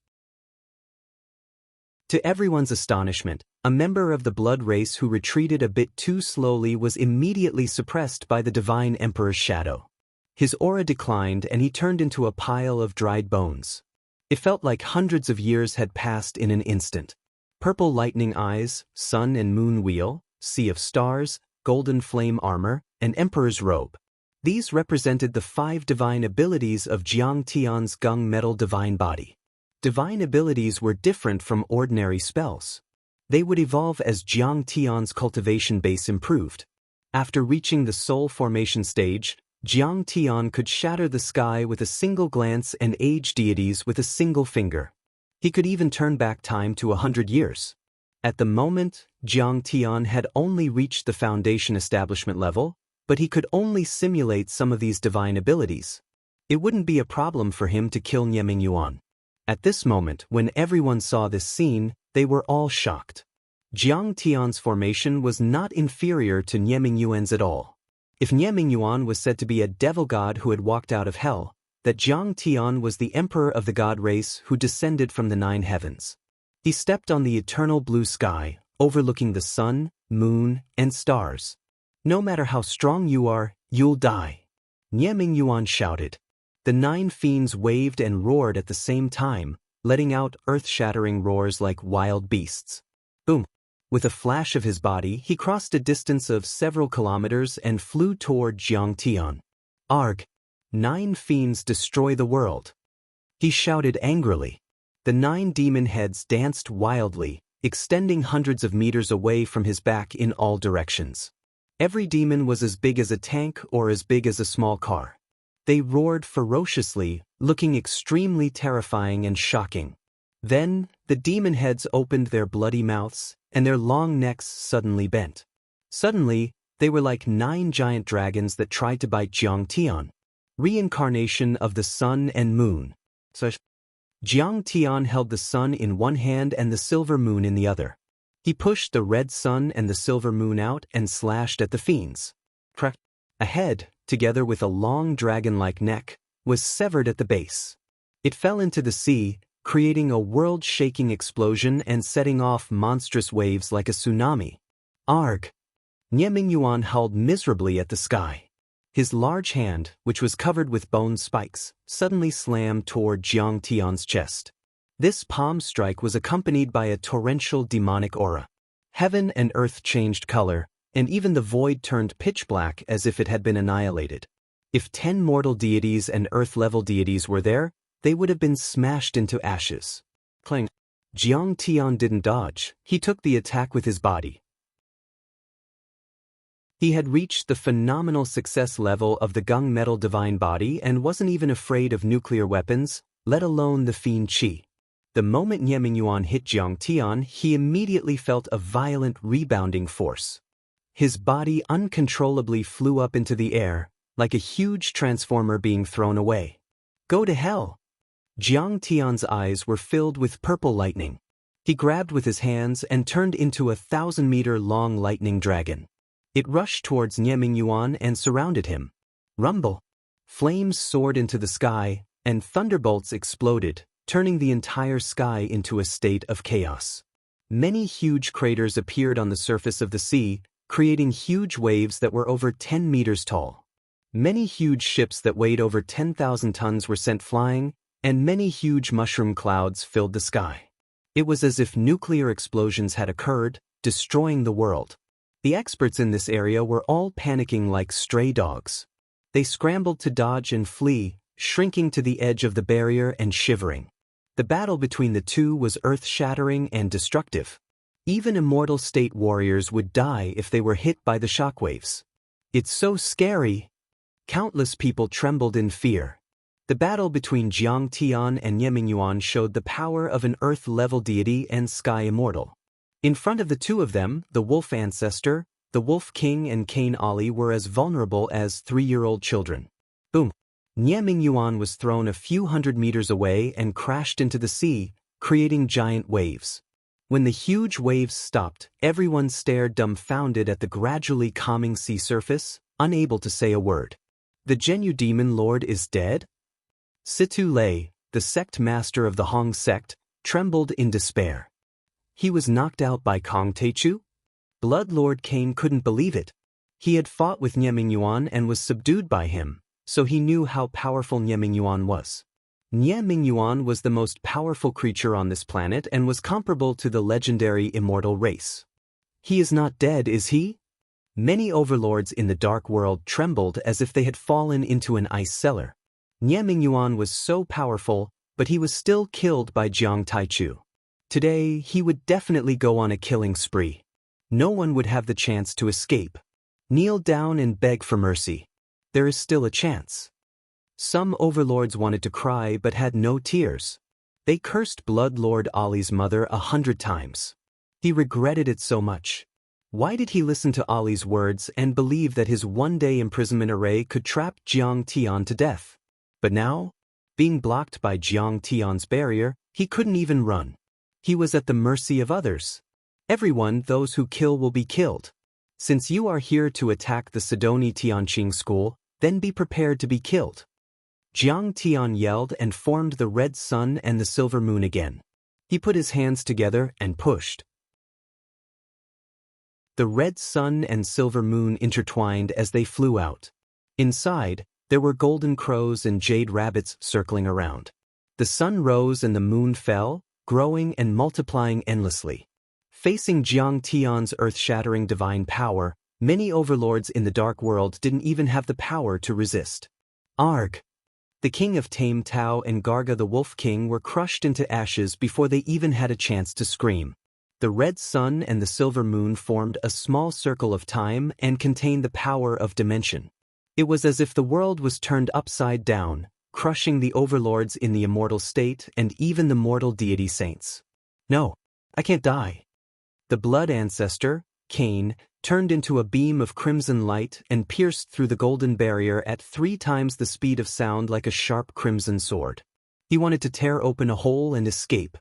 S1: To everyone's astonishment, a member of the blood race who retreated a bit too slowly was immediately suppressed by the divine emperor's shadow. His aura declined and he turned into a pile of dried bones. It felt like hundreds of years had passed in an instant. Purple lightning eyes, sun and moon wheel, sea of stars, golden flame armor, and emperor's robe. These represented the 5 divine abilities of Jiang Tian's gung metal divine body. Divine abilities were different from ordinary spells. They would evolve as Jiang Tian's cultivation base improved. After reaching the soul formation stage, Jiang Tian could shatter the sky with a single glance and age deities with a single finger. He could even turn back time to 100 years. At the moment, Jiang Tian had only reached the foundation establishment level, but he could only simulate some of these divine abilities. It wouldn't be a problem for him to kill Nie Mingyuan. At this moment, when everyone saw this scene, they were all shocked. Jiang Tian's formation was not inferior to Nie Mingyuan's at all. If Nie Mingyuan was said to be a devil god who had walked out of hell, that Jiang Tian was the emperor of the god race who descended from the 9 heavens. He stepped on the eternal blue sky, overlooking the sun, moon, and stars. No matter how strong you are, you'll die. Nie Mingyuan shouted. The 9 fiends waved and roared at the same time, letting out earth-shattering roars like wild beasts. Boom! With a flash of his body, he crossed a distance of several kilometers and flew toward Jiang Tian. Arg! 9 fiends destroy the world. He shouted angrily. The 9 demon heads danced wildly, extending hundreds of meters away from his back in all directions. Every demon was as big as a tank or as big as a small car. They roared ferociously, looking extremely terrifying and shocking. Then, the demon heads opened their bloody mouths, and their long necks suddenly bent. Suddenly, they were like 9 giant dragons that tried to bite Jiang Tian. Reincarnation of the sun and moon. Jiang Tian held the sun in one hand and the silver moon in the other. He pushed the red sun and the silver moon out and slashed at the fiends. A head, together with a long dragon-like neck, was severed at the base. It fell into the sea, creating a world-shaking explosion and setting off monstrous waves like a tsunami. Arg! Nie Mingyuan howled miserably at the sky. His large hand, which was covered with bone spikes, suddenly slammed toward Jiang Tian's chest. This palm strike was accompanied by a torrential demonic aura. Heaven and earth changed color, and even the void turned pitch black as if it had been annihilated. If 10 mortal deities and earth-level deities were there, they would have been smashed into ashes. Clang. Jiang Tian didn't dodge, he took the attack with his body. He had reached the phenomenal success level of the gung metal divine body and wasn't even afraid of nuclear weapons, let alone the fiend qi. The moment Nie Mingyuan hit Jiang Tian, he immediately felt a violent rebounding force. His body uncontrollably flew up into the air, like a huge transformer being thrown away. Go to hell! Jiang Tian's eyes were filled with purple lightning. He grabbed with his hands and turned into a 1,000-meter-long lightning dragon. It rushed towards Nie Mingyuan and surrounded him. Rumble! Flames soared into the sky, and thunderbolts exploded, turning the entire sky into a state of chaos. Many huge craters appeared on the surface of the sea, creating huge waves that were over 10 meters tall. Many huge ships that weighed over 10,000 tons were sent flying, and many huge mushroom clouds filled the sky. It was as if nuclear explosions had occurred, destroying the world. The experts in this area were all panicking like stray dogs. They scrambled to dodge and flee, shrinking to the edge of the barrier and shivering. The battle between the two was earth-shattering and destructive. Even immortal state warriors would die if they were hit by the shockwaves. It's so scary! Countless people trembled in fear. The battle between Jiang Tian and Nie Mingyuan showed the power of an earth-level deity and sky immortal. In front of the two of them, the wolf ancestor, the wolf king and Cain Ali were as vulnerable as 3-year-old children. Boom! Nie Mingyuan was thrown a few hundred meters away and crashed into the sea, creating giant waves. When the huge waves stopped, everyone stared dumbfounded at the gradually calming sea surface, unable to say a word. The Genu demon lord is dead? Situ Lei, the sect master of the Hong sect, trembled in despair. He was knocked out by Kong Teichu? Blood Lord Cain couldn't believe it. He had fought with Nie Mingyuan and was subdued by him, so he knew how powerful Nie Mingyuan was. Nie Mingyuan was the most powerful creature on this planet and was comparable to the legendary immortal race. He is not dead, is he? Many overlords in the dark world trembled as if they had fallen into an ice cellar. Nie Mingyuan was so powerful, but he was still killed by Jiang Taichu. Today, he would definitely go on a killing spree. No one would have the chance to escape. Kneel down and beg for mercy. there is still a chance. Some overlords wanted to cry but had no tears. They cursed Blood Lord Ali's mother 100 times. He regretted it so much. Why did he listen to Ali's words and believe that his one-day imprisonment array could trap Jiang Tian to death? But now, being blocked by Jiang Tian's barrier, he couldn't even run. He was at the mercy of others. Everyone, those who kill will be killed. Since you are here to attack the Sidoni Tianqing school, then be prepared to be killed. Jiang Tian yelled and formed the red sun and the silver moon again. He put his hands together and pushed. The red sun and silver moon intertwined as they flew out. Inside, there were golden crows and jade rabbits circling around. The sun rose and the moon fell, growing and multiplying endlessly. Facing Jiang Tian's earth-shattering divine power, many overlords in the dark world didn't even have the power to resist. Arg! The king of Tame Tao and Garga the Wolf King were crushed into ashes before they even had a chance to scream. The red sun and the silver moon formed a small circle of time and contained the power of dimension. It was as if the world was turned upside down, crushing the overlords in the immortal state and even the mortal deity saints. No, I can't die. The blood ancestor, Cain, turned into a beam of crimson light and pierced through the golden barrier at 3 times the speed of sound like a sharp crimson sword. He wanted to tear open a hole and escape.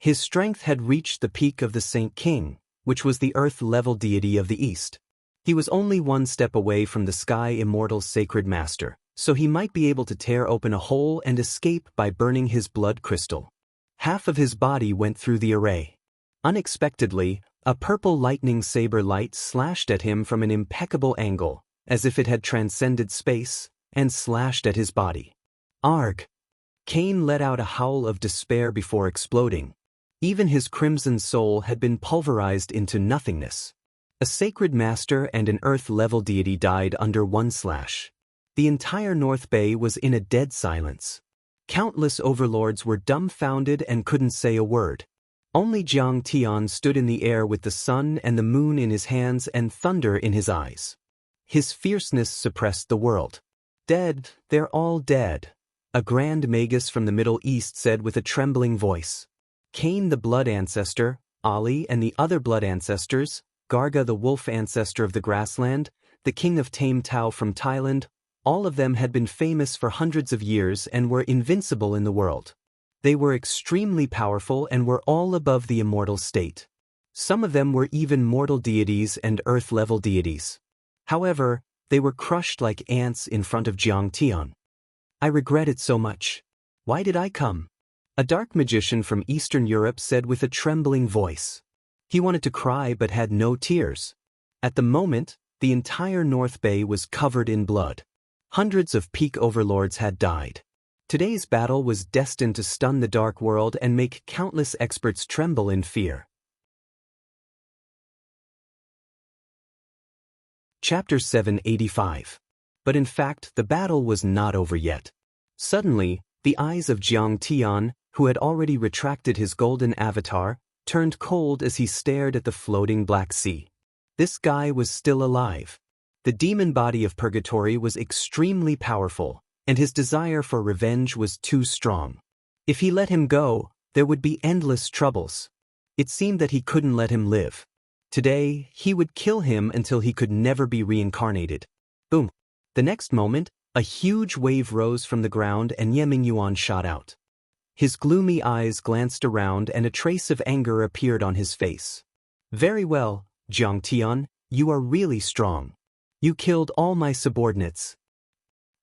S1: His strength had reached the peak of the Saint King, which was the earth-level deity of the East. He was only 1 step away from the Sky Immortal's sacred master, so he might be able to tear open a hole and escape by burning his blood crystal. Half of his body went through the array. Unexpectedly, a purple lightning saber light slashed at him from an impeccable angle, as if it had transcended space, and slashed at his body. Arg! Cain let out a howl of despair before exploding. Even his crimson soul had been pulverized into nothingness. A sacred master and an earth-level deity died under 1 slash. The entire North Bay was in a dead silence. Countless overlords were dumbfounded and couldn't say a word. Only Jiang Tian stood in the air with the sun and the moon in his hands and thunder in his eyes. His fierceness suppressed the world. Dead, they're all dead, a grand magus from the Middle East said with a trembling voice. Cain the blood ancestor, Ali and the other blood ancestors, Garga the wolf ancestor of the grassland, the king of Tame Tao from Thailand, all of them had been famous for hundreds of years and were invincible in the world. They were extremely powerful and were all above the immortal state. Some of them were even mortal deities and earth-level deities. However, they were crushed like ants in front of Jiang Tian. I regret it so much. Why did I come? A dark magician from Eastern Europe said with a trembling voice. He wanted to cry but had no tears. At the moment, the entire North Bay was covered in blood. Hundreds of peak overlords had died. Today's battle was destined to stun the dark world and make countless experts tremble in fear. Chapter 785. But in fact, the battle was not over yet. Suddenly, the eyes of Jiang Tian, who had already retracted his golden avatar, turned cold as he stared at the floating Black Sea. This guy was still alive. The demon body of purgatory was extremely powerful, and his desire for revenge was too strong. If he let him go, there would be endless troubles. It seemed that he couldn't let him live. Today, he would kill him until he could never be reincarnated. Boom. The next moment, a huge wave rose from the ground and Ye Mingyuan shot out. His gloomy eyes glanced around and a trace of anger appeared on his face. Very well, Jiang Tian, you are really strong. You killed all my subordinates.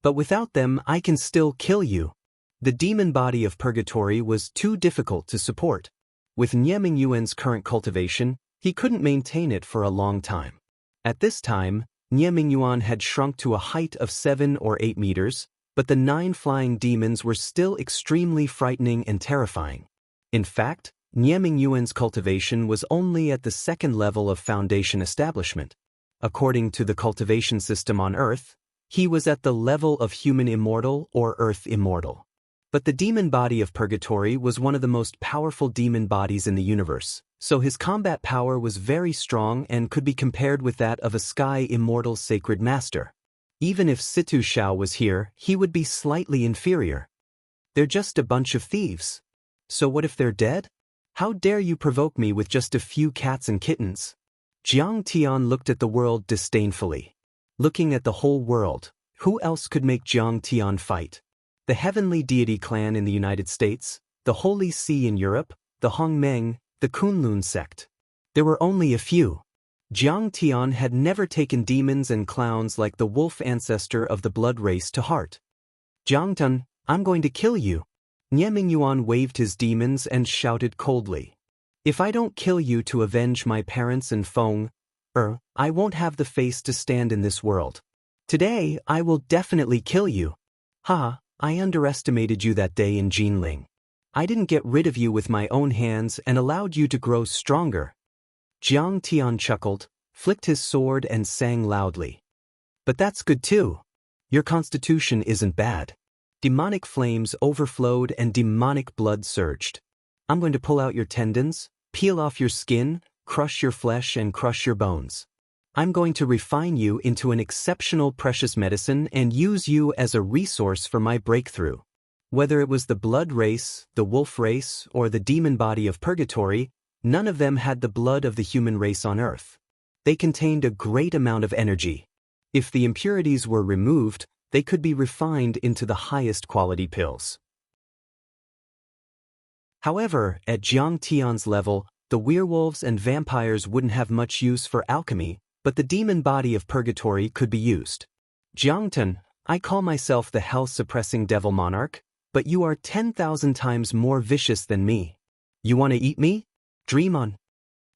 S1: But without them, I can still kill you. The demon body of purgatory was too difficult to support. With Ye Mingyuan's current cultivation, he couldn't maintain it for a long time. At this time, Ye Mingyuan had shrunk to a height of 7 or 8 meters, but the 9 flying demons were still extremely frightening and terrifying. In fact, Ye Mingyuan's cultivation was only at the 2nd level of foundation establishment. According to the cultivation system on Earth, he was at the level of human immortal or Earth immortal. But the demon body of purgatory was one of the most powerful demon bodies in the universe, so his combat power was very strong and could be compared with that of a Sky Immortal sacred master. Even if Situ Shao was here, he would be slightly inferior. They're just a bunch of thieves. So what if they're dead? How dare you provoke me with just a few cats and kittens? Jiang Tian looked at the world disdainfully. Looking at the whole world, who else could make Jiang Tian fight? The Heavenly Deity clan in the United States, the Holy See in Europe, the Hongmeng, the Kunlun sect. There were only a few. Jiang Tian had never taken demons and clowns like the wolf ancestor of the blood race to heart. Jiang Tun, I'm going to kill you. Nie Mingyuan waved his demons and shouted coldly. If I don't kill you to avenge my parents and Feng, I won't have the face to stand in this world. Today, I will definitely kill you. Ha, I underestimated you that day in Jinling. I didn't get rid of you with my own hands and allowed you to grow stronger. Jiang Tian chuckled, flicked his sword and sang loudly. But that's good too. Your constitution isn't bad. Demonic flames overflowed and demonic blood surged. I'm going to pull out your tendons, peel off your skin, crush your flesh and crush your bones. I'm going to refine you into an exceptional precious medicine and use you as a resource for my breakthrough. Whether it was the blood race, the wolf race, or the demon body of purgatory, none of them had the blood of the human race on earth. They contained a great amount of energy. If the impurities were removed, they could be refined into the highest quality pills. However, at Jiang Tian's level, the werewolves and vampires wouldn't have much use for alchemy, but the demon body of purgatory could be used. Jiang Tun, I call myself the hell-suppressing devil monarch, but you are 10,000 times more vicious than me. You want to eat me? Dream on.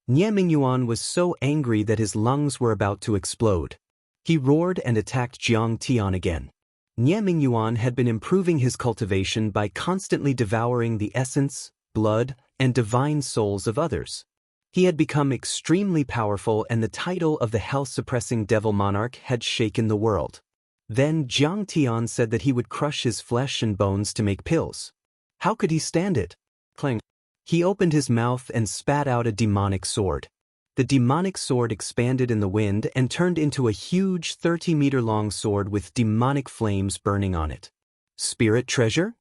S1: Nie Mingyuan was so angry that his lungs were about to explode. He roared and attacked Jiang Tian again. Nie Mingyuan had been improving his cultivation by constantly devouring the essence, blood, and divine souls of others. He had become extremely powerful and the title of the hell-suppressing devil monarch had shaken the world. Then Jiang Tian said that he would crush his flesh and bones to make pills. How could he stand it? Clang. He opened his mouth and spat out a demonic sword. The demonic sword expanded in the wind and turned into a huge 30-meter-long sword with demonic flames burning on it. Spirit treasure?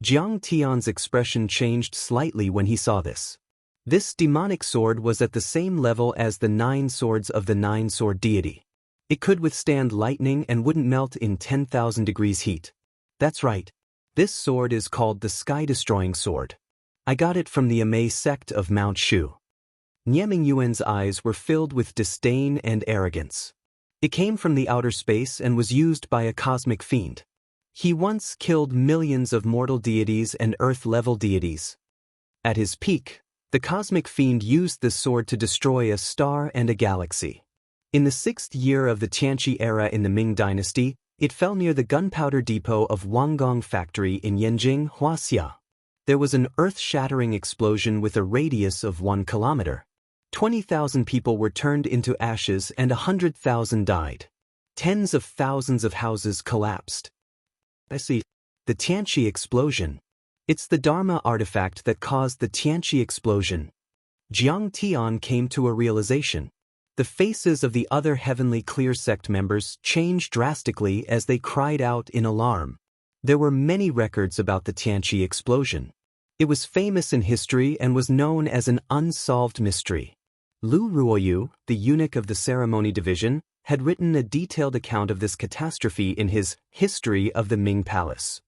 S1: Jiang Tian's expression changed slightly when he saw this. This demonic sword was at the same level as the 9 swords of the 9-sword deity. It could withstand lightning and wouldn't melt in 10,000 degrees heat. That's right. This sword is called the Sky-Destroying Sword. I got it from the Amei sect of Mount Shu. Nie Mingyuan's eyes were filled with disdain and arrogance. It came from the outer space and was used by a cosmic fiend. He once killed millions of mortal deities and earth-level deities. At his peak, the cosmic fiend used this sword to destroy a star and a galaxy. In the 6th year of the Tianqi era in the Ming dynasty, it fell near the gunpowder depot of Wanggong Factory in Yanjing, Huaxia. There was an earth-shattering explosion with a radius of 1 kilometer. 20,000 people were turned into ashes and 100,000 died. Tens of thousands of houses collapsed. I see. The Tianqi explosion. It's the Dharma artifact that caused the Tianqi explosion. Jiang Tian came to a realization. The faces of the other Heavenly Clear sect members changed drastically as they cried out in alarm. There were many records about the Tianqi explosion. It was famous in history and was known as an unsolved mystery. Lu Ruoyu, the eunuch of the ceremony division, had written a detailed account of this catastrophe in his History of the Ming Palace.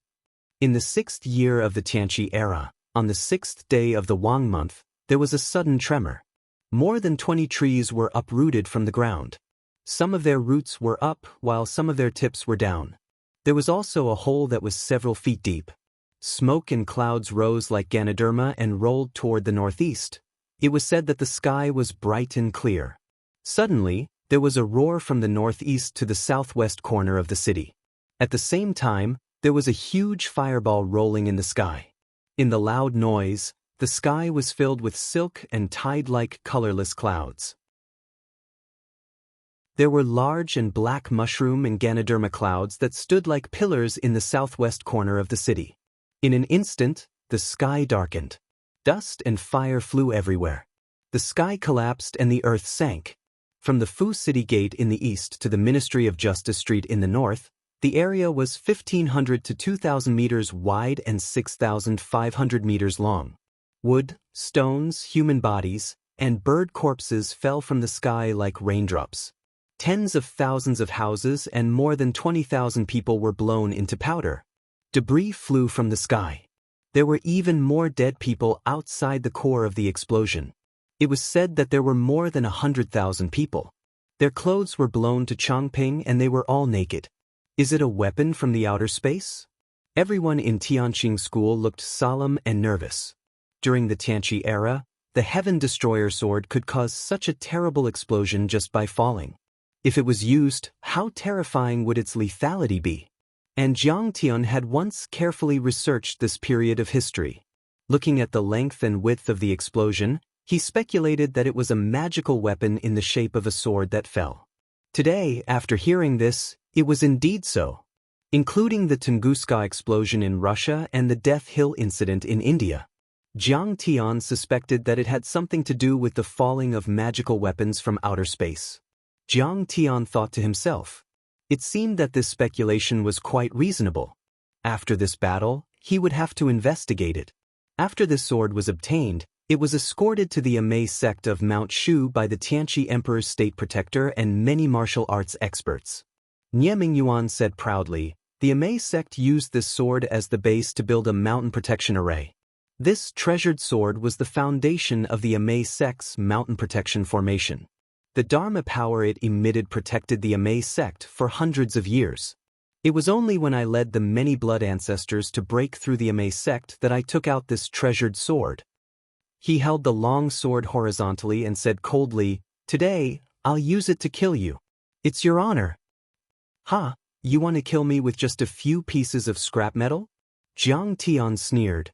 S1: In the 6th year of the Tianqi era, on the 6th day of the Wang month, there was a sudden tremor. More than 20 trees were uprooted from the ground. Some of their roots were up while some of their tips were down. There was also a hole that was several feet deep. Smoke and clouds rose like Ganoderma and rolled toward the northeast. It was said that the sky was bright and clear. Suddenly, there was a roar from the northeast to the southwest corner of the city. At the same time, there was a huge fireball rolling in the sky. In the loud noise, the sky was filled with silk and tide-like colorless clouds. There were large and black mushroom and Ganoderma clouds that stood like pillars in the southwest corner of the city. In an instant, the sky darkened. Dust and fire flew everywhere. The sky collapsed and the earth sank. From the Fu City Gate in the east to the Ministry of Justice Street in the north, the area was 1,500 to 2,000 meters wide and 6,500 meters long. Wood, stones, human bodies, and bird corpses fell from the sky like raindrops. Tens of thousands of houses and more than 20,000 people were blown into powder. Debris flew from the sky. There were even more dead people outside the core of the explosion. It was said that there were more than 100,000 people. Their clothes were blown to Chongping and they were all naked. Is it a weapon from the outer space? Everyone in Tianqing school looked solemn and nervous. During the Tianqi era, the Heaven Destroyer sword could cause such a terrible explosion just by falling. If it was used, how terrifying would its lethality be? And Jiang Tian had once carefully researched this period of history. Looking at the length and width of the explosion, he speculated that it was a magical weapon in the shape of a sword that fell. Today, after hearing this, it was indeed so. Including the Tunguska explosion in Russia and the Death Hill incident in India, Jiang Tian suspected that it had something to do with the falling of magical weapons from outer space. Jiang Tian thought to himself. It seemed that this speculation was quite reasonable. After this battle, he would have to investigate it. After this sword was obtained, it was escorted to the Amei sect of Mount Shu by the Tianqi Emperor's state protector and many martial arts experts. Nie Mingyuan said proudly, the Amei sect used this sword as the base to build a mountain protection array. This treasured sword was the foundation of the Amei sect's mountain protection formation. The Dharma power it emitted protected the Amei sect for hundreds of years. It was only when I led the many blood ancestors to break through the Amei sect that I took out this treasured sword. He held the long sword horizontally and said coldly, "Today, I'll use it to kill you. It's your honor." "Ha, you want to kill me with just a few pieces of scrap metal?" Jiang Tian sneered.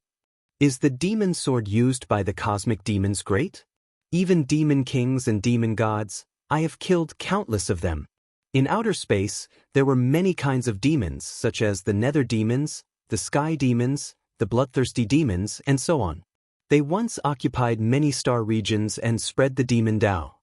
S1: "Is the demon sword used by the cosmic demons great? Even demon kings and demon gods, I have killed countless of them. In outer space, there were many kinds of demons such as the nether demons, the sky demons, the bloodthirsty demons, and so on. They once occupied many star regions and spread the demon Tao.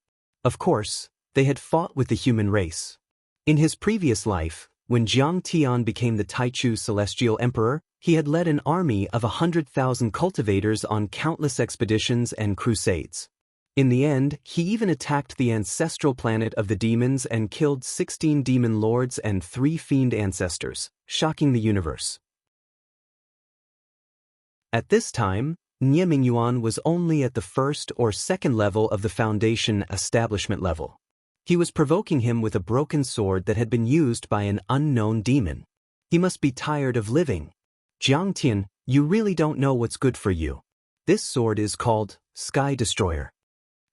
S1: Of course, they had fought with the human race. In his previous life, when Jiang Tian became the Taichu Celestial Emperor, he had led an army of 100,000 cultivators on countless expeditions and crusades. In the end, he even attacked the ancestral planet of the demons and killed 16 demon lords and 3 fiend ancestors, shocking the universe. At this time, Nie Mingyuan was only at the first or second level of the foundation establishment level. He was provoking him with a broken sword that had been used by an unknown demon. He must be tired of living. "Jiang Tian, you really don't know what's good for you. This sword is called Sky Destroyer.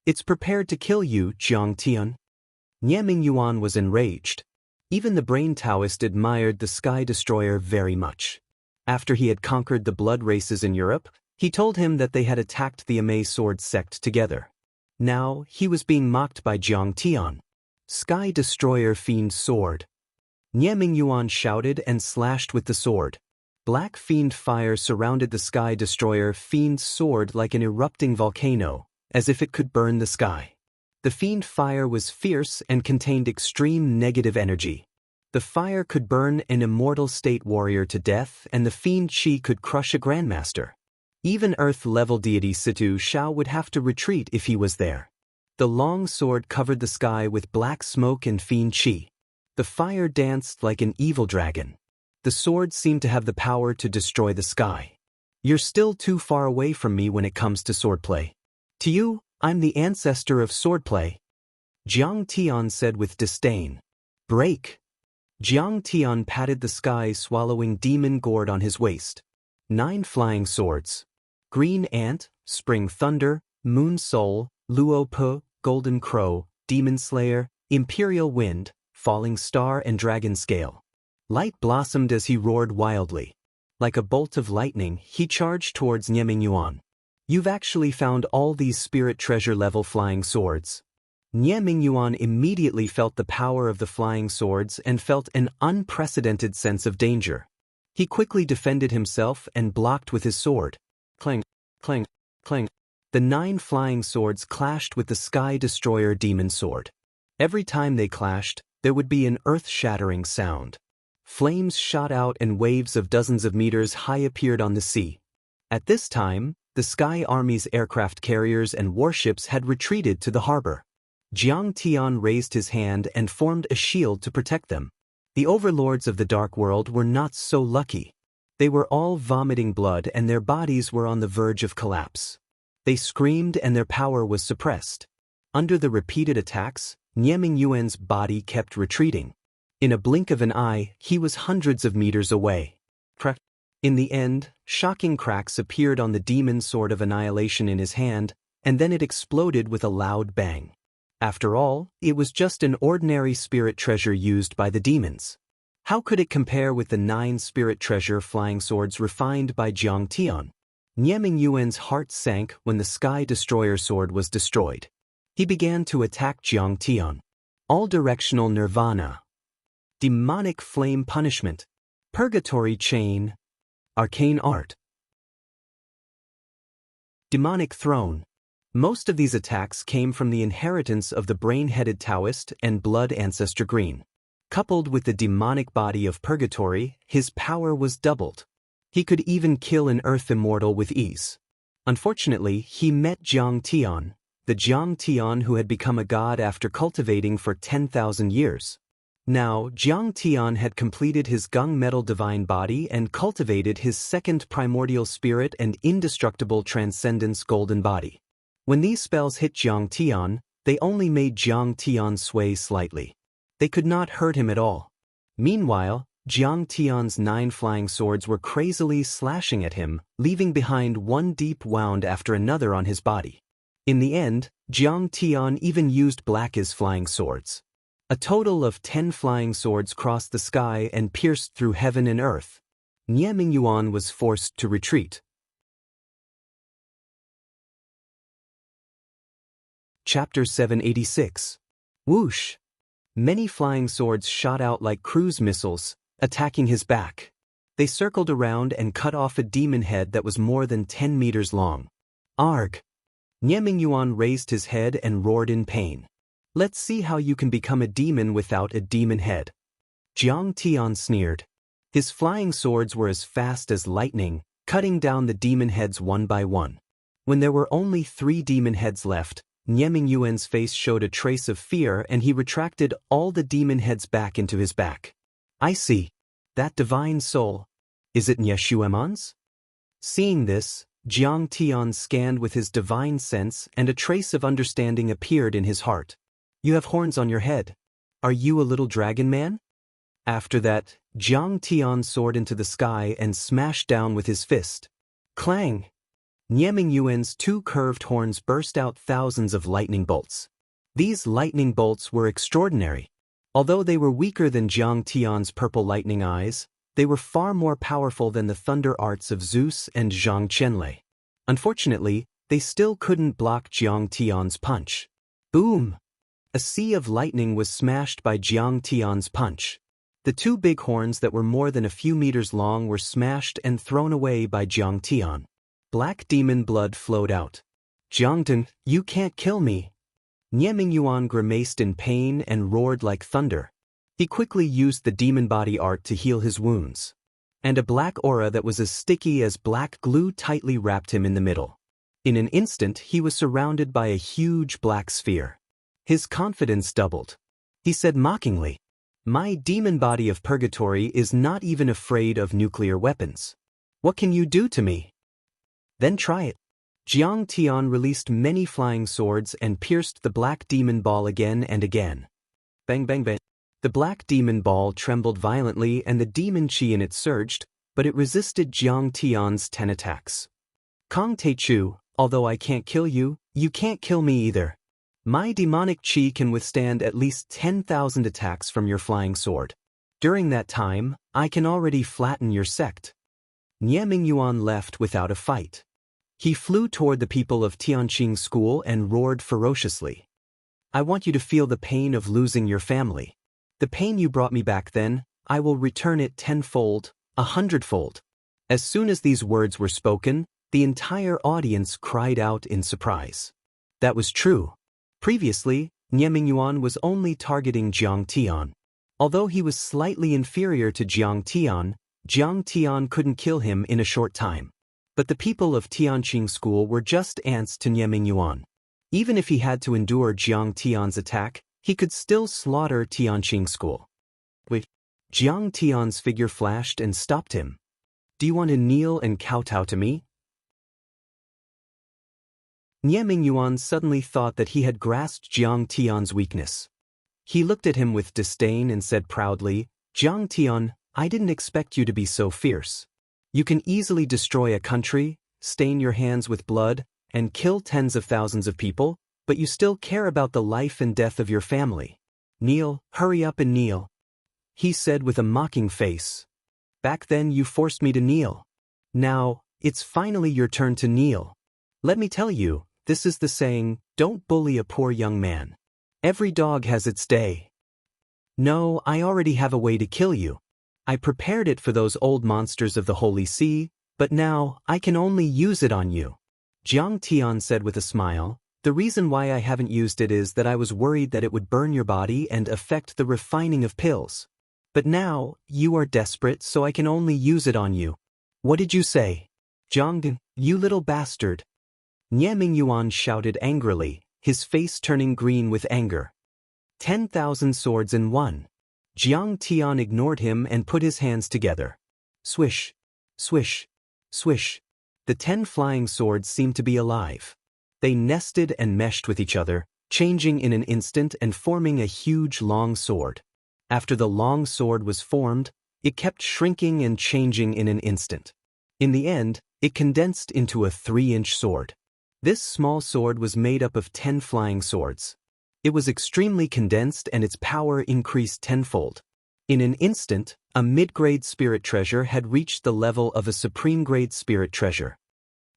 S1: It's prepared to kill you, Jiang Tian." Nie Mingyuan was enraged. Even the brain Taoist admired the Sky Destroyer very much. After he had conquered the blood races in Europe, he told him that they had attacked the Amei sword sect together. Now, he was being mocked by Jiang Tian. "Sky Destroyer Fiend Sword." Nie Mingyuan shouted and slashed with the sword. Black fiend fire surrounded the Sky Destroyer Fiend Sword like an erupting volcano, as if it could burn the sky. The fiend fire was fierce and contained extreme negative energy. The fire could burn an immortal state warrior to death, and the fiend chi could crush a grandmaster. Even Earth-level deity Situ Shao would have to retreat if he was there. The long sword covered the sky with black smoke and fiend chi. The fire danced like an evil dragon. The sword seemed to have the power to destroy the sky. "You're still too far away from me when it comes to swordplay. To you, I'm the ancestor of swordplay," Jiang Tian said with disdain. "Break." Jiang Tian patted the sky, swallowing demon gourd on his waist. 9 flying swords. Green Ant, Spring Thunder, Moon Soul, Luo Pu, Golden Crow, Demon Slayer, Imperial Wind, Falling Star and Dragon Scale. Light blossomed as he roared wildly. Like a bolt of lightning, he charged towards Nie Mingyuan. "You've actually found all these spirit treasure-level flying swords." Nie Mingyuan immediately felt the power of the flying swords and felt an unprecedented sense of danger. He quickly defended himself and blocked with his sword. Clang, clang, clang. The 9 flying swords clashed with the Sky Destroyer demon sword. Every time they clashed, there would be an earth-shattering sound. Flames shot out and waves of dozens of meters high appeared on the sea. At this time, the Sky Army's aircraft carriers and warships had retreated to the harbor. Jiang Tian raised his hand and formed a shield to protect them. The overlords of the Dark World were not so lucky. They were all vomiting blood and their bodies were on the verge of collapse. They screamed and their power was suppressed. Under the repeated attacks, Nieming Yuan's body kept retreating. In a blink of an eye, he was hundreds of meters away. In the end, shocking cracks appeared on the demon sword of annihilation in his hand, and then it exploded with a loud bang. After all, it was just an ordinary spirit treasure used by the demons. How could it compare with the 9 spirit treasure flying swords refined by Jiang Tian? Nieming Yuan's heart sank when the Sky Destroyer sword was destroyed. He began to attack Jiang Tian. All-directional nirvana. Demonic flame punishment. Purgatory chain. Arcane art. Demonic throne. Most of these attacks came from the inheritance of the brain-headed Taoist and blood ancestor Green. Coupled with the demonic body of Purgatory, his power was doubled. He could even kill an earth immortal with ease. Unfortunately, he met Jiang Tian, the Jiang Tian who had become a god after cultivating for 10,000 years. Now, Jiang Tian had completed his gunmetal divine body and cultivated his second primordial spirit and indestructible transcendence golden body. When these spells hit Jiang Tian, they only made Jiang Tian sway slightly. They could not hurt him at all. Meanwhile, Jiang Tian's 9 flying swords were crazily slashing at him, leaving behind one deep wound after another on his body. In the end, Jiang Tian even used Black's flying swords. A total of 10 flying swords crossed the sky and pierced through heaven and earth. Nieming Yuan was forced to retreat. Chapter 786. Whoosh! Many flying swords shot out like cruise missiles, attacking his back. They circled around and cut off a demon head that was more than 10 meters long. Arg! Nieming Yuan raised his head and roared in pain. Let's see how you can become a demon without a demon head. Jiang Tian sneered. His flying swords were as fast as lightning, cutting down the demon heads one by one. When there were only 3 demon heads left, Nieming Yuan's face showed a trace of fear and he retracted all the demon heads back into his back. I see. That divine soul. Is it Nyeshuemon's? Seeing this, Jiang Tian scanned with his divine sense and a trace of understanding appeared in his heart. You have horns on your head. Are you a little dragon man? After that, Jiang Tian soared into the sky and smashed down with his fist. Clang! Nieming Yuan's 2 curved horns burst out thousands of lightning bolts. These lightning bolts were extraordinary. Although they were weaker than Jiang Tian's purple lightning eyes, they were far more powerful than the thunder arts of Zeus and Zhang Qianlei. Unfortunately, they still couldn't block Jiang Tian's punch. Boom! A sea of lightning was smashed by Jiang Tian's punch. The 2 big horns that were more than a few meters long were smashed and thrown away by Jiang Tian. Black demon blood flowed out. Jiangdan, you can't kill me. Nieming Yuan grimaced in pain and roared like thunder. He quickly used the demon body art to heal his wounds. And a black aura that was as sticky as black glue tightly wrapped him in the middle. In an instant, he was surrounded by a huge black sphere. His confidence doubled. He said mockingly, My demon body of Purgatory is not even afraid of nuclear weapons. What can you do to me? Then try it. Jiang Tian released many flying swords and pierced the black demon ball again and again. Bang bang bang. The black demon ball trembled violently and the demon chi in it surged, but it resisted Jiang Tian's 10 attacks. Kong Teichu, although I can't kill you, you can't kill me either. My demonic chi can withstand at least 10,000 attacks from your flying sword. During that time, I can already flatten your sect. Nieming Yuan left without a fight. He flew toward the people of Tianqing School and roared ferociously. I want you to feel the pain of losing your family. The pain you brought me back then, I will return it 10-fold, 100-fold. As soon as these words were spoken, the entire audience cried out in surprise. That was true. Previously, Nie Mingyuan was only targeting Jiang Tian. Although he was slightly inferior to Jiang Tian couldn't kill him in a short time. But the people of Tianqing School were just ants to Nie Mingyuan. Even if he had to endure Jiang Tian's attack, he could still slaughter Tianqing School. Wait. Jiang Tian's figure flashed and stopped him. Do you want to kneel and kowtow to me? Nie Mingyuan suddenly thought that he had grasped Jiang Tian's weakness. He looked at him with disdain and said proudly, Jiang Tian, I didn't expect you to be so fierce. You can easily destroy a country, stain your hands with blood, and kill tens of thousands of people, but you still care about the life and death of your family. Kneel, hurry up and kneel, he said with a mocking face. Back then you forced me to kneel. Now, it's finally your turn to kneel. Let me tell you, this is the saying, don't bully a poor young man. Every dog has its day. No, I already have a way to kill you. I prepared it for those old monsters of the Holy See, but now, I can only use it on you. Jiang Tian said with a smile, the reason why I haven't used it is that I was worried that it would burn your body and affect the refining of pills. But now, you are desperate so I can only use it on you. What did you say? Jiang, you little bastard. Nie Mingyuan shouted angrily, his face turning green with anger. 10,000 swords in one. Jiang Tian ignored him and put his hands together. Swish, swish, swish. The 10 flying swords seemed to be alive. They nested and meshed with each other, changing in an instant and forming a huge long sword. After the long sword was formed, it kept shrinking and changing in an instant. In the end, it condensed into a 3-inch sword. This small sword was made up of 10 flying swords. It was extremely condensed and its power increased tenfold. In an instant, a mid-grade spirit treasure had reached the level of a supreme-grade spirit treasure.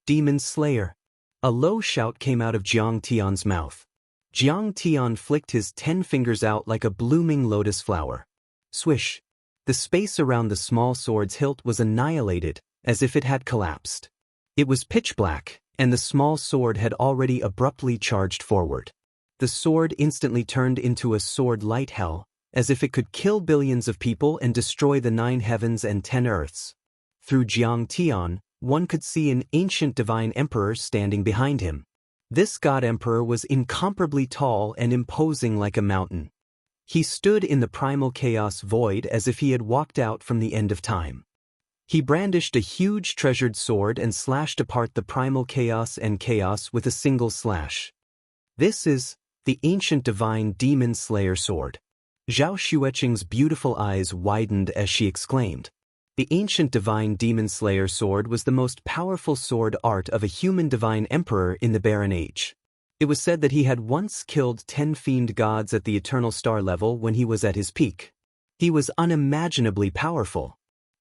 S1: Demon Slayer. A low shout came out of Jiang Tian's mouth. Jiang Tian flicked his 10 fingers out like a blooming lotus flower. Swish. The space around the small sword's hilt was annihilated, as if it had collapsed. It was pitch black, and the small sword had already abruptly charged forward. The sword instantly turned into a sword light hell, as if it could kill billions of people and destroy the 9 heavens and 10 earths. Through Jiang Tian, one could see an ancient divine emperor standing behind him. This god emperor was incomparably tall and imposing like a mountain. He stood in the primal chaos void as if he had walked out from the end of time. He brandished a huge treasured sword and slashed apart the primal chaos and chaos with a single slash. This is the ancient divine demon slayer sword. Zhao Xueqing's beautiful eyes widened as she exclaimed. The ancient divine demon slayer sword was the most powerful sword art of a human divine emperor in the Barren Age. It was said that he had once killed 10 fiend gods at the eternal star level when he was at his peak. He was unimaginably powerful.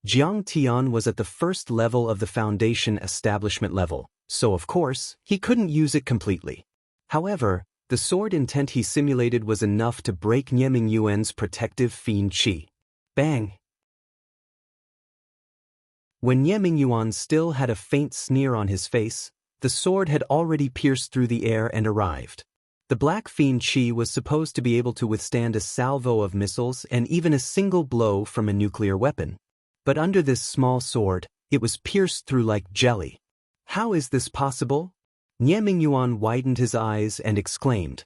S1: Jiang Tian was at the first level of the foundation establishment level, so of course, he couldn't use it completely. However, the sword intent he simulated was enough to break Nie Mingyuan's protective fiend chi. Bang! When Nie Mingyuan still had a faint sneer on his face, the sword had already pierced through the air and arrived. The black fiend chi was supposed to be able to withstand a salvo of missiles and even a single blow from a nuclear weapon. But under this small sword, it was pierced through like jelly. How is this possible? Nie Mingyuan widened his eyes and exclaimed.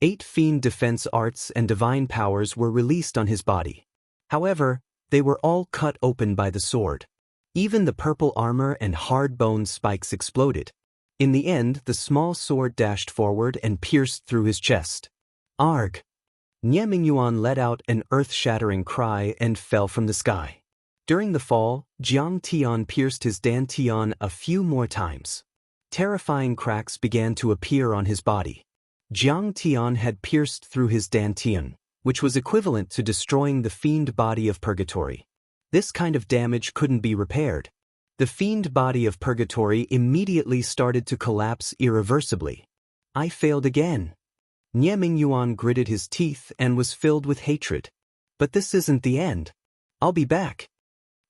S1: 8 fiend defense arts and divine powers were released on his body. However, they were all cut open by the sword. Even the purple armor and hard-boned spikes exploded. In the end, the small sword dashed forward and pierced through his chest. Arg! Nie Mingyuan let out an earth-shattering cry and fell from the sky. During the fall, Jiang Tian pierced his dantian a few more times. Terrifying cracks began to appear on his body. Jiang Tian had pierced through his dantian, which was equivalent to destroying the fiend body of purgatory. This kind of damage couldn't be repaired. The fiend body of purgatory immediately started to collapse irreversibly. I failed again. Nie Mingyuan gritted his teeth and was filled with hatred. But this isn't the end. I'll be back.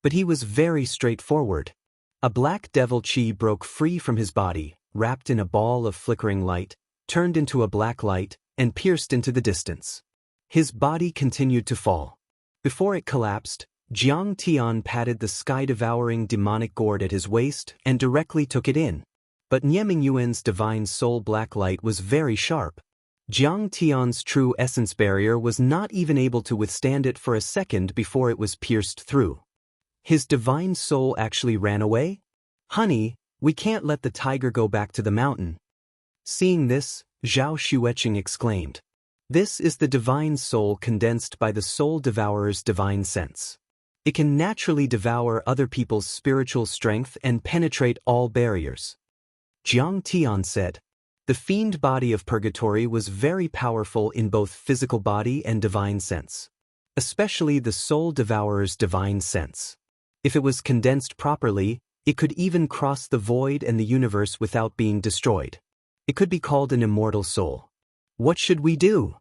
S1: But he was very straightforward. A black devil chi broke free from his body, wrapped in a ball of flickering light, turned into a black light, and pierced into the distance. His body continued to fall. Before it collapsed, Jiang Tian patted the sky-devouring demonic gourd at his waist and directly took it in. But Nie Mingyuan's divine soul black light was very sharp. Jiang Tian's true essence barrier was not even able to withstand it for a second before it was pierced through. His divine soul actually ran away? Honey, we can't let the tiger go back to the mountain. Seeing this, Zhao Xueqing exclaimed. This is the divine soul condensed by the soul devourer's divine sense. It can naturally devour other people's spiritual strength and penetrate all barriers. Jiang Tian said. The fiend body of purgatory was very powerful in both physical body and divine sense. Especially the soul devourer's divine sense. If it was condensed properly, it could even cross the void and the universe without being destroyed. It could be called an immortal soul. What should we do?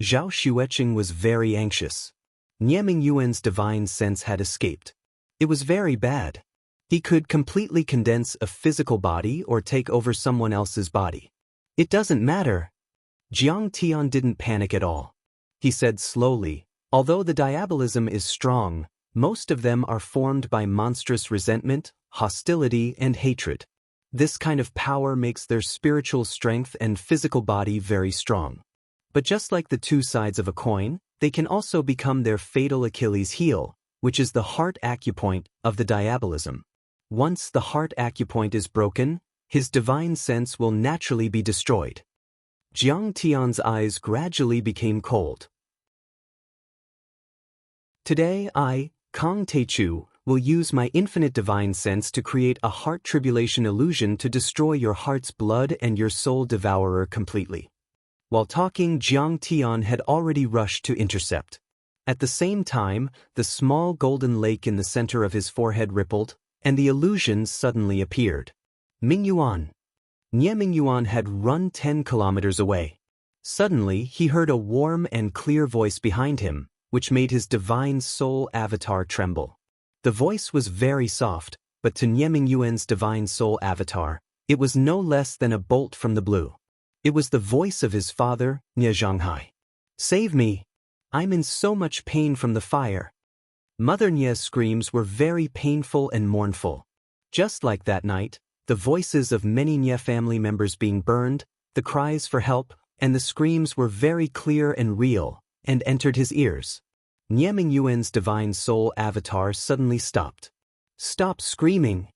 S1: Zhao Xueqing was very anxious. Nie Mingyuan's divine sense had escaped. It was very bad. He could completely condense a physical body or take over someone else's body. It doesn't matter. Jiang Tian didn't panic at all. He said slowly, although the diabolism is strong, most of them are formed by monstrous resentment, hostility, and hatred. This kind of power makes their spiritual strength and physical body very strong. But just like the two sides of a coin, they can also become their fatal Achilles heel, which is the heart acupoint of the diabolism. Once the heart acupoint is broken, his divine sense will naturally be destroyed. Jiang Tian's eyes gradually became cold. Today I, Kang Teichu, will use my infinite divine sense to create a heart tribulation illusion to destroy your heart's blood and your soul devourer completely. While talking, Jiang Tian had already rushed to intercept. At the same time, the small golden lake in the center of his forehead rippled, and the illusion suddenly appeared. Mingyuan. Nie Mingyuan had run 10 kilometers away. Suddenly, he heard a warm and clear voice behind him, which made his divine soul avatar tremble. The voice was very soft, but to Nie Mingyuan's divine soul avatar, it was no less than a bolt from the blue. It was the voice of his father, Nie Zhanghai. Save me! I'm in so much pain from the fire. Mother Nie's screams were very painful and mournful. Just like that night, the voices of many Nie family members being burned, the cries for help, and the screams were very clear and real, and entered his ears. Nie Mingyuan's divine soul avatar suddenly stopped. Stop screaming!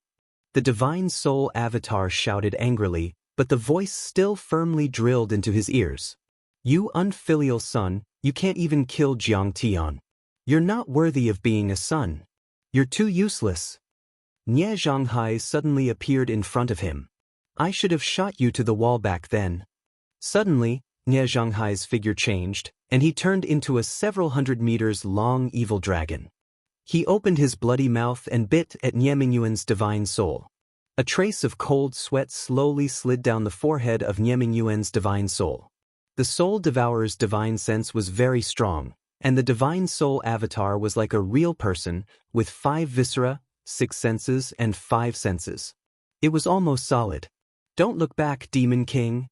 S1: The divine soul avatar shouted angrily, but the voice still firmly drilled into his ears. You unfilial son, you can't even kill Jiang Tian. You're not worthy of being a son. You're too useless. Nie Zhanghai suddenly appeared in front of him. I should have shot you to the wall back then. Suddenly, Nie Zhanghai's figure changed, and he turned into a several hundred meters long evil dragon. He opened his bloody mouth and bit at Nie Mingyuan's divine soul. A trace of cold sweat slowly slid down the forehead of Nie Mingyuan's divine soul. The soul devourer's divine sense was very strong, and the divine soul avatar was like a real person, with 5 viscera, 6 senses, and 5 senses. It was almost solid. Don't look back, Demon King.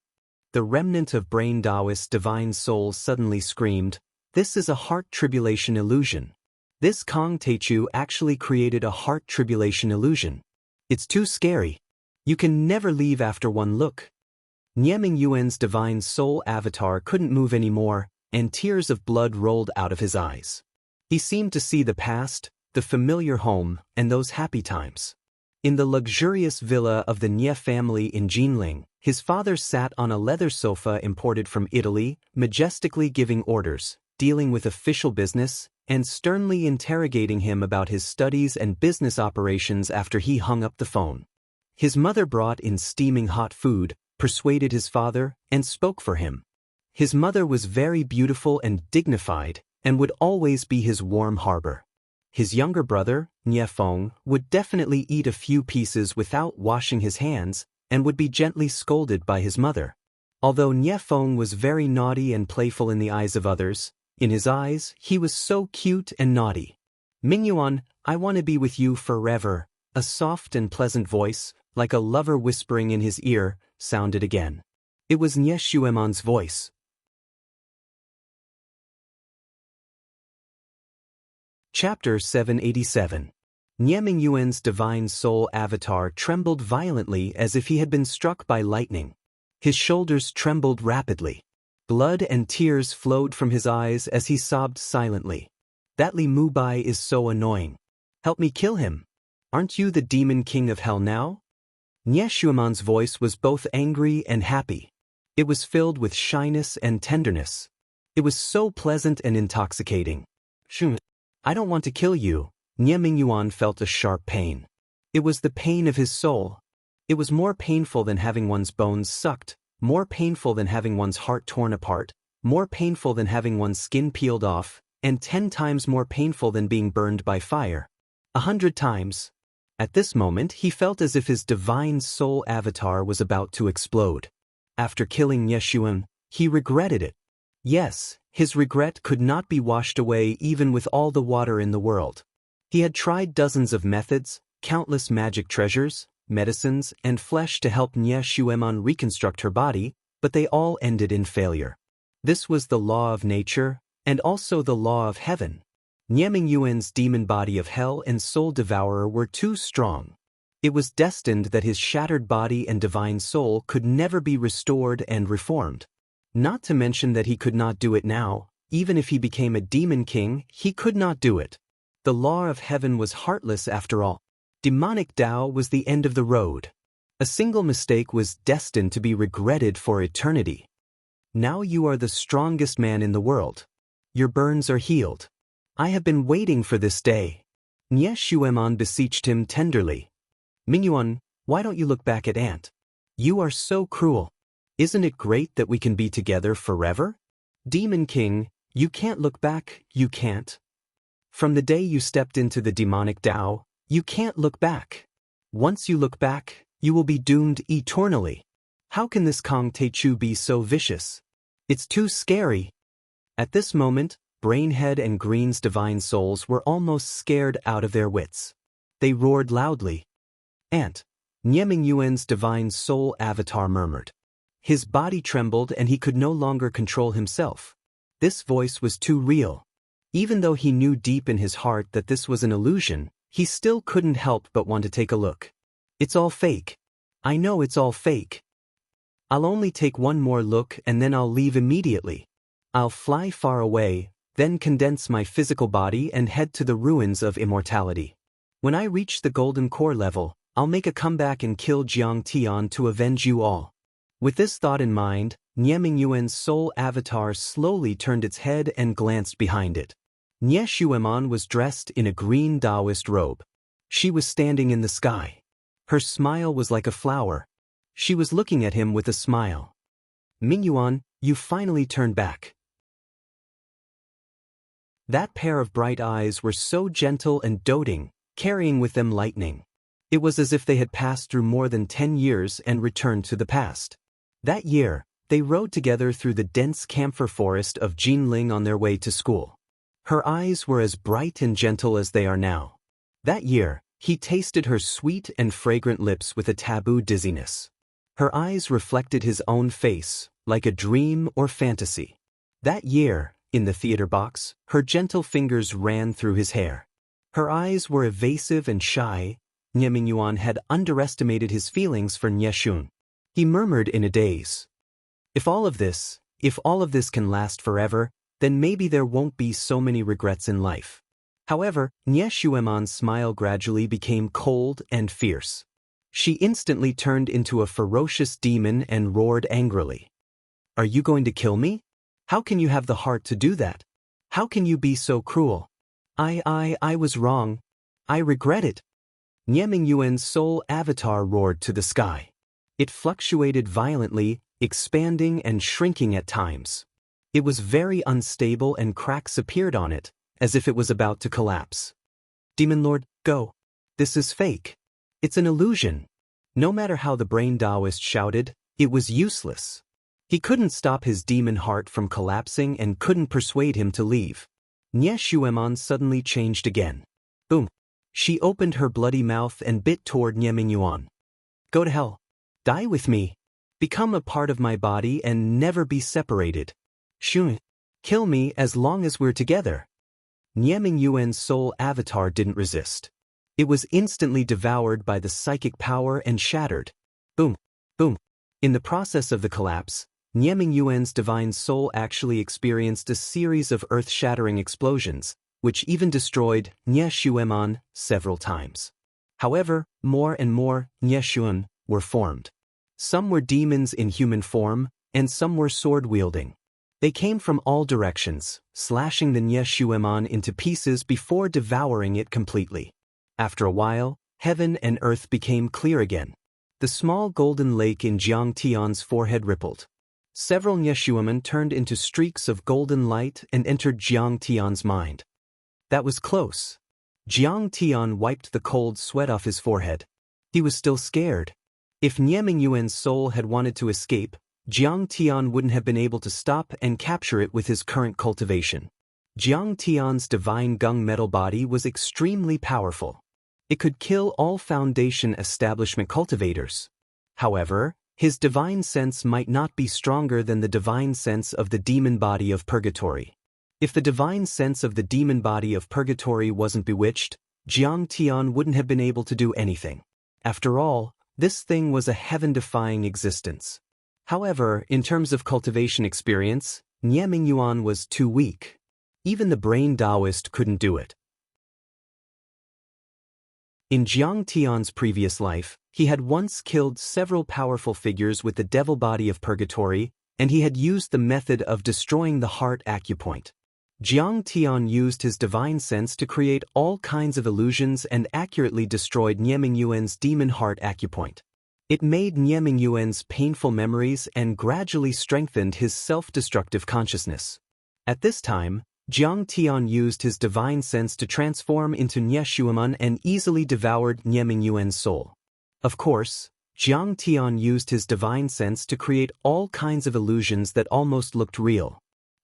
S1: The remnant of Brain Taoist's divine soul suddenly screamed, this is a heart tribulation illusion. This Kang Teichu actually created a heart tribulation illusion. It's too scary. You can never leave after one look. Nie Mingyuan's divine soul avatar couldn't move anymore, and tears of blood rolled out of his eyes. He seemed to see the past, the familiar home, and those happy times. In the luxurious villa of the Nie family in Jinling, his father sat on a leather sofa imported from Italy, majestically giving orders, dealing with official business, and sternly interrogating him about his studies and business operations after he hung up the phone. His mother brought in steaming hot food, persuaded his father, and spoke for him. His mother was very beautiful and dignified, and would always be his warm harbor. His younger brother, Nie Feng, would definitely eat a few pieces without washing his hands, and would be gently scolded by his mother. Although Nie Feng was very naughty and playful in the eyes of others, in his eyes, he was so cute and naughty. Mingyuan, I want to be with you forever. A soft and pleasant voice, like a lover whispering in his ear, sounded again. It was Nie Xueman's voice. Chapter 787. Nie Mingyuan's divine soul avatar trembled violently as if he had been struck by lightning. His shoulders trembled rapidly. Blood and tears flowed from his eyes as he sobbed silently. That Li Mubai is so annoying. Help me kill him. Aren't you the demon king of hell now? Nie Shuiman's voice was both angry and happy. It was filled with shyness and tenderness. It was so pleasant and intoxicating. Shun, I don't want to kill you. Nie Mingyuan felt a sharp pain. It was the pain of his soul. It was more painful than having one's bones sucked, more painful than having one's heart torn apart, more painful than having one's skin peeled off, and 10 times more painful than being burned by fire. 100 times. At this moment he felt as if his divine soul avatar was about to explode. After killing Nie Shuiman, he regretted it. Yes, his regret could not be washed away even with all the water in the world. He had tried dozens of methods, countless magic treasures, medicines, and flesh to help Nie Shuiman reconstruct her body, but they all ended in failure. This was the law of nature, and also the law of heaven. Nie Mingyuan's demon body of hell and soul devourer were too strong. It was destined that his shattered body and divine soul could never be restored and reformed. Not to mention that he could not do it now. Even if he became a demon king, he could not do it. The law of heaven was heartless after all. Demonic Tao was the end of the road. A single mistake was destined to be regretted for eternity. Now you are the strongest man in the world. Your burns are healed. I have been waiting for this day. Nie Shuiman beseeched him tenderly. Mingyuan, why don't you look back at Aunt? You are so cruel. Isn't it great that we can be together forever? Demon King, you can't look back, you can't. From the day you stepped into the demonic Tao, you can't look back. Once you look back, you will be doomed eternally. How can this Kong Techu be so vicious? It's too scary. At this moment, Brainhead and Green's divine souls were almost scared out of their wits. They roared loudly. Aunt, Nie Mingyuan's divine soul avatar murmured. His body trembled and he could no longer control himself. This voice was too real. Even though he knew deep in his heart that this was an illusion, he still couldn't help but want to take a look. It's all fake. I know it's all fake. I'll only take one more look and then I'll leave immediately. I'll fly far away, then condense my physical body and head to the ruins of immortality. When I reach the golden core level, I'll make a comeback and kill Jiang Tian to avenge you all. With this thought in mind, Nie Mingyuan's soul avatar slowly turned its head and glanced behind it. Nie Shuiman was dressed in a green Taoist robe. She was standing in the sky. Her smile was like a flower. She was looking at him with a smile. Mingyuan, you finally turned back. That pair of bright eyes were so gentle and doting, carrying with them lightning. It was as if they had passed through more than 10 years and returned to the past. That year, they rode together through the dense camphor forest of Jinling on their way to school. Her eyes were as bright and gentle as they are now. That year, he tasted her sweet and fragrant lips with a taboo dizziness. Her eyes reflected his own face, like a dream or fantasy. That year, in the theater box, her gentle fingers ran through his hair. Her eyes were evasive and shy. Nie Mingyuan had underestimated his feelings for Nie Shun. He murmured in a daze. If all of this can last forever, then maybe there won't be so many regrets in life. However, Nie Shuiman's smile gradually became cold and fierce. She instantly turned into a ferocious demon and roared angrily. Are you going to kill me? How can you have the heart to do that? How can you be so cruel? I was wrong. I regret it. Nie Mingyuan's soul avatar roared to the sky. It fluctuated violently, expanding and shrinking at times. It was very unstable and cracks appeared on it, as if it was about to collapse. Demon Lord, go. This is fake. It's an illusion. No matter how the brain Taoist shouted, it was useless. He couldn't stop his demon heart from collapsing and couldn't persuade him to leave. Nie Shuiman suddenly changed again. Boom. She opened her bloody mouth and bit toward Nie Mingyuan. Go to hell. Die with me. Become a part of my body and never be separated. Shun. Kill me as long as we're together. Nieming Yuan's soul avatar didn't resist. It was instantly devoured by the psychic power and shattered. Boom, boom. In the process of the collapse, Nieming Yuan's divine soul actually experienced a series of earth-shattering explosions, which even destroyed Nye Xueman several times. However, more and more Nye Xuan were formed. Some were demons in human form, and some were sword-wielding. They came from all directions, slashing the Nye Xueman into pieces before devouring it completely. After a while, heaven and earth became clear again. The small golden lake in Jiang Tian's forehead rippled. Several Nye Xueman turned into streaks of golden light and entered Jiang Tian's mind. That was close. Jiang Tian wiped the cold sweat off his forehead. He was still scared. If Nieming Yuan's soul had wanted to escape, Jiang Tian wouldn't have been able to stop and capture it with his current cultivation. Jiang Tian's divine gung metal body was extremely powerful. It could kill all Foundation establishment cultivators. However, his divine sense might not be stronger than the divine sense of the demon body of purgatory. If the divine sense of the demon body of purgatory wasn't bewitched, Jiang Tian wouldn't have been able to do anything. After all, this thing was a heaven-defying existence. However, in terms of cultivation experience, Nieming Yuan was too weak. Even the brain Taoist couldn't do it. In Jiang Tian's previous life, he had once killed several powerful figures with the devil body of purgatory, and he had used the method of destroying the heart acupoint. Jiang Tian used his divine sense to create all kinds of illusions and accurately destroyed Nieming Yuan's demon heart acupoint. It made Nieming Yuan's painful memories and gradually strengthened his self-destructive consciousness. At this time, Jiang Tian used his divine sense to transform into Nye Xueman and easily devoured Nieming Yuan's soul. Of course, Jiang Tian used his divine sense to create all kinds of illusions that almost looked real.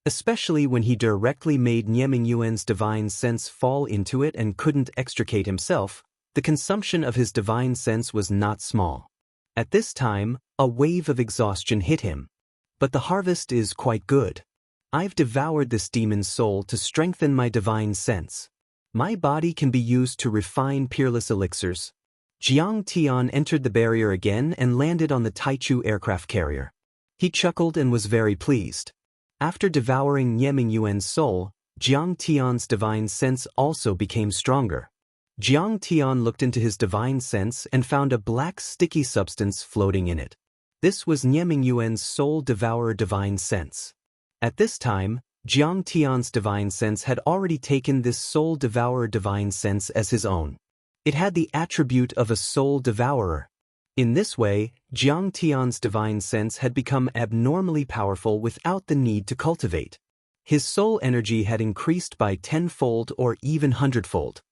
S1: Especially when he directly made Nieming Yuan's divine sense fall into it and couldn't extricate himself, the consumption of his divine sense was not small. At this time, a wave of exhaustion hit him. But the harvest is quite good. I've devoured this demon's soul to strengthen my divine sense. My body can be used to refine peerless elixirs. Jiang Tian entered the barrier again and landed on the Taichu aircraft carrier. He chuckled and was very pleased. After devouring Nieming Yuan's soul, Jiang Tian's divine sense also became stronger. Jiang Tian looked into his divine sense and found a black sticky substance floating in it. This was Nieming Yuan's soul devourer divine sense. At this time, Jiang Tian's divine sense had already taken this soul devourer divine sense as his own. It had the attribute of a soul devourer. In this way, Jiang Tian's divine sense had become abnormally powerful without the need to cultivate. His soul energy had increased by 10-fold or even 100-fold.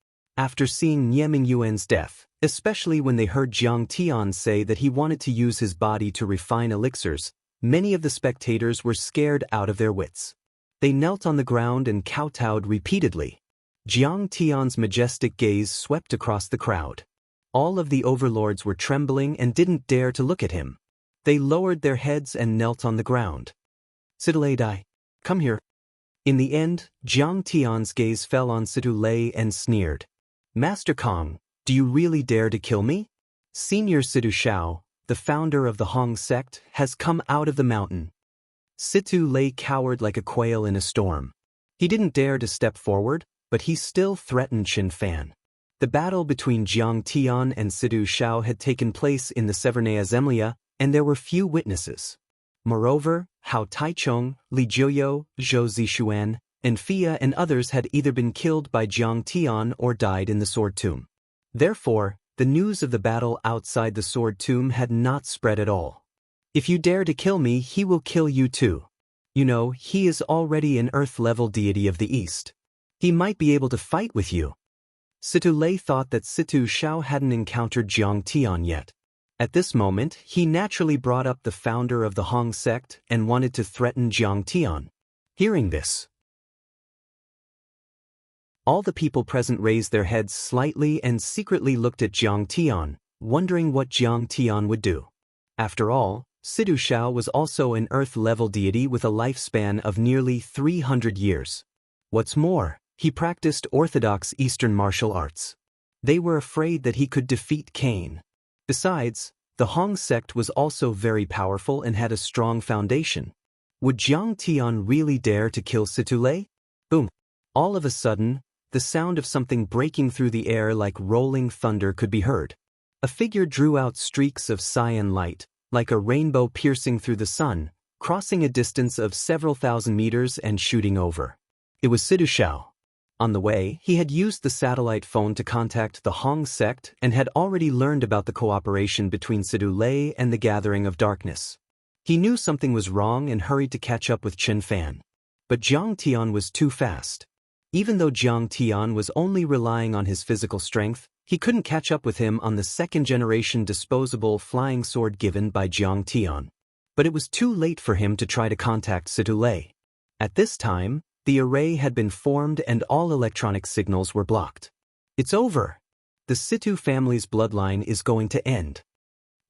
S1: After seeing Nieming Yuan's death, especially when they heard Jiang Tian say that he wanted to use his body to refine elixirs, many of the spectators were scared out of their wits. They knelt on the ground and kowtowed repeatedly. Jiang Tian's majestic gaze swept across the crowd. All of the overlords were trembling and didn't dare to look at him. They lowered their heads and knelt on the ground. Situ Dai, come here. In the end, Jiang Tian's gaze fell on Situ Lei and sneered. Master Kong, do you really dare to kill me? Senior Situ Shao, the founder of the Hong sect, has come out of the mountain. Situ Lei cowered like a quail in a storm. He didn't dare to step forward, but he still threatened Qin Fan. The battle between Jiang Tian and Situ Shao had taken place in the Severnaya Zemlya, and there were few witnesses. Moreover, Hao Taichong, Li Jiuyo, Zhou Zixuan, and Fia and others had either been killed by Jiang Tian or died in the Sword Tomb. Therefore, the news of the battle outside the Sword Tomb had not spread at all. If you dare to kill me, he will kill you too. You know, he is already an Earth-level deity of the East. He might be able to fight with you. Situ Lei thought that Situ Shao hadn't encountered Jiang Tian yet. At this moment, he naturally brought up the founder of the Hong sect and wanted to threaten Jiang Tian. Hearing this, all the people present raised their heads slightly and secretly looked at Jiang Tian, wondering what Jiang Tian would do. After all, Situ Shao was also an Earth-level deity with a lifespan of nearly 300 years. What's more, He practiced orthodox Eastern martial arts. They were afraid that he could defeat Cain. Besides, the Hong sect was also very powerful and had a strong foundation. Would Jiang Tian really dare to kill Situlei? Boom! All of a sudden, the sound of something breaking through the air like rolling thunder could be heard. A figure drew out streaks of cyan light, like a rainbow piercing through the sun, crossing a distance of several thousand meters and shooting over. It was Sidu Shao. On the way, he had used the satellite phone to contact the Hong sect and had already learned about the cooperation between Situlei and the Gathering of Darkness. He knew something was wrong and hurried to catch up with Chen Fan. But Jiang Tian was too fast. Even though Jiang Tian was only relying on his physical strength, he couldn't catch up with him on the second-generation disposable flying sword given by Jiang Tian. But it was too late for him to try to contact Situlei. At this time, the array had been formed and all electronic signals were blocked. It's over. The Situ family's bloodline is going to end.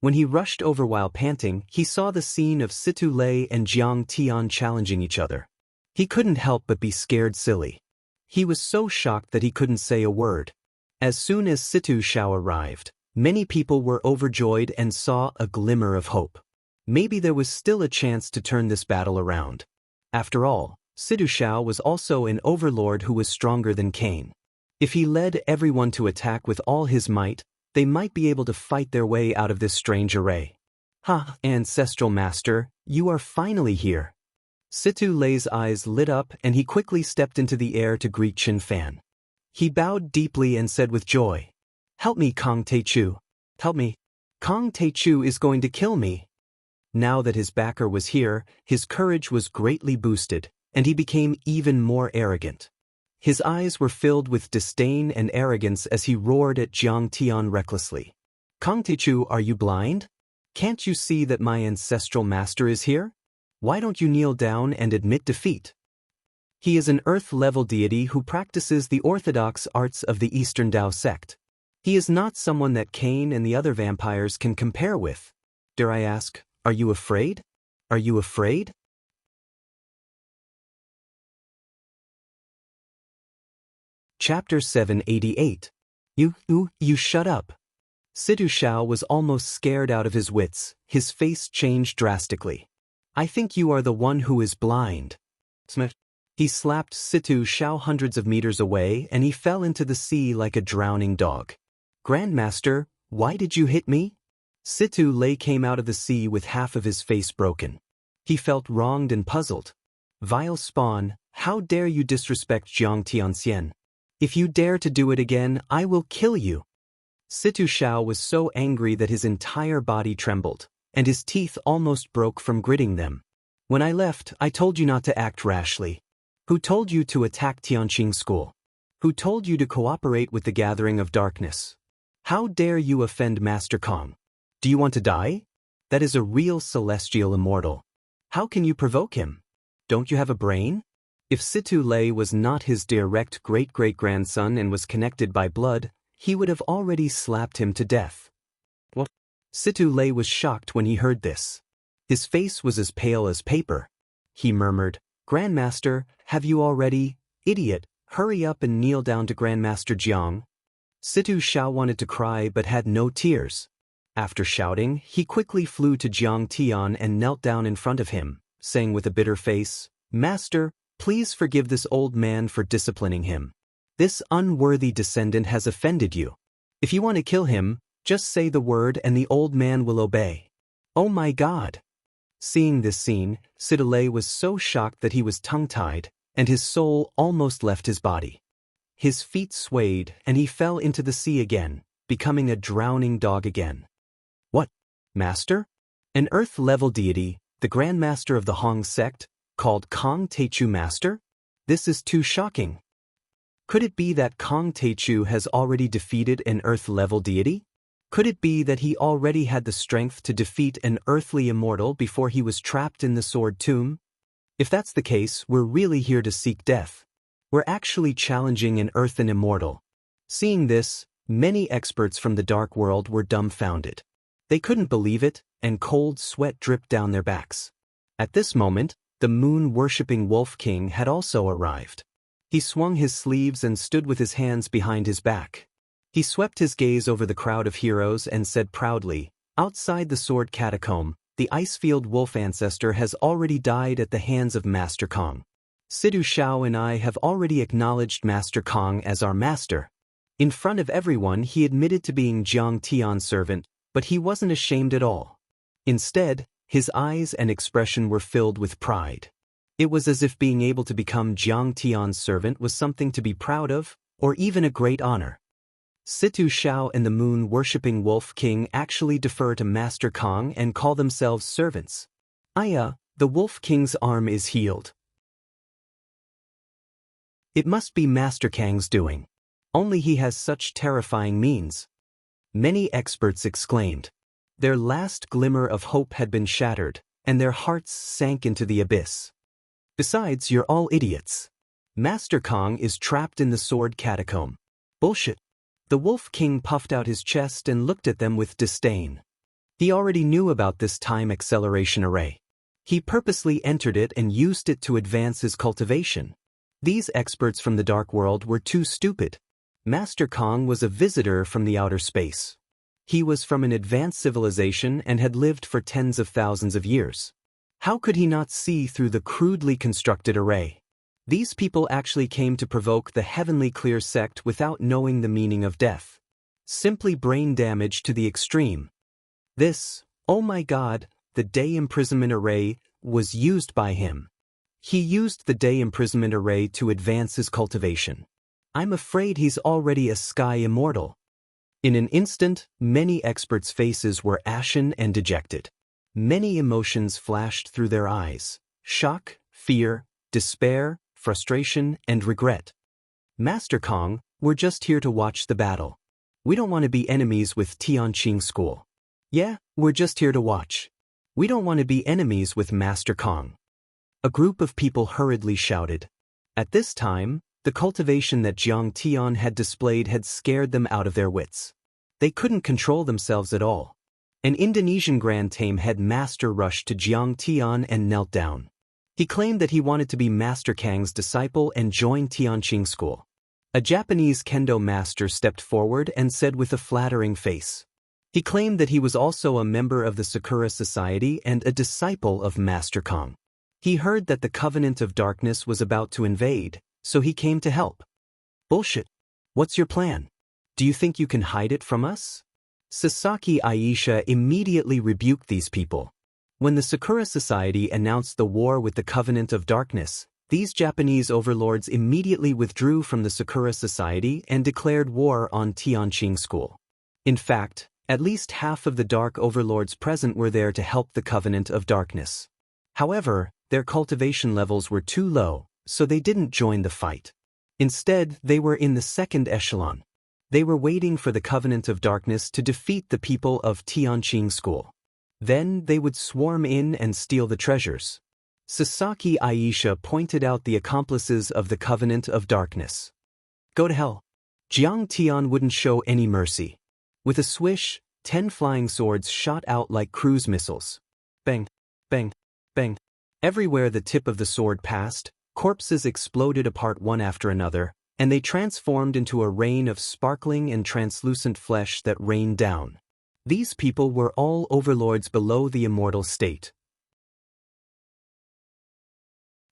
S1: When he rushed over while panting, he saw the scene of Situlei and Jiang Tian challenging each other. He couldn't help but be scared silly. He was so shocked that he couldn't say a word. As soon as Situ Shao arrived, many people were overjoyed and saw a glimmer of hope. Maybe there was still a chance to turn this battle around. After all, Sidu Shao was also an overlord who was stronger than Cain. If he led everyone to attack with all his might, they might be able to fight their way out of this strange array. Ha, ancestral master, you are finally here. Situ Lei's eyes lit up and he quickly stepped into the air to greet Chen Fan. He bowed deeply and said with joy, "Help me, Kong Teichu. Help me. Kong Teichu is going to kill me." Now that his backer was here, his courage was greatly boosted, and he became even more arrogant. His eyes were filled with disdain and arrogance as he roared at Jiang Tian recklessly. "Kong Teichu, are you blind? Can't you see that my ancestral master is here? Why don't you kneel down and admit defeat? He is an earth-level deity who practices the orthodox arts of the Eastern Tao sect. He is not someone that Cain and the other vampires can compare with. Dare I ask, are you afraid? Are you afraid?" Chapter 788. You shut up. Sidu Shao was almost scared out of his wits. His face changed drastically. "I think you are the one who is blind." Smith. He slapped Situ Shao hundreds of meters away and he fell into the sea like a drowning dog. "Grandmaster, why did you hit me?" Situ Lei came out of the sea with half of his face broken. He felt wronged and puzzled. "Vile spawn, how dare you disrespect Jiang Tianxian? If you dare to do it again, I will kill you." Situ Shao was so angry that his entire body trembled, and his teeth almost broke from gritting them. "When I left, I told you not to act rashly. Who told you to attack Tianqing School? Who told you to cooperate with the Gathering of Darkness? How dare you offend Master Kong? Do you want to die? That is a real celestial immortal. How can you provoke him? Don't you have a brain?" If Situ Lei was not his direct great-great-grandson and was connected by blood, he would have already slapped him to death. What? Situ Lei was shocked when he heard this. His face was as pale as paper. He murmured, "Grandmaster, have you already? Idiot, hurry up and kneel down to Grandmaster Jiang." Situ Shao wanted to cry but had no tears. After shouting, he quickly flew to Jiang Tian and knelt down in front of him, saying with a bitter face, "Master, please forgive this old man for disciplining him. This unworthy descendant has offended you. If you want to kill him, just say the word and the old man will obey." Oh my God! Seeing this scene, Situ Lei was so shocked that he was tongue-tied, and his soul almost left his body. His feet swayed and he fell into the sea again, becoming a drowning dog again. "What? Master? An earth-level deity, the Grandmaster of the Hong sect, called Kong Teichu Master? This is too shocking. Could it be that Kong Teichu has already defeated an earth-level deity? Could it be that he already had the strength to defeat an earthly immortal before he was trapped in the sword tomb? If that's the case, we're really here to seek death. We're actually challenging an earthen immortal." Seeing this, many experts from the dark world were dumbfounded. They couldn't believe it, and cold sweat dripped down their backs. At this moment, the moon-worshipping Wolf King had also arrived. He swung his sleeves and stood with his hands behind his back. He swept his gaze over the crowd of heroes and said proudly, "Outside the sword catacomb, the Icefield Wolf ancestor has already died at the hands of Master Kong. Sidu Shao and I have already acknowledged Master Kong as our master." In front of everyone he admitted to being Jiang Tian's servant, but he wasn't ashamed at all. Instead, his eyes and expression were filled with pride. It was as if being able to become Jiang Tian's servant was something to be proud of, or even a great honor. Situ Shao and the moon-worshipping Wolf King actually defer to Master Kong and call themselves servants. Aya, the Wolf King's arm is healed. It must be Master Kang's doing. Only he has such terrifying means. Many experts exclaimed. Their last glimmer of hope had been shattered, and their hearts sank into the abyss. Besides, you're all idiots. Master Kong is trapped in the sword catacomb. Bullshit. The Wolf King puffed out his chest and looked at them with disdain. He already knew about this time acceleration array. He purposely entered it and used it to advance his cultivation. These experts from the Dark World were too stupid. Master Kong was a visitor from the outer space. He was from an advanced civilization and had lived for tens of thousands of years. How could he not see through the crudely constructed array? These people actually came to provoke the Heavenly Clear sect without knowing the meaning of death. Simply brain damage to the extreme. This, oh my God, the day imprisonment array, was used by him. He used the day imprisonment array to advance his cultivation. I'm afraid he's already a sky immortal. In an instant, many experts' faces were ashen and dejected. Many emotions flashed through their eyes: shock, fear, despair, frustration, and regret. Master Kong, we're just here to watch the battle. We don't want to be enemies with Tianqing School. Yeah, we're just here to watch. We don't want to be enemies with Master Kong. A group of people hurriedly shouted. At this time, the cultivation that Jiang Tian had displayed had scared them out of their wits. They couldn't control themselves at all. An Indonesian Grand Tame head master rushed to Jiang Tian and knelt down. He claimed that he wanted to be Master Kang's disciple and join Tianqing School. A Japanese kendo master stepped forward and said with a flattering face. He claimed that he was also a member of the Sakura Society and a disciple of Master Kong. He heard that the Covenant of Darkness was about to invade, so he came to help. Bullshit. What's your plan? Do you think you can hide it from us? Sasaki Aisha immediately rebuked these people. When the Sakura Society announced the war with the Covenant of Darkness, these Japanese overlords immediately withdrew from the Sakura Society and declared war on Tianqing School. In fact, at least half of the Dark Overlords present were there to help the Covenant of Darkness. However, their cultivation levels were too low, so they didn't join the fight. Instead, they were in the second echelon. They were waiting for the Covenant of Darkness to defeat the people of Tianqing School. Then they would swarm in and steal the treasures. Sasaki Aisha pointed out the accomplices of the Covenant of Darkness. Go to hell. Jiang Tian wouldn't show any mercy. With a swish, 10 flying swords shot out like cruise missiles. Bang, bang, bang. Everywhere the tip of the sword passed, corpses exploded apart one after another, and they transformed into a rain of sparkling and translucent flesh that rained down. These people were all overlords below the immortal state.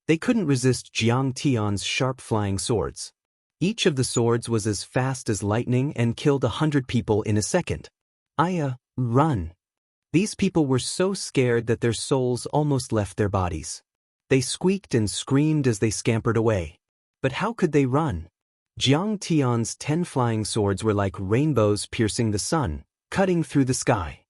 S1: They couldn't resist Jiang Tian's sharp flying swords. Each of the swords was as fast as lightning and killed 100 people in a second. Aya, run! These people were so scared that their souls almost left their bodies. They squeaked and screamed as they scampered away. But how could they run? Jiang Tian's 10 flying swords were like rainbows piercing the sun, cutting through the sky.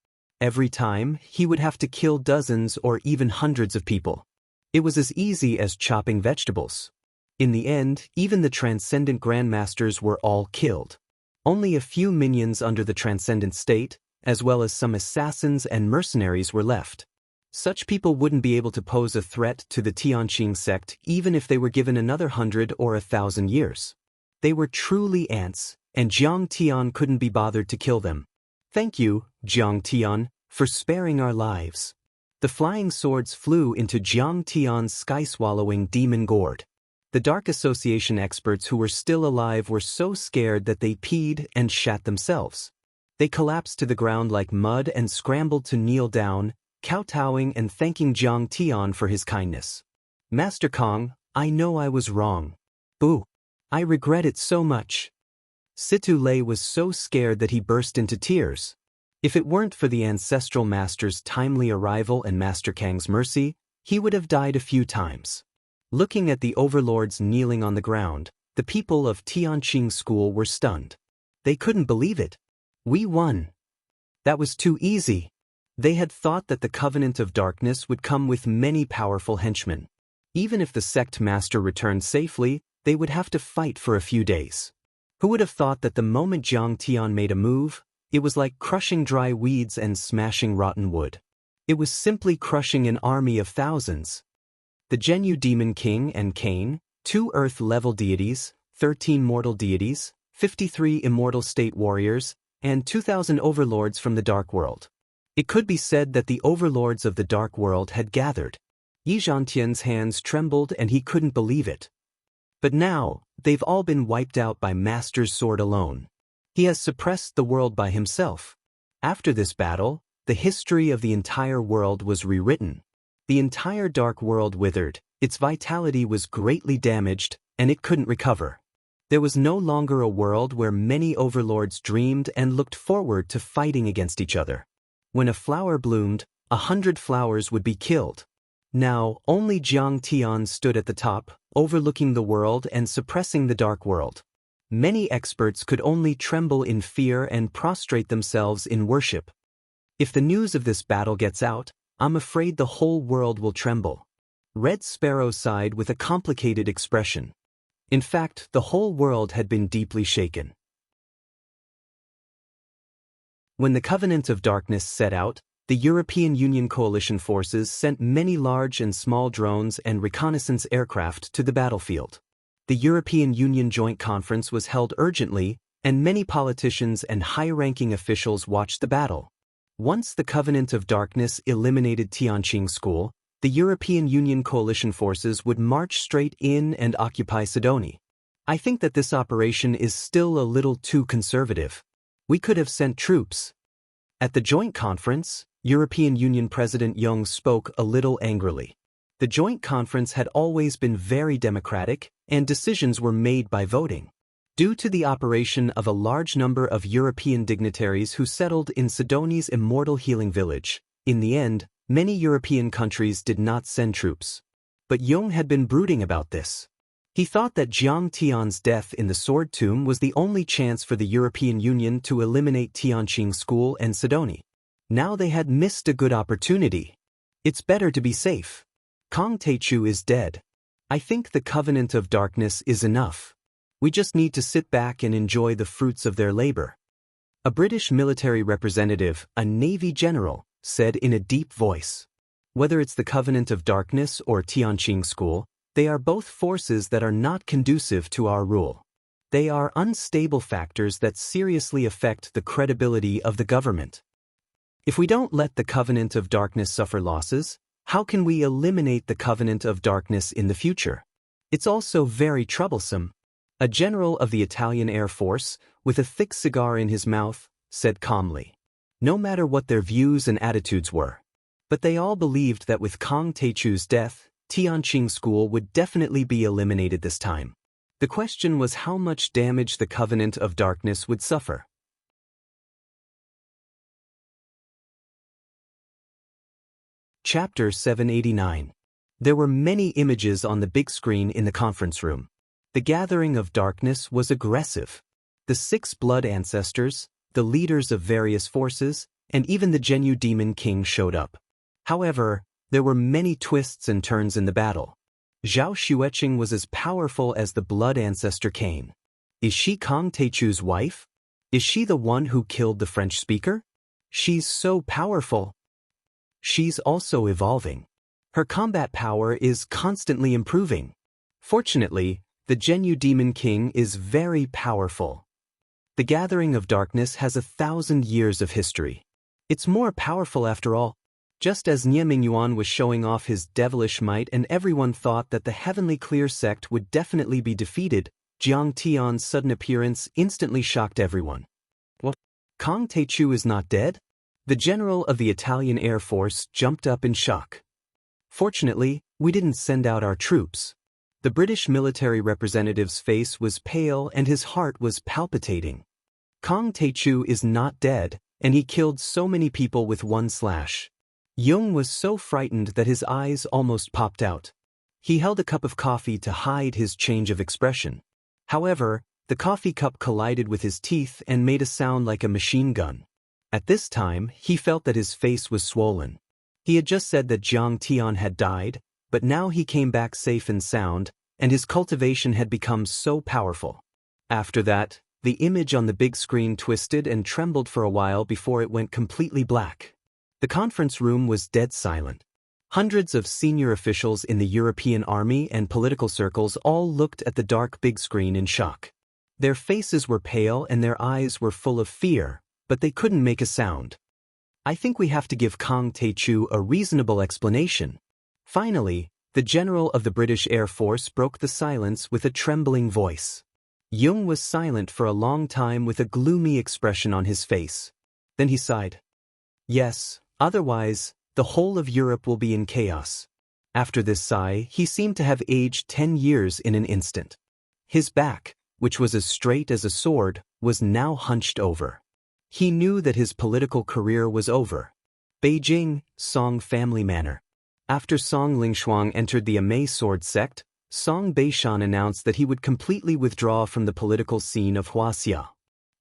S1: Every time, he would have to kill dozens or even hundreds of people. It was as easy as chopping vegetables. In the end, even the Transcendent Grandmasters were all killed. Only a few minions under the Transcendent State, as well as some assassins and mercenaries, were left. Such people wouldn't be able to pose a threat to the Tianqing sect even if they were given another 100 or 1,000 years. They were truly ants, and Jiang Tian couldn't be bothered to kill them. Thank you, Jiang Tian, for sparing our lives. The flying swords flew into Jiang Tian's sky-swallowing demon gourd. The Dark Association experts who were still alive were so scared that they peed and shat themselves. They collapsed to the ground like mud and scrambled to kneel down, kowtowing and thanking Jiang Tian for his kindness. Master Kong, I know I was wrong. Boo! I regret it so much. Situ Lei was so scared that he burst into tears. If it weren't for the ancestral master's timely arrival and Master Kang's mercy, he would have died a few times. Looking at the overlords kneeling on the ground, the people of Tianqing School were stunned. They couldn't believe it. We won. That was too easy. They had thought that the Covenant of Darkness would come with many powerful henchmen. Even if the sect master returned safely, they would have to fight for a few days. Who would have thought that the moment Jiang Tian made a move, it was like crushing dry weeds and smashing rotten wood. It was simply crushing an army of thousands. The Zhenyu Demon King and Cain, 2 Earth-level deities, 13 mortal deities, 53 immortal state warriors, and 2,000 overlords from the Dark World. It could be said that the overlords of the Dark World had gathered. Yi Zhantian's hands trembled and he couldn't believe it. But now, they've all been wiped out by Master's sword alone. He has suppressed the world by himself. After this battle, the history of the entire world was rewritten. The entire Dark World withered, its vitality was greatly damaged, and it couldn't recover. There was no longer a world where many overlords dreamed and looked forward to fighting against each other. When a flower bloomed, 100 flowers would be killed. Now, only Jiang Tian stood at the top, overlooking the world and suppressing the Dark World. Many experts could only tremble in fear and prostrate themselves in worship. If the news of this battle gets out, I'm afraid the whole world will tremble. Red Sparrow sighed with a complicated expression. In fact, the whole world had been deeply shaken. When the Covenant of Darkness set out, the European Union coalition forces sent many large and small drones and reconnaissance aircraft to the battlefield. The European Union Joint Conference was held urgently, and many politicians and high-ranking officials watched the battle. Once the Covenant of Darkness eliminated Tianqing School, the European Union coalition forces would march straight in and occupy Sidoni. I think that this operation is still a little too conservative. We could have sent troops. At the joint conference, European Union President Young spoke a little angrily. The joint conference had always been very democratic, and decisions were made by voting. Due to the operation of a large number of European dignitaries who settled in Sidoni's immortal healing village, in the end, many European countries did not send troops. But Jung had been brooding about this. He thought that Jiang Tian's death in the Sword Tomb was the only chance for the European Union to eliminate Tianqing School and Sidoni. Now they had missed a good opportunity. It's better to be safe. Kong Teichu is dead. I think the Covenant of Darkness is enough. We just need to sit back and enjoy the fruits of their labor. A British military representative, a Navy general, said in a deep voice. Whether it's the Covenant of Darkness or Tianqing School, they are both forces that are not conducive to our rule. They are unstable factors that seriously affect the credibility of the government. If we don't let the Covenant of Darkness suffer losses, how can we eliminate the Covenant of Darkness in the future? It's also very troublesome. A general of the Italian Air Force, with a thick cigar in his mouth, said calmly. No matter what their views and attitudes were. But they all believed that with Kong Teichu's death, Tianqing School would definitely be eliminated this time. The question was how much damage the Covenant of Darkness would suffer. Chapter 789. There were many images on the big screen in the conference room. The gathering of darkness was aggressive. The 6 blood ancestors, the leaders of various forces, and even the Zhenyu Demon King showed up. However, there were many twists and turns in the battle. Zhao Xueqing was as powerful as the blood ancestor Cain. Is she Kong Teichu's wife? Is she the one who killed the French speaker? She's so powerful. She's also evolving. Her combat power is constantly improving. Fortunately, the Zhenyu Demon King is very powerful. The Gathering of Darkness has 1,000 years of history. It's more powerful after all. Just as Nie Mingyuan was showing off his devilish might and everyone thought that the Heavenly Clear sect would definitely be defeated, Jiang Tian's sudden appearance instantly shocked everyone. What? Kang Taechu is not dead? The general of the Italian Air Force jumped up in shock. Fortunately, we didn't send out our troops. The British military representative's face was pale and his heart was palpitating. Kang Taechu is not dead, and he killed so many people with one slash. Jung was so frightened that his eyes almost popped out. He held a cup of coffee to hide his change of expression. However, the coffee cup collided with his teeth and made a sound like a machine gun. At this time, he felt that his face was swollen. He had just said that Jiang Tian had died, but now he came back safe and sound, and his cultivation had become so powerful. After that, the image on the big screen twisted and trembled for a while before it went completely black. The conference room was dead silent. Hundreds of senior officials in the European army and political circles all looked at the dark big screen in shock. Their faces were pale and their eyes were full of fear, but they couldn't make a sound. I think we have to give Kang Taechu a reasonable explanation. Finally, the general of the British Air Force broke the silence with a trembling voice. Jung was silent for a long time with a gloomy expression on his face. Then he sighed. Yes, otherwise, the whole of Europe will be in chaos. After this sigh, he seemed to have aged 10 years in an instant. His back, which was as straight as a sword, was now hunched over. He knew that his political career was over. Beijing, Song family manor. After Song Lingshuang entered the Amei sword sect, Song Beishan announced that he would completely withdraw from the political scene of Huaxia.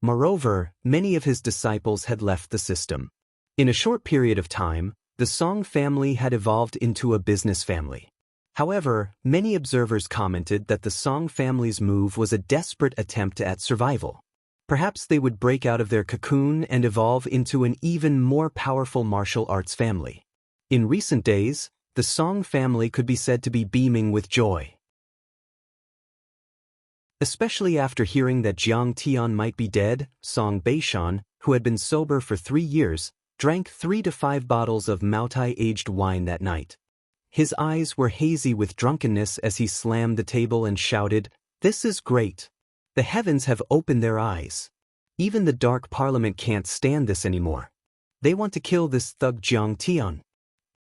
S1: Moreover, many of his disciples had left the system. In a short period of time, the Song family had evolved into a business family. However, many observers commented that the Song family's move was a desperate attempt at survival. Perhaps they would break out of their cocoon and evolve into an even more powerful martial arts family. In recent days, the Song family could be said to be beaming with joy. Especially after hearing that Jiang Tian might be dead, Song Beishan, who had been sober for 3 years, drank 3 to 5 bottles of Maotai aged wine that night. His eyes were hazy with drunkenness as he slammed the table and shouted, "This is great! The heavens have opened their eyes. Even the dark parliament can't stand this anymore. They want to kill this thug Jiang Tian.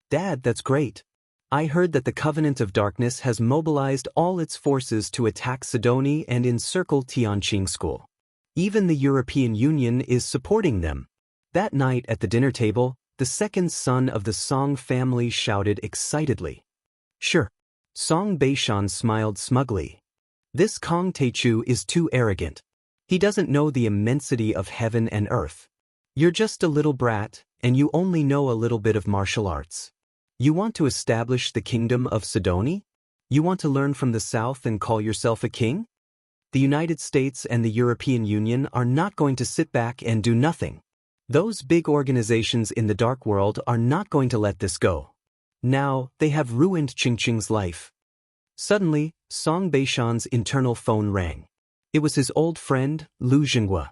S1: Dad, that's great. I heard that the Covenant of Darkness has mobilized all its forces to attack Sidoni and encircle Tianqing School. Even the European Union is supporting them." That night at the dinner table, the second son of the Song family shouted excitedly. "Sure." Song Beishan smiled smugly. "This Kang Taechu is too arrogant. He doesn't know the immensity of heaven and earth. You're just a little brat, and you only know a little bit of martial arts. You want to establish the kingdom of Sidoni? You want to learn from the South and call yourself a king? The United States and the European Union are not going to sit back and do nothing. Those big organizations in the dark world are not going to let this go. Now, they have ruined Qingqing's life." Suddenly, Song Beishan's internal phone rang. It was his old friend, Lu Jinghua.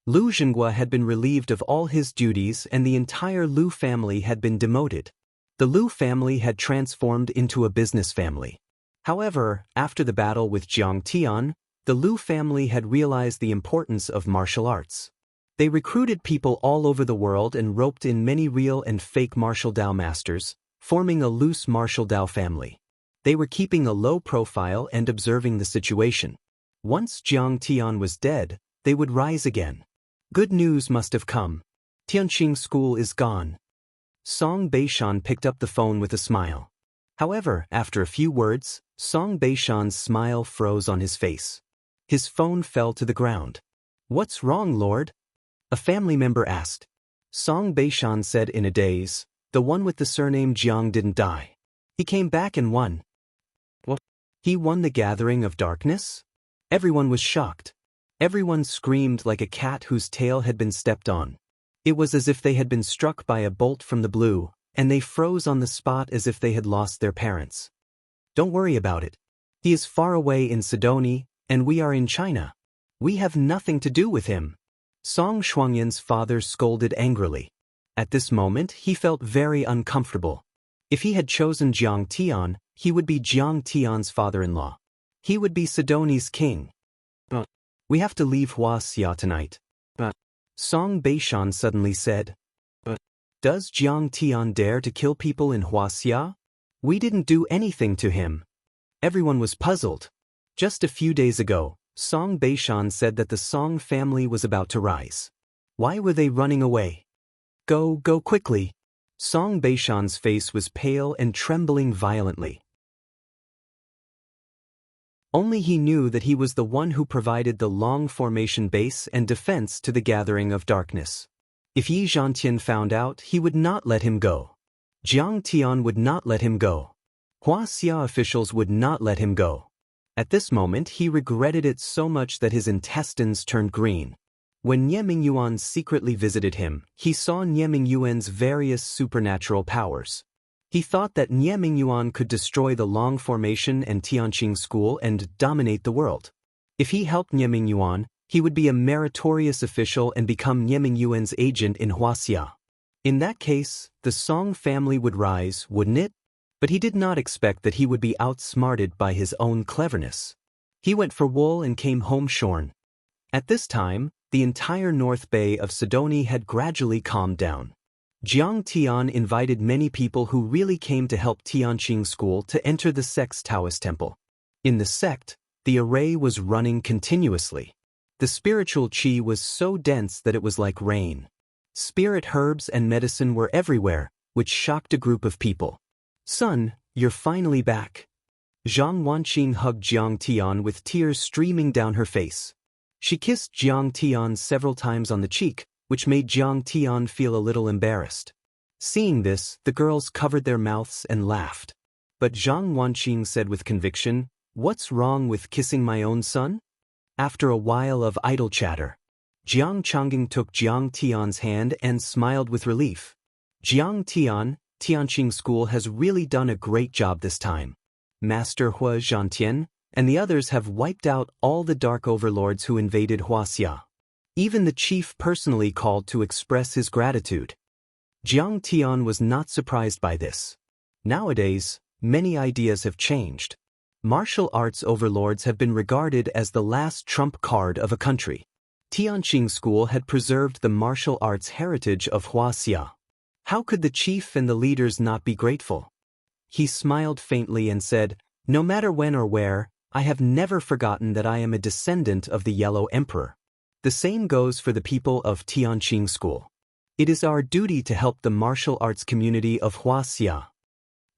S1: Lu Jinghua had been relieved of all his duties and the entire Lu family had been demoted. The Lu family had transformed into a business family. However, after the battle with Jiang Tian, the Lu family had realized the importance of martial arts. They recruited people all over the world and roped in many real and fake martial Dao masters, forming a loose martial Dao family. They were keeping a low profile and observing the situation. Once Jiang Tian was dead, they would rise again. Good news must have come. Tianqing School is gone. Song Beishan picked up the phone with a smile. However, after a few words, Song Beishan's smile froze on his face. His phone fell to the ground. "What's wrong, Lord?" a family member asked. Song Beishan said in a daze, "The one with the surname Jiang didn't die. He came back and won." "What? He won the Gathering of Darkness?" Everyone was shocked. Everyone screamed like a cat whose tail had been stepped on. It was as if they had been struck by a bolt from the blue, and they froze on the spot as if they had lost their parents. "Don't worry about it. He is far away in Sidoni, and we are in China. We have nothing to do with him." Song Shuangyan's father scolded angrily. At this moment he felt very uncomfortable. If he had chosen Jiang Tian, he would be Jiang Tian's father-in-law. He would be Sidoni's king. But we have to leave Huaxia tonight. But Song Beishan suddenly said. But does Jiang Tian dare to kill people in Huaxia? We didn't do anything to him. Everyone was puzzled. Just a few days ago, Song Beishan said that the Song family was about to rise. Why were they running away? Go quickly. Song Beishan's face was pale and trembling violently. Only he knew that he was the one who provided the long formation base and defense to the gathering of darkness. If Yi Zhantian found out, he would not let him go. Jiang Tian would not let him go. Huaxia officials would not let him go. At this moment he regretted it so much that his intestines turned green. When Nie Mingyuan secretly visited him, he saw Nie Mingyuan's various supernatural powers. He thought that Nie Mingyuan could destroy the Long Formation and Tianqing School and dominate the world. If he helped Nie Mingyuan, he would be a meritorious official and become Nie Mingyuan's agent in Huaxia. In that case, the Song family would rise, wouldn't it? But he did not expect that he would be outsmarted by his own cleverness. He went for wool and came home shorn. At this time, the entire North Bay of Sidoni had gradually calmed down. Jiang Tian invited many people who really came to help Tianqing School to enter the sect's Taoist temple. In the sect, the array was running continuously. The spiritual qi was so dense that it was like rain. Spirit herbs and medicine were everywhere, which shocked a group of people. Son, you're finally back. Zhang Wanqing hugged Jiang Tian with tears streaming down her face. She kissed Jiang Tian several times on the cheek, which made Jiang Tian feel a little embarrassed. Seeing this, the girls covered their mouths and laughed. But Zhang Wanqing said with conviction, "What's wrong with kissing my own son?" After a while of idle chatter, Jiang Changing took Jiang Tian's hand and smiled with relief. Jiang Tian, Tianqing School has really done a great job this time. Master Hua Zhantian and the others have wiped out all the dark overlords who invaded Huaxia. Even the chief personally called to express his gratitude. Jiang Tian was not surprised by this. Nowadays, many ideas have changed. Martial arts overlords have been regarded as the last trump card of a country. Tianqing School had preserved the martial arts heritage of Huaxia. How could the chief and the leaders not be grateful? He smiled faintly and said, "No matter when or where, I have never forgotten that I am a descendant of the Yellow Emperor. The same goes for the people of Tianqing School. It is our duty to help the martial arts community of Huaxia."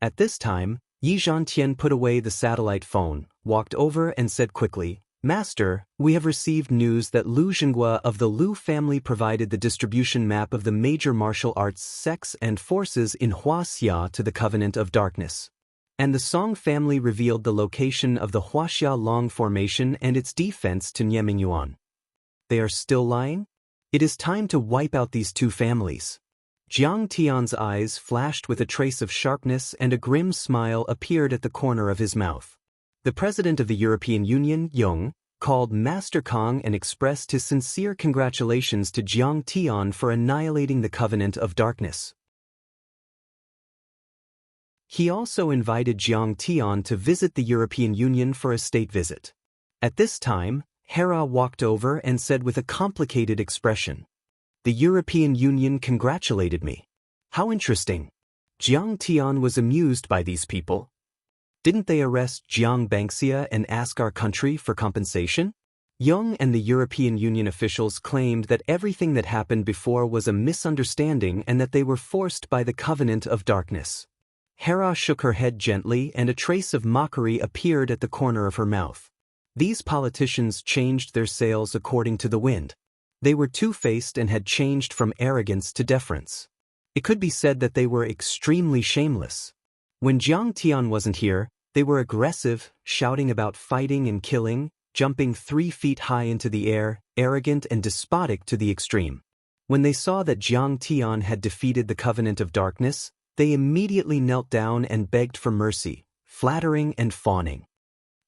S1: At this time, Yi Zhantian put away the satellite phone, walked over and said quickly, "Master, we have received news that Lu Zhenghua of the Lu family provided the distribution map of the major martial arts sects and forces in Huaxia to the Covenant of Darkness. And the Song family revealed the location of the Huaxia Long Formation and its defense to Nie Mingyuan. They are still lying? It is time to wipe out these two families." Jiang Tian's eyes flashed with a trace of sharpness and a grim smile appeared at the corner of his mouth. The President of the European Union, Yung, called Master Kong and expressed his sincere congratulations to Jiang Tian for annihilating the Covenant of Darkness. He also invited Jiang Tian to visit the European Union for a state visit. At this time, Hera walked over and said with a complicated expression, "The European Union congratulated me. How interesting." Jiang Tian was amused by these people. Didn't they arrest Jiang Bangxia and ask our country for compensation? Yung and the European Union officials claimed that everything that happened before was a misunderstanding and that they were forced by the Covenant of Darkness. Hera shook her head gently and a trace of mockery appeared at the corner of her mouth. These politicians changed their sails according to the wind. They were two-faced and had changed from arrogance to deference. It could be said that they were extremely shameless. When Jiang Tian wasn't here, they were aggressive, shouting about fighting and killing, jumping 3 feet high into the air, arrogant and despotic to the extreme. When they saw that Jiang Tian had defeated the Covenant of Darkness, they immediately knelt down and begged for mercy, flattering and fawning.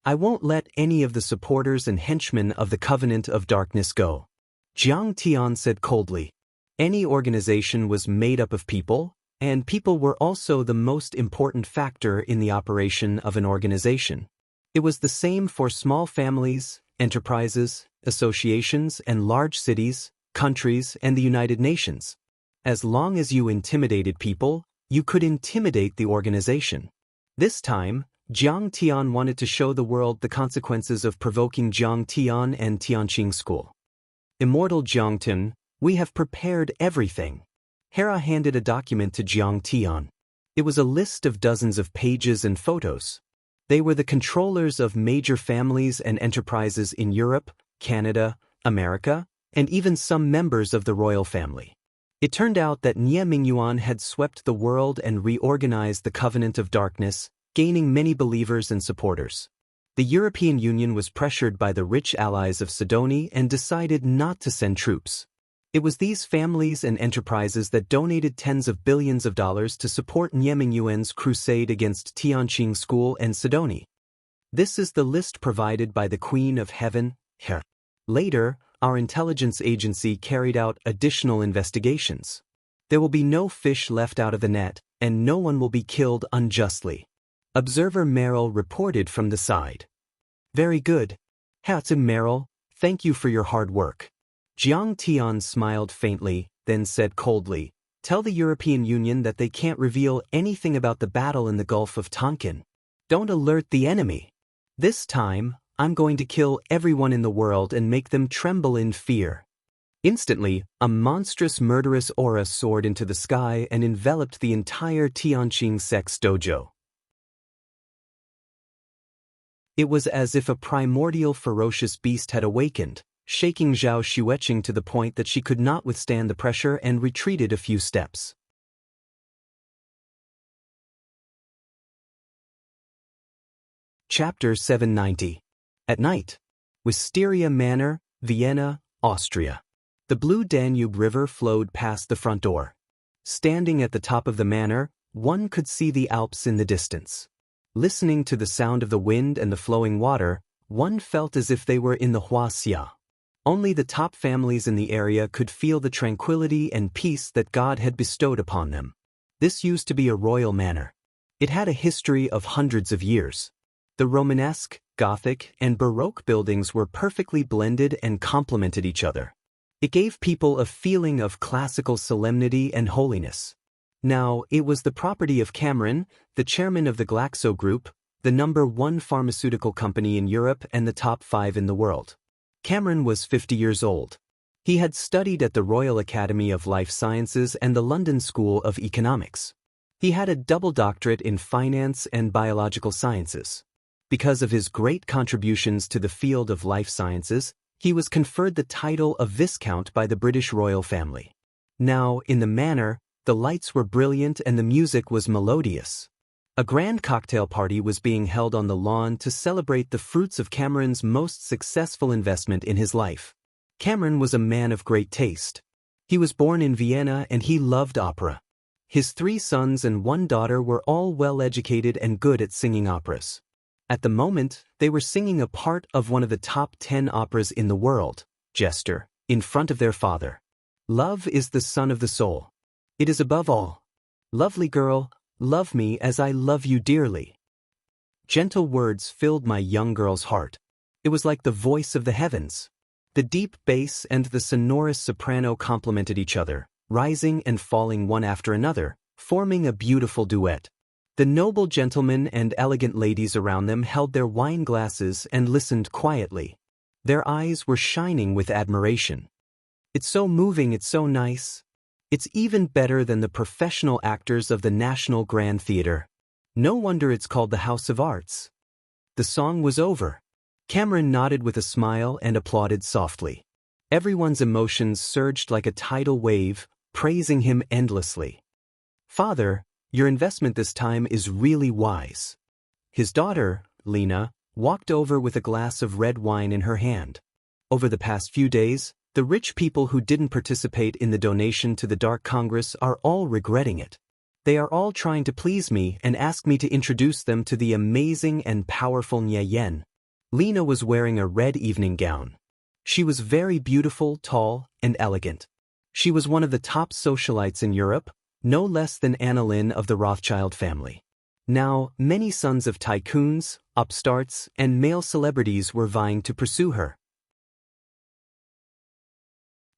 S1: "I won't let any of the supporters and henchmen of the Covenant of Darkness go," Jiang Tian said coldly. Any organization was made up of people, and people were also the most important factor in the operation of an organization. It was the same for small families, enterprises, associations, and large cities, countries, and the United Nations. As long as you intimidated people, you could intimidate the organization. This time, Jiang Tian wanted to show the world the consequences of provoking Jiang Tian and Tianqing School. Immortal Jiang Tian, we have prepared everything. Hera handed a document to Jiang Tian. It was a list of dozens of pages and photos. They were the controllers of major families and enterprises in Europe, Canada, America, and even some members of the royal family. It turned out that Nie Mingyuan had swept the world and reorganized the Covenant of Darkness, gaining many believers and supporters. The European Union was pressured by the rich allies of Sidonie and decided not to send troops. It was these families and enterprises that donated tens of billions of dollars to support Nie Mingyuan's crusade against Tianqing School and Sidonie. This is the list provided by the Queen of Heaven, Hera. Later, our intelligence agency carried out additional investigations. There will be no fish left out of the net, and no one will be killed unjustly. Observer Merrill reported from the side. Very good. Hatsim Merrill, thank you for your hard work. Jiang Tian smiled faintly, then said coldly, tell the European Union that they can't reveal anything about the battle in the Gulf of Tonkin. Don't alert the enemy. This time, I'm going to kill everyone in the world and make them tremble in fear. Instantly, a monstrous murderous aura soared into the sky and enveloped the entire Tianqing Sect's dojo. It was as if a primordial ferocious beast had awakened, shaking Zhao Xueqing to the point that she could not withstand the pressure and retreated a few steps. Chapter 790. At night. Wisteria Manor, Vienna, Austria. The blue Danube River flowed past the front door. Standing at the top of the manor, one could see the Alps in the distance. Listening to the sound of the wind and the flowing water, one felt as if they were in the Huaxia. Only the top families in the area could feel the tranquility and peace that God had bestowed upon them. This used to be a royal manor. It had a history of hundreds of years. The Romanesque, Gothic, and Baroque buildings were perfectly blended and complemented each other. It gave people a feeling of classical solemnity and holiness. Now, it was the property of Cameron, the chairman of the Glaxo Group, the #1 pharmaceutical company in Europe and the top 5 in the world. Cameron was 50 years old. He had studied at the Royal Academy of Life Sciences and the London School of Economics. He had a double doctorate in finance and biological sciences. Because of his great contributions to the field of life sciences, he was conferred the title of Viscount by the British royal family. Now, in the manor, the lights were brilliant and the music was melodious. A grand cocktail party was being held on the lawn to celebrate the fruits of Cameron's most successful investment in his life. Cameron was a man of great taste. He was born in Vienna and he loved opera. His 3 sons and 1 daughter were all well-educated and good at singing operas. At the moment, they were singing a part of one of the top 10 operas in the world, Jester, in front of their father. Love is the sun of the soul. It is above all. Lovely girl, love me as I love you dearly. Gentle words filled my young girl's heart. It was like the voice of the heavens. The deep bass and the sonorous soprano complemented each other, rising and falling one after another, forming a beautiful duet. The noble gentlemen and elegant ladies around them held their wine glasses and listened quietly. Their eyes were shining with admiration. It's so moving, it's so nice. It's even better than the professional actors of the National Grand Theatre. No wonder it's called the House of Arts. The song was over. Cameron nodded with a smile and applauded softly. Everyone's emotions surged like a tidal wave, praising him endlessly. Father, your investment this time is really wise. His daughter, Lena, walked over with a glass of red wine in her hand. Over the past few days, the rich people who didn't participate in the donation to the Dark Congress are all regretting it. They are all trying to please me and ask me to introduce them to the amazing and powerful Nie Yen. Lena was wearing a red evening gown. She was very beautiful, tall, and elegant. She was one of the top socialites in Europe, no less than Annalyn of the Rothschild family. Now, many sons of tycoons, upstarts, and male celebrities were vying to pursue her.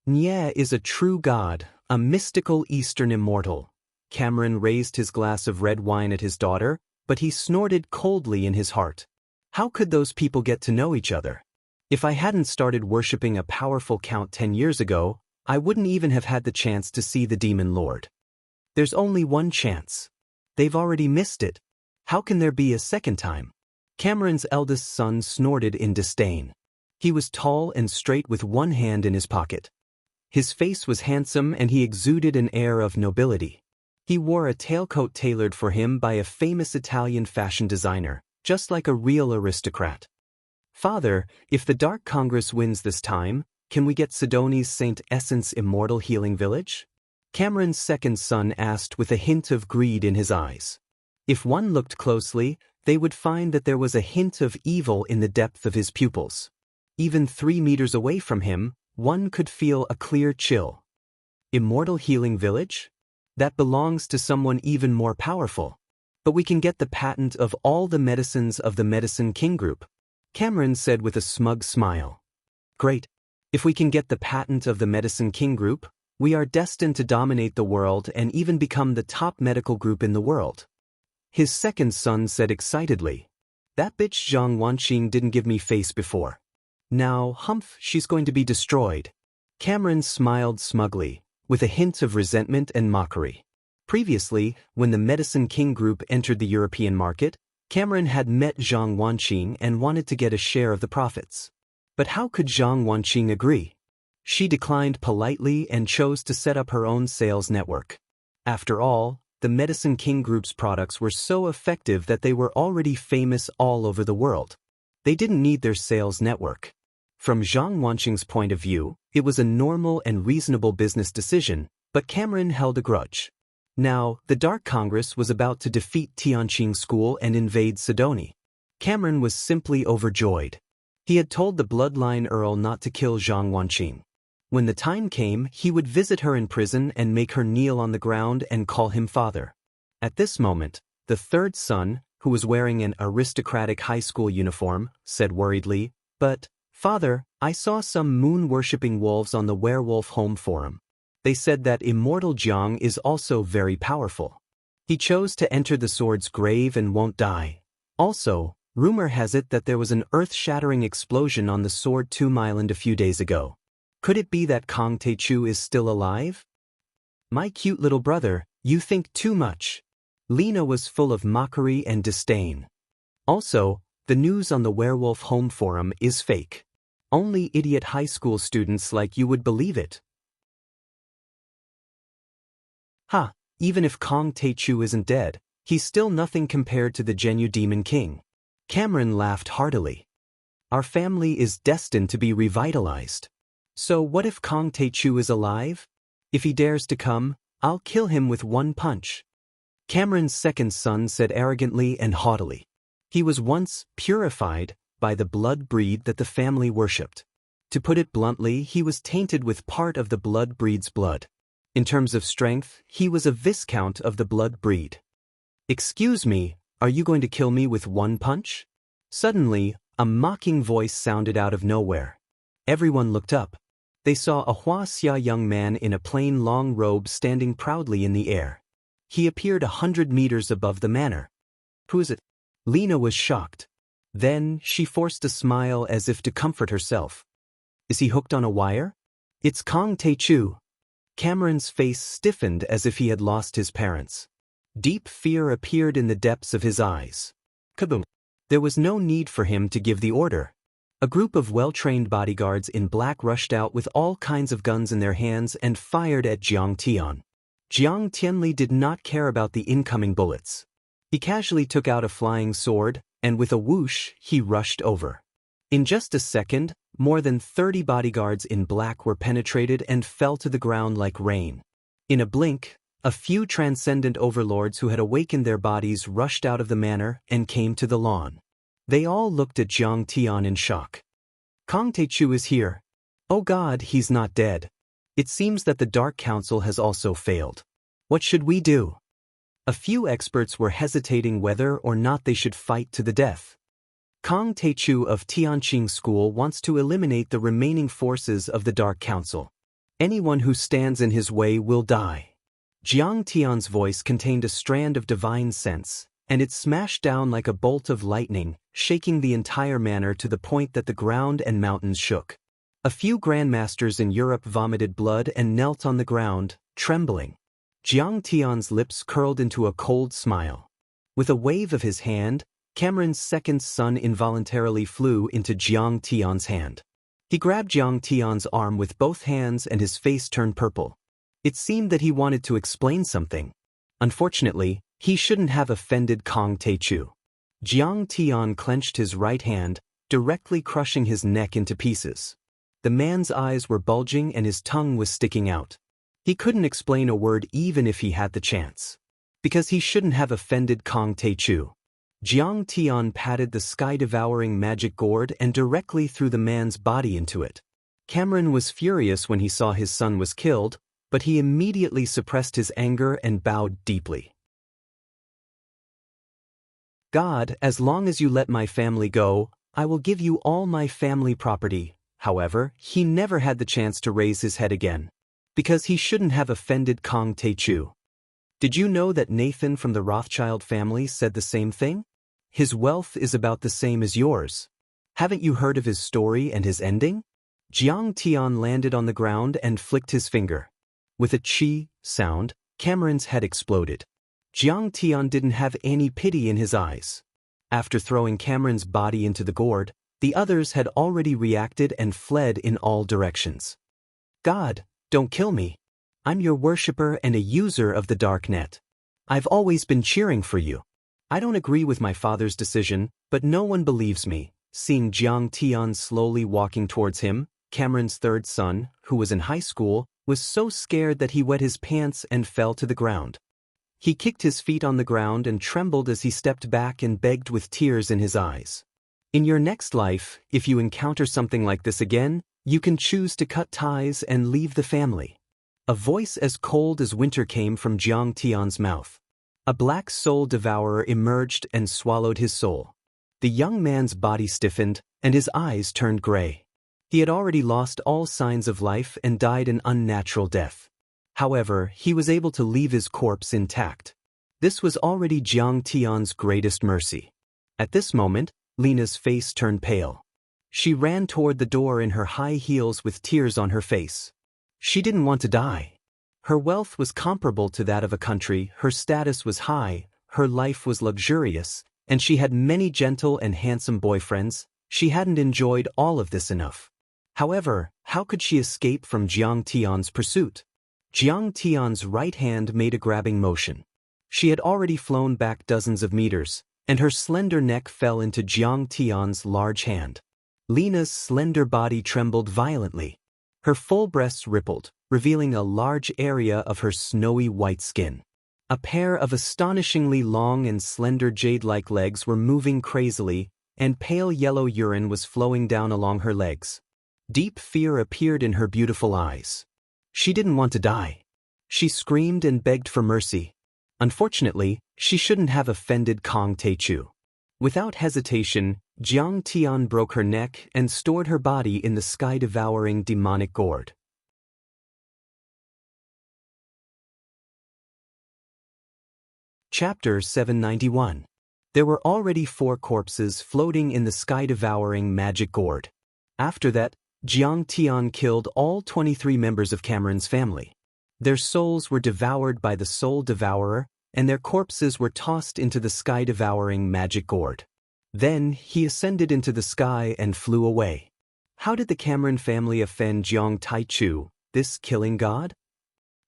S1: Nye is a true god, a mystical Eastern immortal. Cameron raised his glass of red wine at his daughter, but he snorted coldly in his heart. How could those people get to know each other? If I hadn't started worshipping a powerful count 10 years ago, I wouldn't even have had the chance to see the demon lord. There's only one chance. They've already missed it. How can there be a second time? Cameron's eldest son snorted in disdain. He was tall and straight with one hand in his pocket. His face was handsome and he exuded an air of nobility. He wore a tailcoat tailored for him by a famous Italian fashion designer, just like a real aristocrat. Father, if the Dark Congress wins this time, can we get Sidoni's St. Essence Immortal Healing Village? Cameron's second son asked with a hint of greed in his eyes. If one looked closely, they would find that there was a hint of evil in the depth of his pupils. Even 3 meters away from him, one could feel a clear chill. Immortal Healing Village? That belongs to someone even more powerful. But we can get the patent of all the medicines of the Medicine King Group, Cameron said with a smug smile. Great. If we can get the patent of the Medicine King Group, we are destined to dominate the world and even become the top medical group in the world. His second son said excitedly. That bitch Zhang Wanqing didn't give me face before. Now, humph, she's going to be destroyed. Cameron smiled smugly, with a hint of resentment and mockery. Previously, when the Medicine King Group entered the European market, Cameron had met Zhang Wanqing and wanted to get a share of the profits. But how could Zhang Wanqing agree? She declined politely and chose to set up her own sales network. After all, the Medicine King Group's products were so effective that they were already famous all over the world. They didn't need their sales network. From Zhang Wanqing's point of view, it was a normal and reasonable business decision, but Cameron held a grudge. Now, the Dark Congress was about to defeat Tianqing School and invade Sidoni. Cameron was simply overjoyed. He had told the bloodline earl not to kill Zhang Wanqing. When the time came, he would visit her in prison and make her kneel on the ground and call him father. At this moment, the third son, who was wearing an aristocratic high school uniform, said worriedly, "But, Father, I saw some moon-worshipping wolves on the Werewolf Home Forum. They said that Immortal Jiang is also very powerful. He chose to enter the sword's grave and won't die. Also, rumor has it that there was an earth-shattering explosion on the Sword Tomb Island a few days ago. Could it be that Kong Taechu is still alive?" "My cute little brother, you think too much." Lena was full of mockery and disdain. Also, the news on the Werewolf Home Forum is fake. Only idiot high school students like you would believe it. Ha, even if Kong Taechu isn't dead, he's still nothing compared to the Genyu Demon King. Cameron laughed heartily. Our family is destined to be revitalized. So what if Kong Taechu is alive? If he dares to come, I'll kill him with one punch. Cameron's second son said arrogantly and haughtily. He was once purified by the blood breed that the family worshipped. To put it bluntly, he was tainted with part of the blood breed's blood. In terms of strength, he was a viscount of the blood breed. "Excuse me, are you going to kill me with one punch?" Suddenly, a mocking voice sounded out of nowhere. Everyone looked up. They saw a Huaxia young man in a plain long robe standing proudly in the air. He appeared 100 meters above the manor. "Who is it?" Lena was shocked. Then, she forced a smile as if to comfort herself. "Is he hooked on a wire?" "It's Kong Taechu." Cameron's face stiffened as if he had lost his parents. Deep fear appeared in the depths of his eyes. Kaboom! There was no need for him to give the order. A group of well-trained bodyguards in black rushed out with all kinds of guns in their hands and fired at Jiang Tian. Jiang Tianli did not care about the incoming bullets. He casually took out a flying sword, and with a whoosh, he rushed over. In just a second, more than 30 bodyguards in black were penetrated and fell to the ground like rain. In a blink, a few transcendent overlords who had awakened their bodies rushed out of the manor and came to the lawn. They all looked at Jiang Tian in shock. "Kong Taechu is here. Oh God, he's not dead." It seems that the Dark Council has also failed. What should we do? A few experts were hesitating whether or not they should fight to the death. Kang Taechu of Tianqing School wants to eliminate the remaining forces of the Dark Council. Anyone who stands in his way will die. Jiang Tian's voice contained a strand of divine sense, and it smashed down like a bolt of lightning, shaking the entire manor to the point that the ground and mountains shook. A few grandmasters in Europe vomited blood and knelt on the ground, trembling. Jiang Tian's lips curled into a cold smile. With a wave of his hand, Cameron's second son involuntarily flew into Jiang Tian's hand. He grabbed Jiang Tian's arm with both hands and his face turned purple. It seemed that he wanted to explain something. Unfortunately, he shouldn't have offended Kang Taechu. Jiang Tian clenched his right hand, directly crushing his neck into pieces. The man's eyes were bulging and his tongue was sticking out. He couldn't explain a word even if he had the chance. Because he shouldn't have offended Kang Taechu. Jiang Tian patted the sky-devouring magic gourd and directly threw the man's body into it. Cameron was furious when he saw his son was killed, but he immediately suppressed his anger and bowed deeply. God, as long as you let my family go, I will give you all my family property. However, he never had the chance to raise his head again. Because he shouldn't have offended Kang Taechu. Did you know that Nathan from the Rothschild family said the same thing? His wealth is about the same as yours. Haven't you heard of his story and his ending? Jiang Tian landed on the ground and flicked his finger. With a chi sound, Cameron's head exploded. Jiang Tian didn't have any pity in his eyes. After throwing Cameron's body into the gourd, the others had already reacted and fled in all directions. God, don't kill me. I'm your worshipper and a user of the dark net. I've always been cheering for you. I don't agree with my father's decision, but no one believes me. Seeing Jiang Tian slowly walking towards him, Cameron's third son, who was in high school, was so scared that he wet his pants and fell to the ground. He kicked his feet on the ground and trembled as he stepped back and begged with tears in his eyes. In your next life, if you encounter something like this again, you can choose to cut ties and leave the family. A voice as cold as winter came from Jiang Tian's mouth. A black soul devourer emerged and swallowed his soul. The young man's body stiffened, and his eyes turned gray. He had already lost all signs of life and died an unnatural death. However, he was able to leave his corpse intact. This was already Jiang Tian's greatest mercy. At this moment, Lena's face turned pale. She ran toward the door in her high heels with tears on her face. She didn't want to die. Her wealth was comparable to that of a country, her status was high, her life was luxurious, and she had many gentle and handsome boyfriends. She hadn't enjoyed all of this enough. However, how could she escape from Jiang Tian's pursuit? Jiang Tian's right hand made a grabbing motion. She had already flown back dozens of meters, and her slender neck fell into Jiang Tian's large hand. Lena's slender body trembled violently. Her full breasts rippled, revealing a large area of her snowy white skin. A pair of astonishingly long and slender jade-like legs were moving crazily, and pale yellow urine was flowing down along her legs. Deep fear appeared in her beautiful eyes. She didn't want to die. She screamed and begged for mercy. Unfortunately, she shouldn't have offended Kang Taechu. Without hesitation, Jiang Tian broke her neck and stored her body in the sky-devouring demonic gourd. Chapter 791. There were already 4 corpses floating in the sky-devouring magic gourd. After that, Jiang Tian killed all 23 members of Cameron's family. Their souls were devoured by the soul devourer, and their corpses were tossed into the sky-devouring magic gourd. Then, he ascended into the sky and flew away. How did the Cameron family offend Jiang Taechu, this killing god?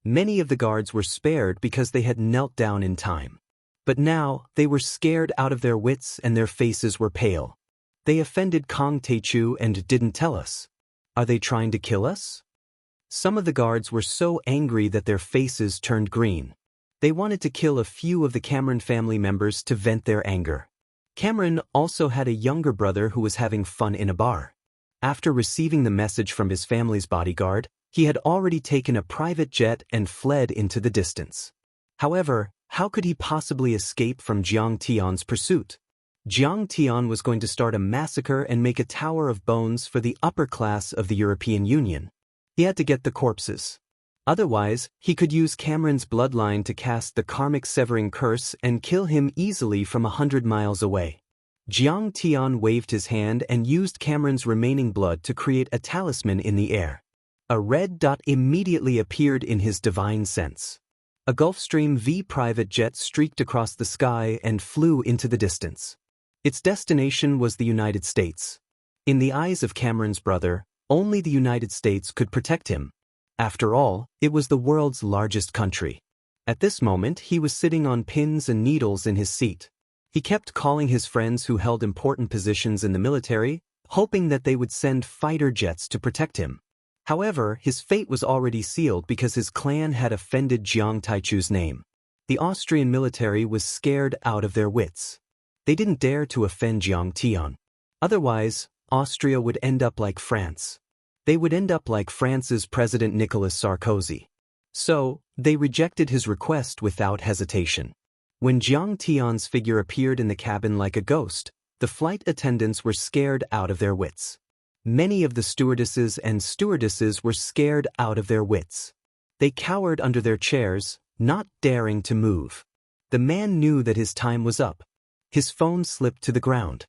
S1: Many of the guards were spared because they had knelt down in time. But now, they were scared out of their wits and their faces were pale. They offended Kang Taechu and didn't tell us. Are they trying to kill us? Some of the guards were so angry that their faces turned green. They wanted to kill a few of the Cameron family members to vent their anger. Cameron also had a younger brother who was having fun in a bar. After receiving the message from his family's bodyguard, He had already taken a private jet and fled into the distance. However, how could he possibly escape from Jiang Tian's pursuit? Jiang Tian was going to start a massacre and make a tower of bones for the upper class of the European Union. He had to get the corpses. Otherwise, he could use Cameron's bloodline to cast the karmic severing curse and kill him easily from 100 miles away. Jiang Tian waved his hand and used Cameron's remaining blood to create a talisman in the air. A red dot immediately appeared in his divine sense. A Gulfstream V private jet streaked across the sky and flew into the distance. Its destination was the United States. In the eyes of Cameron's brother, only the United States could protect him. After all, it was the world's largest country. At this moment, he was sitting on pins and needles in his seat. He kept calling his friends who held important positions in the military, hoping that they would send fighter jets to protect him. However, his fate was already sealed because his clan had offended Jiang Taichu's name. The Austrian military was scared out of their wits. They didn't dare to offend Jiang Tian. Otherwise, Austria would end up like France. They would end up like France's President Nicolas Sarkozy. So, they rejected his request without hesitation. When Jiang Tian's figure appeared in the cabin like a ghost, the flight attendants were scared out of their wits. Many of the stewardesses and stewardesses were scared out of their wits. They cowered under their chairs, not daring to move. The man knew that his time was up. His phone slipped to the ground.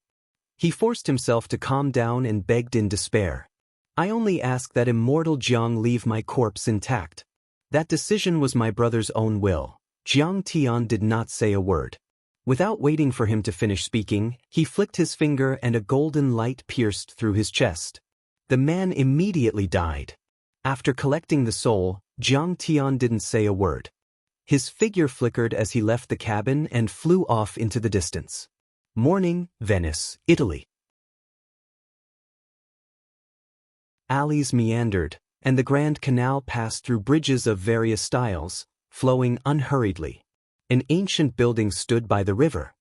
S1: He forced himself to calm down and begged in despair. I only ask that immortal Jiang leave my corpse intact. That decision was my brother's own will. Jiang Tian did not say a word. Without waiting for him to finish speaking, he flicked his finger and a golden light pierced through his chest. The man immediately died. After collecting the soul, Jiang Tian didn't say a word. His figure flickered as he left the cabin and flew off into the distance. Morning, Venice, Italy. Alleys meandered, and the Grand Canal passed through bridges of various styles, flowing unhurriedly. An ancient building stood by the river.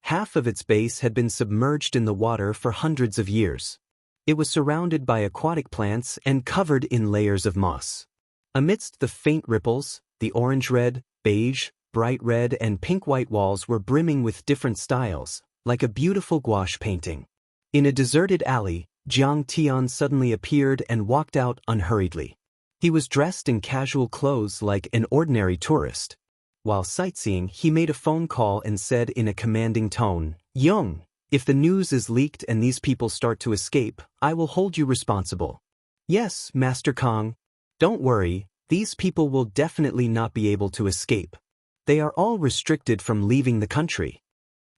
S1: Half of its base had been submerged in the water for hundreds of years. It was surrounded by aquatic plants and covered in layers of moss. Amidst the faint ripples, the orange-red, beige, bright red and pink-white walls were brimming with different styles, like a beautiful gouache painting. In a deserted alley, Jiang Tian suddenly appeared and walked out unhurriedly. He was dressed in casual clothes like an ordinary tourist. While sightseeing, he made a phone call and said in a commanding tone, "Young, if the news is leaked and these people start to escape, I will hold you responsible." "Yes, Master Kong. Don't worry, these people will definitely not be able to escape. They are all restricted from leaving the country."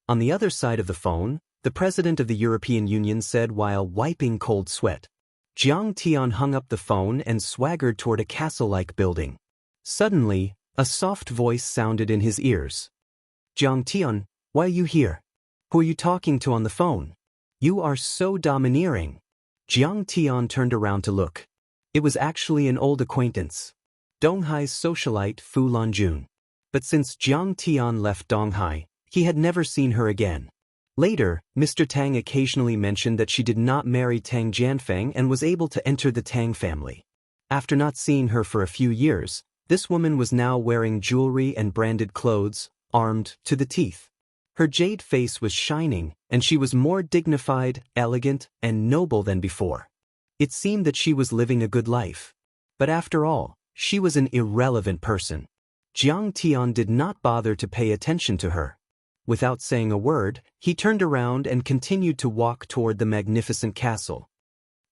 S1: On the other side of the phone, the President of the European Union said while wiping cold sweat. Jiang Tian hung up the phone and swaggered toward a castle-like building. Suddenly, a soft voice sounded in his ears. "Jiang Tian, why are you here? Who are you talking to on the phone? You are so domineering." Jiang Tian turned around to look. It was actually an old acquaintance, Donghai's socialite Fu Lanjun. But since Jiang Tian left Donghai, he had never seen her again. Later, Mr. Tang occasionally mentioned that she did not marry Tang Jianfeng and was able to enter the Tang family. After not seeing her for a few years, this woman was now wearing jewelry and branded clothes, armed to the teeth. Her jade face was shining, and she was more dignified, elegant, and noble than before. It seemed that she was living a good life. But after all, she was an irrelevant person. Jiang Tian did not bother to pay attention to her. Without saying a word, he turned around and continued to walk toward the magnificent castle.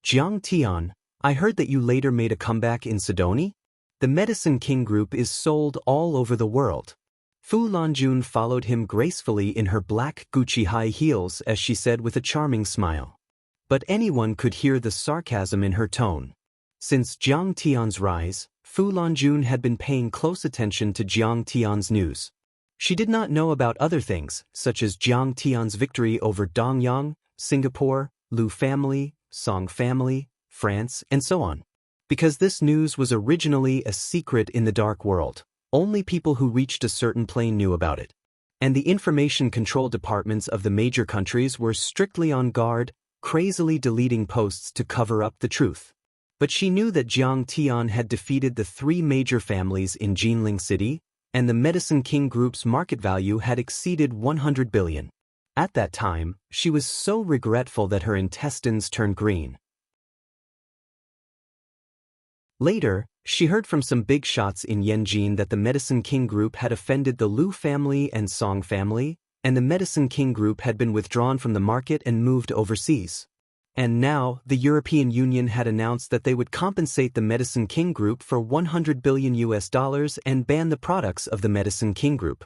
S1: "Jiang Tian, I heard that you later made a comeback in Sidoni? The Medicine King Group is sold all over the world." Fu Lanjun followed him gracefully in her black Gucci high heels as she said with a charming smile. But anyone could hear the sarcasm in her tone. Since Jiang Tian's rise, Fu Lanjun had been paying close attention to Jiang Tian's news. She did not know about other things, such as Jiang Tian's victory over Dongyang, Singapore, Liu family, Song family, France, and so on. Because this news was originally a secret in the dark world, only people who reached a certain plane knew about it. And the information control departments of the major countries were strictly on guard, crazily deleting posts to cover up the truth. But she knew that Jiang Tian had defeated the three major families in Jinling City, and the Medicine King Group's market value had exceeded 100 billion. At that time, she was so regretful that her intestines turned green. Later, she heard from some big shots in Yanjin that the Medicine King Group had offended the Liu family and Song family, and the Medicine King Group had been withdrawn from the market and moved overseas. And now, the European Union had announced that they would compensate the Medicine King Group for $100 billion and ban the products of the Medicine King Group.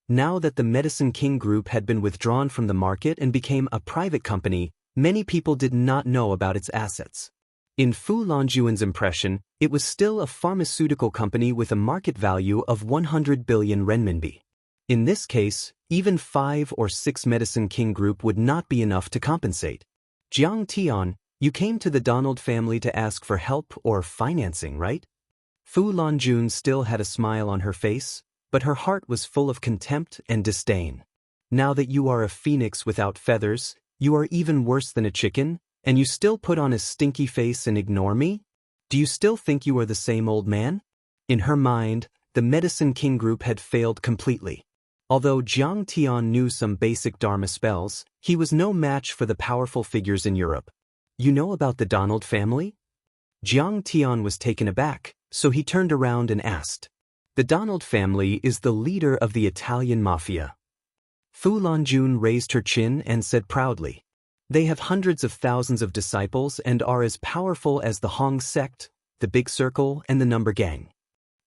S1: Now that the Medicine King Group had been withdrawn from the market and became a private company, many people did not know about its assets. In Fu Longjuan's impression, it was still a pharmaceutical company with a market value of 100 billion renminbi. In this case, even 5 or 6 Medicine King Group would not be enough to compensate. Jiang Tian, you came to the Donald family to ask for help or financing, right? Fu Longjun still had a smile on her face, but her heart was full of contempt and disdain. Now that you are a phoenix without feathers, you are even worse than a chicken, and you still put on a stinky face and ignore me? Do you still think you are the same old man? In her mind, the Medicine King Group had failed completely. Although Jiang Tian knew some basic Dharma spells, he was no match for the powerful figures in Europe. You know about the Donald family? Jiang Tian was taken aback, so he turned around and asked. The Donald family is the leader of the Italian mafia. Fu Longjun raised her chin and said proudly. They have hundreds of thousands of disciples and are as powerful as the Hong sect, the Big Circle, and the Number Gang.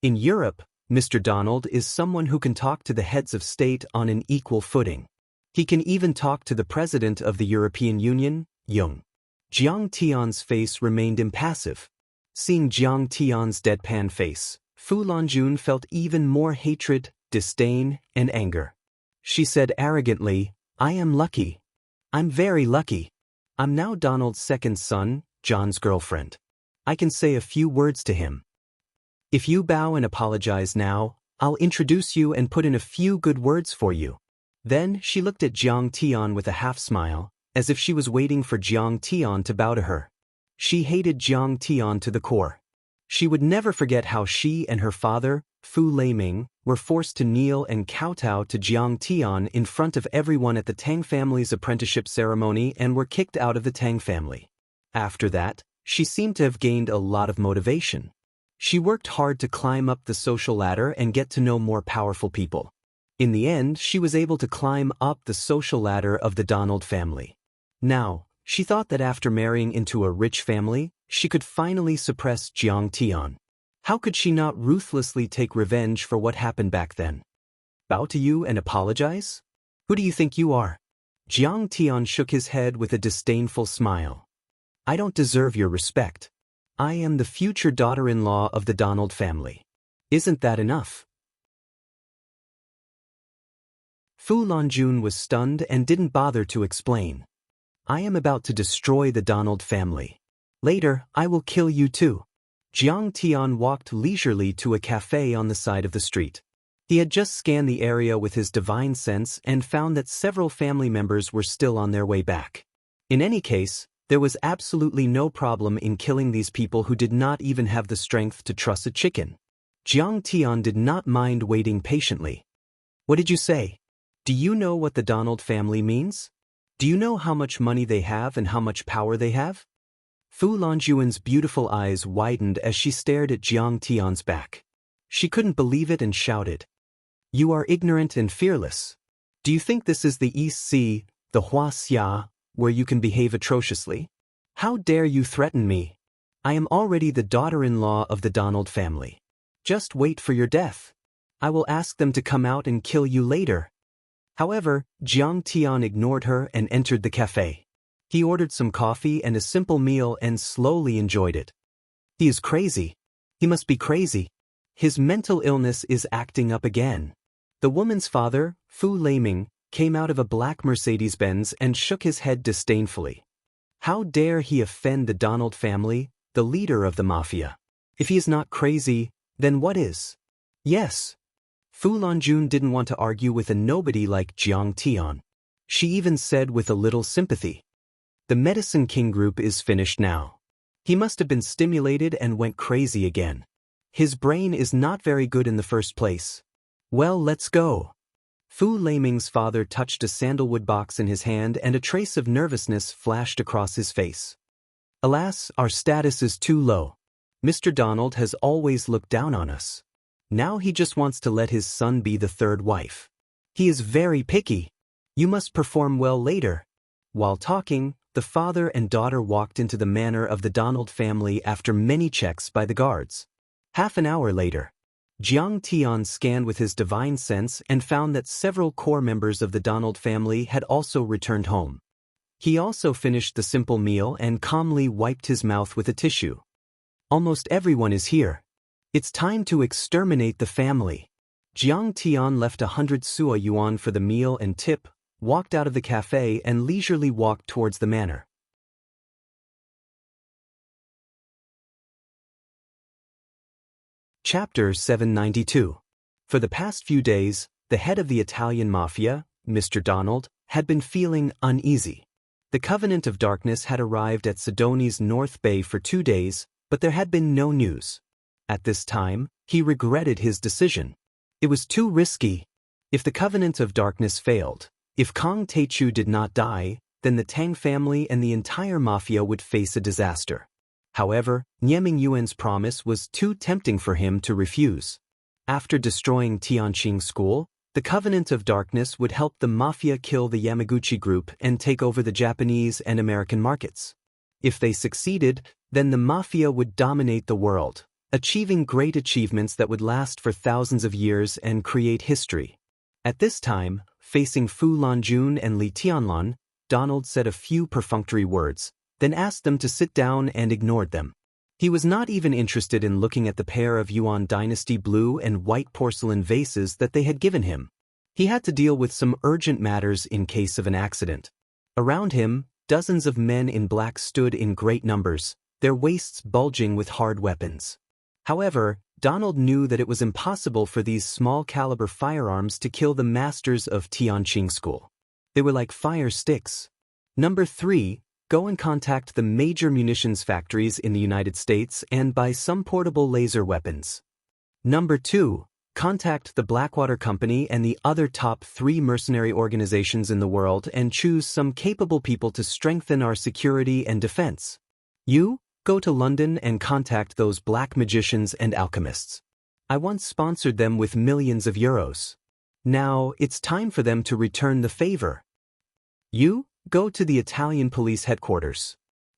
S1: In Europe, Mr. Donald is someone who can talk to the heads of state on an equal footing. He can even talk to the President of the European Union, Jung. Jiang Tian's face remained impassive. Seeing Jiang Tian's deadpan face, Fu Longjun felt even more hatred, disdain, and anger. She said arrogantly, I am lucky. I'm very lucky. I'm now Donald's second son, John's girlfriend. I can say a few words to him. If you bow and apologize now, I'll introduce you and put in a few good words for you. Then she looked at Jiang Tian with a half-smile, as if she was waiting for Jiang Tian to bow to her. She hated Jiang Tian to the core. She would never forget how she and her father, Fu Leiming, were forced to kneel and kowtow to Jiang Tian in front of everyone at the Tang family's apprenticeship ceremony and were kicked out of the Tang family. After that, she seemed to have gained a lot of motivation. She worked hard to climb up the social ladder and get to know more powerful people. In the end, she was able to climb up the social ladder of the Donald family. Now, she thought that after marrying into a rich family, she could finally suppress Jiang Tian. How could she not ruthlessly take revenge for what happened back then? Bow to you and apologize? Who do you think you are? Jiang Tian shook his head with a disdainful smile. I don't deserve your respect. I am the future daughter-in-law of the Donald family. Isn't that enough? Fu Longjun was stunned and didn't bother to explain. I am about to destroy the Donald family. Later, I will kill you too. Jiang Tian walked leisurely to a cafe on the side of the street. He had just scanned the area with his divine sense and found that several family members were still on their way back. In any case, there was absolutely no problem in killing these people who did not even have the strength to truss a chicken. Jiang Tian did not mind waiting patiently. What did you say? Do you know what the Donald family means? Do you know how much money they have and how much power they have? Fu Longjuan's beautiful eyes widened as she stared at Jiang Tian's back. She couldn't believe it and shouted. You are ignorant and fearless. Do you think this is the East Sea, the Huaxia, where you can behave atrociously? How dare you threaten me? I am already the daughter-in-law of the Donald family. Just wait for your death. I will ask them to come out and kill you later. However, Jiang Tian ignored her and entered the cafe. He ordered some coffee and a simple meal and slowly enjoyed it. He is crazy. He must be crazy. His mental illness is acting up again. The woman's father, Fu Leiming, came out of a black Mercedes-Benz and shook his head disdainfully. How dare he offend the Donald family, the leader of the mafia? If he is not crazy, then what is? Yes. Fu Longjun didn't want to argue with a nobody like Jiang Tian. She even said with a little sympathy, the Medicine King Group is finished now. He must have been stimulated and went crazy again. His brain is not very good in the first place. Well, let's go. Fu Laming's father touched a sandalwood box in his hand and a trace of nervousness flashed across his face. Alas, our status is too low. Mr. Donald has always looked down on us. Now he just wants to let his son be the third wife. He is very picky. You must perform well later. While talking, the father and daughter walked into the manor of the Donald family after many checks by the guards. Half an hour later, Jiang Tian scanned with his divine sense and found that several core members of the Donald family had also returned home. He also finished the simple meal and calmly wiped his mouth with a tissue. Almost everyone is here. It's time to exterminate the family. Jiang Tian left 100 Sua yuan for the meal and tip, walked out of the cafe and leisurely walked towards the manor. Chapter 792. For the past few days, the head of the Italian mafia, Mr. Donald, had been feeling uneasy. The Covenant of Darkness had arrived at Sidoni's North Bay for 2 days, but there had been no news. At this time, he regretted his decision. It was too risky. If the Covenant of Darkness failed, if Kang Taechu did not die, then the Tang family and the entire mafia would face a disaster. However, Nie Mingyuan's promise was too tempting for him to refuse. After destroying Tianqing School, the Covenant of Darkness would help the mafia kill the Yamaguchi group and take over the Japanese and American markets. If they succeeded, then the mafia would dominate the world, achieving great achievements that would last for thousands of years and create history. At this time, facing Fu Lanjun and Li Tianlan, Donald said a few perfunctory words, then asked them to sit down and ignored them. He was not even interested in looking at the pair of Yuan dynasty blue and white porcelain vases that they had given him. He had to deal with some urgent matters in case of an accident. Around him, dozens of men in black stood in great numbers, their waists bulging with hard weapons. However, Donald knew that it was impossible for these small-caliber firearms to kill the masters of Tianqing School. They were like fire sticks. Number 3. Go and contact the major munitions factories in the United States and buy some portable laser weapons. Number 2. Contact the Blackwater Company and the other top 3 mercenary organizations in the world and choose some capable people to strengthen our security and defense. You, go to London and contact those black magicians and alchemists. I once sponsored them with millions of euros. Now, it's time for them to return the favor. You, go to the Italian police headquarters.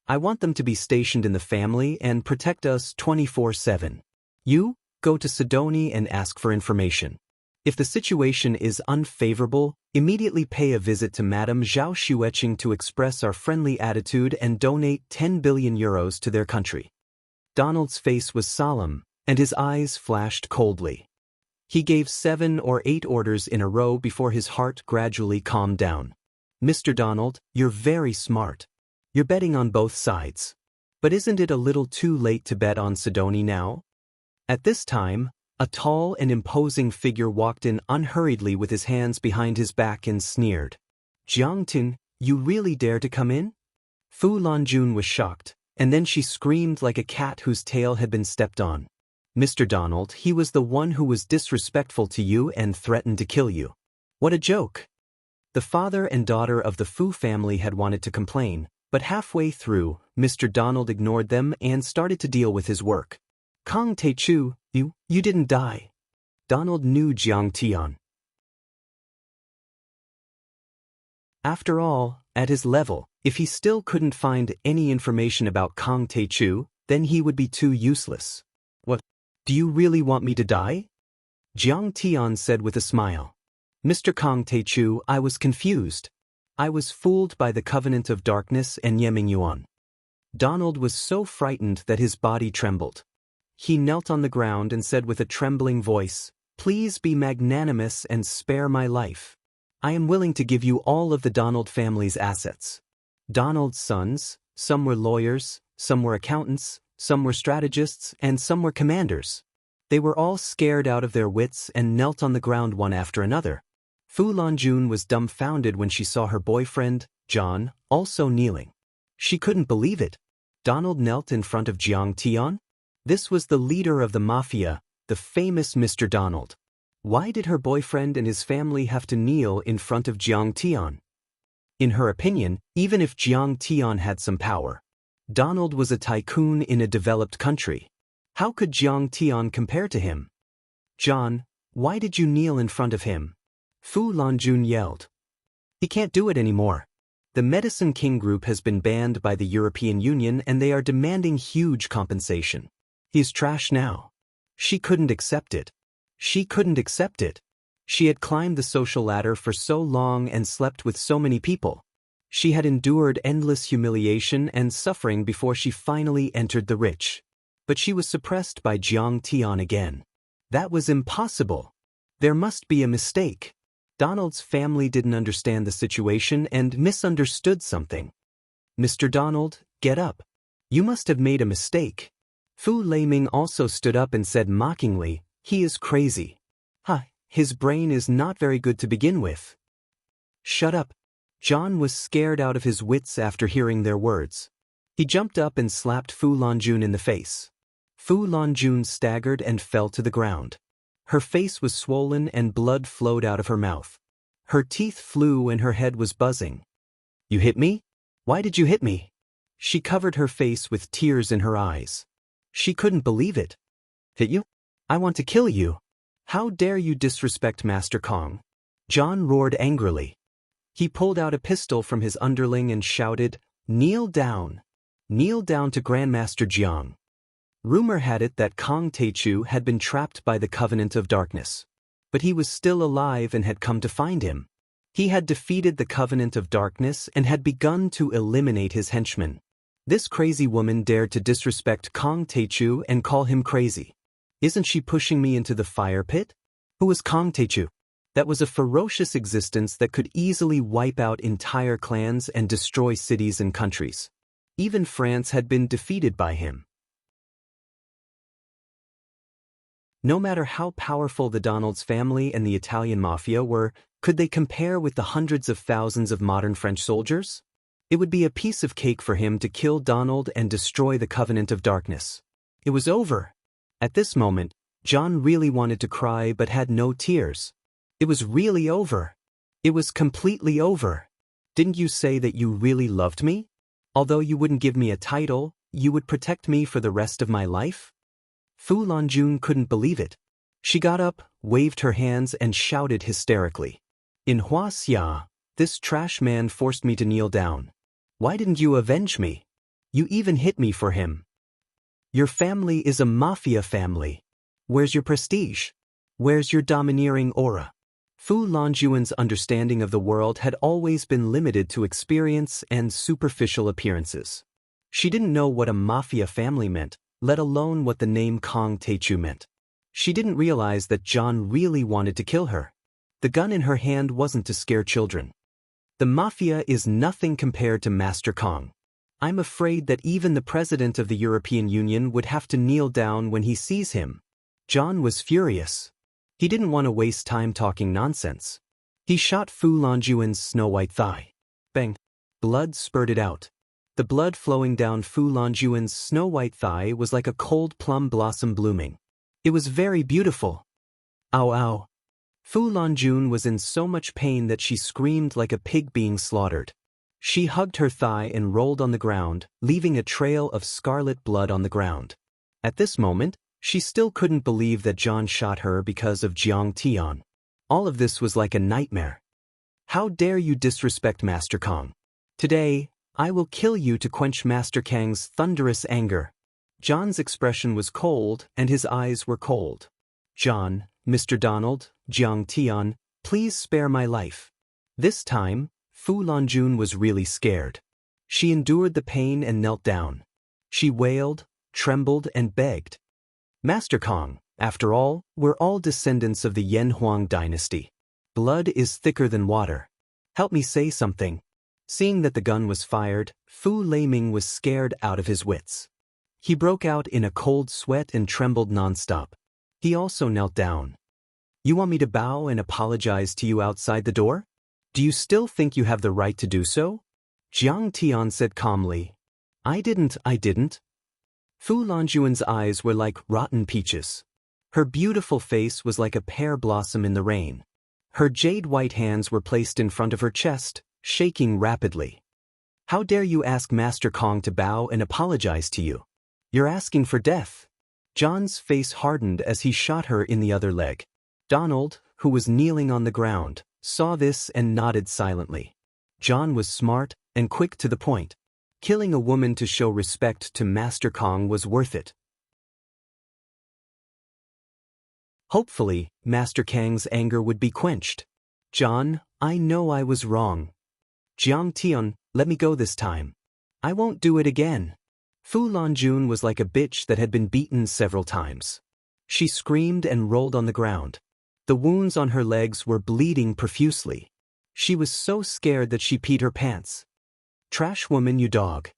S1: I want them to be stationed in the family and protect us 24/7. You, go to Sidoni and ask for information. If the situation is unfavorable, immediately pay a visit to Madame Zhao Xueqing to express our friendly attitude and donate 10 billion euros to their country. Donald's face was solemn, and his eyes flashed coldly. He gave 7 or 8 orders in a row before his heart gradually calmed down. Mr. Donald, you're very smart. You're betting on both sides. But isn't it a little too late to bet on Sidoni now? At this time, a tall and imposing figure walked in unhurriedly with his hands behind his back and sneered. Jiang Tin, you really dare to come in? Fu Lanjun was shocked, and then she screamed like a cat whose tail had been stepped on. Mr. Donald, he was the one who was disrespectful to you and threatened to kill you. What a joke! The father and daughter of the Fu family had wanted to complain, but halfway through, Mr. Donald ignored them and started to deal with his work. Kang Taechu, you didn't die. Donald knew Jiang Tian. After all, at his level, if he still couldn't find any information about Kang Taechu, then he would be too useless. What? Do you really want me to die? Jiang Tian said with a smile. Mr. Kang Taechu, I was confused. I was fooled by the Covenant of Darkness and Nie Mingyuan. Donald was so frightened that his body trembled. He knelt on the ground and said with a trembling voice, "Please be magnanimous and spare my life. I am willing to give you all of the Donald family's assets." Donald's sons, some were lawyers, some were accountants, some were strategists, and some were commanders. They were all scared out of their wits and knelt on the ground one after another. Fu Lanjun was dumbfounded when she saw her boyfriend, John, also kneeling. She couldn't believe it. Donald knelt in front of Jiang Tian. This was the leader of the mafia, the famous Mr. Donald. Why did her boyfriend and his family have to kneel in front of Jiang Tian? In her opinion, even if Jiang Tian had some power, Donald was a tycoon in a developed country. How could Jiang Tian compare to him? John, why did you kneel in front of him? Fu Lanjun yelled. He can't do it anymore. The Medicine King Group has been banned by the European Union and they are demanding huge compensation. He's trash now. She couldn't accept it. She couldn't accept it. She had climbed the social ladder for so long and slept with so many people. She had endured endless humiliation and suffering before she finally entered the rich. But she was suppressed by Jiang Tian again. That was impossible. There must be a mistake. Donald's family didn't understand the situation and misunderstood something. Mr. Donald, get up. You must have made a mistake. Fu Leiming also stood up and said mockingly, he is crazy. His brain is not very good to begin with. Shut up. John was scared out of his wits after hearing their words. He jumped up and slapped Fu Lanjun in the face. Fu Lanjun staggered and fell to the ground. Her face was swollen and blood flowed out of her mouth. Her teeth flew and her head was buzzing. You hit me? Why did you hit me? She covered her face with tears in her eyes. She couldn't believe it. Hit you? I want to kill you. How dare you disrespect Master Kong? John roared angrily. He pulled out a pistol from his underling and shouted, kneel down. Kneel down to Grandmaster Jiang. Rumor had it that Kong Teichu had been trapped by the Covenant of Darkness. But he was still alive and had come to find him. He had defeated the Covenant of Darkness and had begun to eliminate his henchmen. This crazy woman dared to disrespect Kong Teichu and call him crazy. Isn't she pushing me into the fire pit? Who was Kong Teichu? That was a ferocious existence that could easily wipe out entire clans and destroy cities and countries. Even France had been defeated by him. No matter how powerful the Donalds family and the Italian mafia were, could they compare with the hundreds of thousands of modern French soldiers? It would be a piece of cake for him to kill Donald and destroy the Covenant of Darkness. It was over. At this moment, John really wanted to cry but had no tears. It was really over. It was completely over. Didn't you say that you really loved me? Although you wouldn't give me a title, you would protect me for the rest of my life? Fu Lanjun couldn't believe it. She got up, waved her hands and shouted hysterically. In Huaxia, this trash man forced me to kneel down. Why didn't you avenge me? You even hit me for him. Your family is a mafia family. Where's your prestige? Where's your domineering aura? Fu Lanjuan's understanding of the world had always been limited to experience and superficial appearances. She didn't know what a mafia family meant, let alone what the name Kong Teichu meant. She didn't realize that John really wanted to kill her. The gun in her hand wasn't to scare children. The mafia is nothing compared to Master Kong. I'm afraid that even the president of the European Union would have to kneel down when he sees him. John was furious. He didn't want to waste time talking nonsense. He shot Fu Lanjuan's snow-white thigh. Bang! Blood spurted out. The blood flowing down Fu Lanjuan's snow-white thigh was like a cold plum blossom blooming. It was very beautiful. Ow ow. Fu Lanjun was in so much pain that she screamed like a pig being slaughtered. She hugged her thigh and rolled on the ground, leaving a trail of scarlet blood on the ground. At this moment, she still couldn't believe that John shot her because of Jiang Tian. All of this was like a nightmare. How dare you disrespect Master Kong? Today, I will kill you to quench Master Kang's thunderous anger. John's expression was cold and his eyes were cold. John, Mr. Donald, Jiang Tian, please spare my life. This time, Fu Lanjun was really scared. She endured the pain and knelt down. She wailed, trembled, and begged. Master Kong, after all, we're all descendants of the Yen Huang dynasty. Blood is thicker than water. Help me say something. Seeing that the gun was fired, Fu Leiming was scared out of his wits. He broke out in a cold sweat and trembled nonstop. He also knelt down. You want me to bow and apologize to you outside the door? Do you still think you have the right to do so? Jiang Tian said calmly. I didn't. Fu Longjuan's eyes were like rotten peaches. Her beautiful face was like a pear blossom in the rain. Her jade-white hands were placed in front of her chest, shaking rapidly. How dare you ask Master Kong to bow and apologize to you? You're asking for death. John's face hardened as he shot her in the other leg. Donald, who was kneeling on the ground, saw this and nodded silently. John was smart and quick to the point. Killing a woman to show respect to Master Kong was worth it. Hopefully, Master Kang's anger would be quenched. John, I know I was wrong. Jiang Tian, let me go this time. I won't do it again. Fu Longjun was like a bitch that had been beaten several times. She screamed and rolled on the ground. The wounds on her legs were bleeding profusely. She was so scared that she peed her pants. Trash woman, you dog.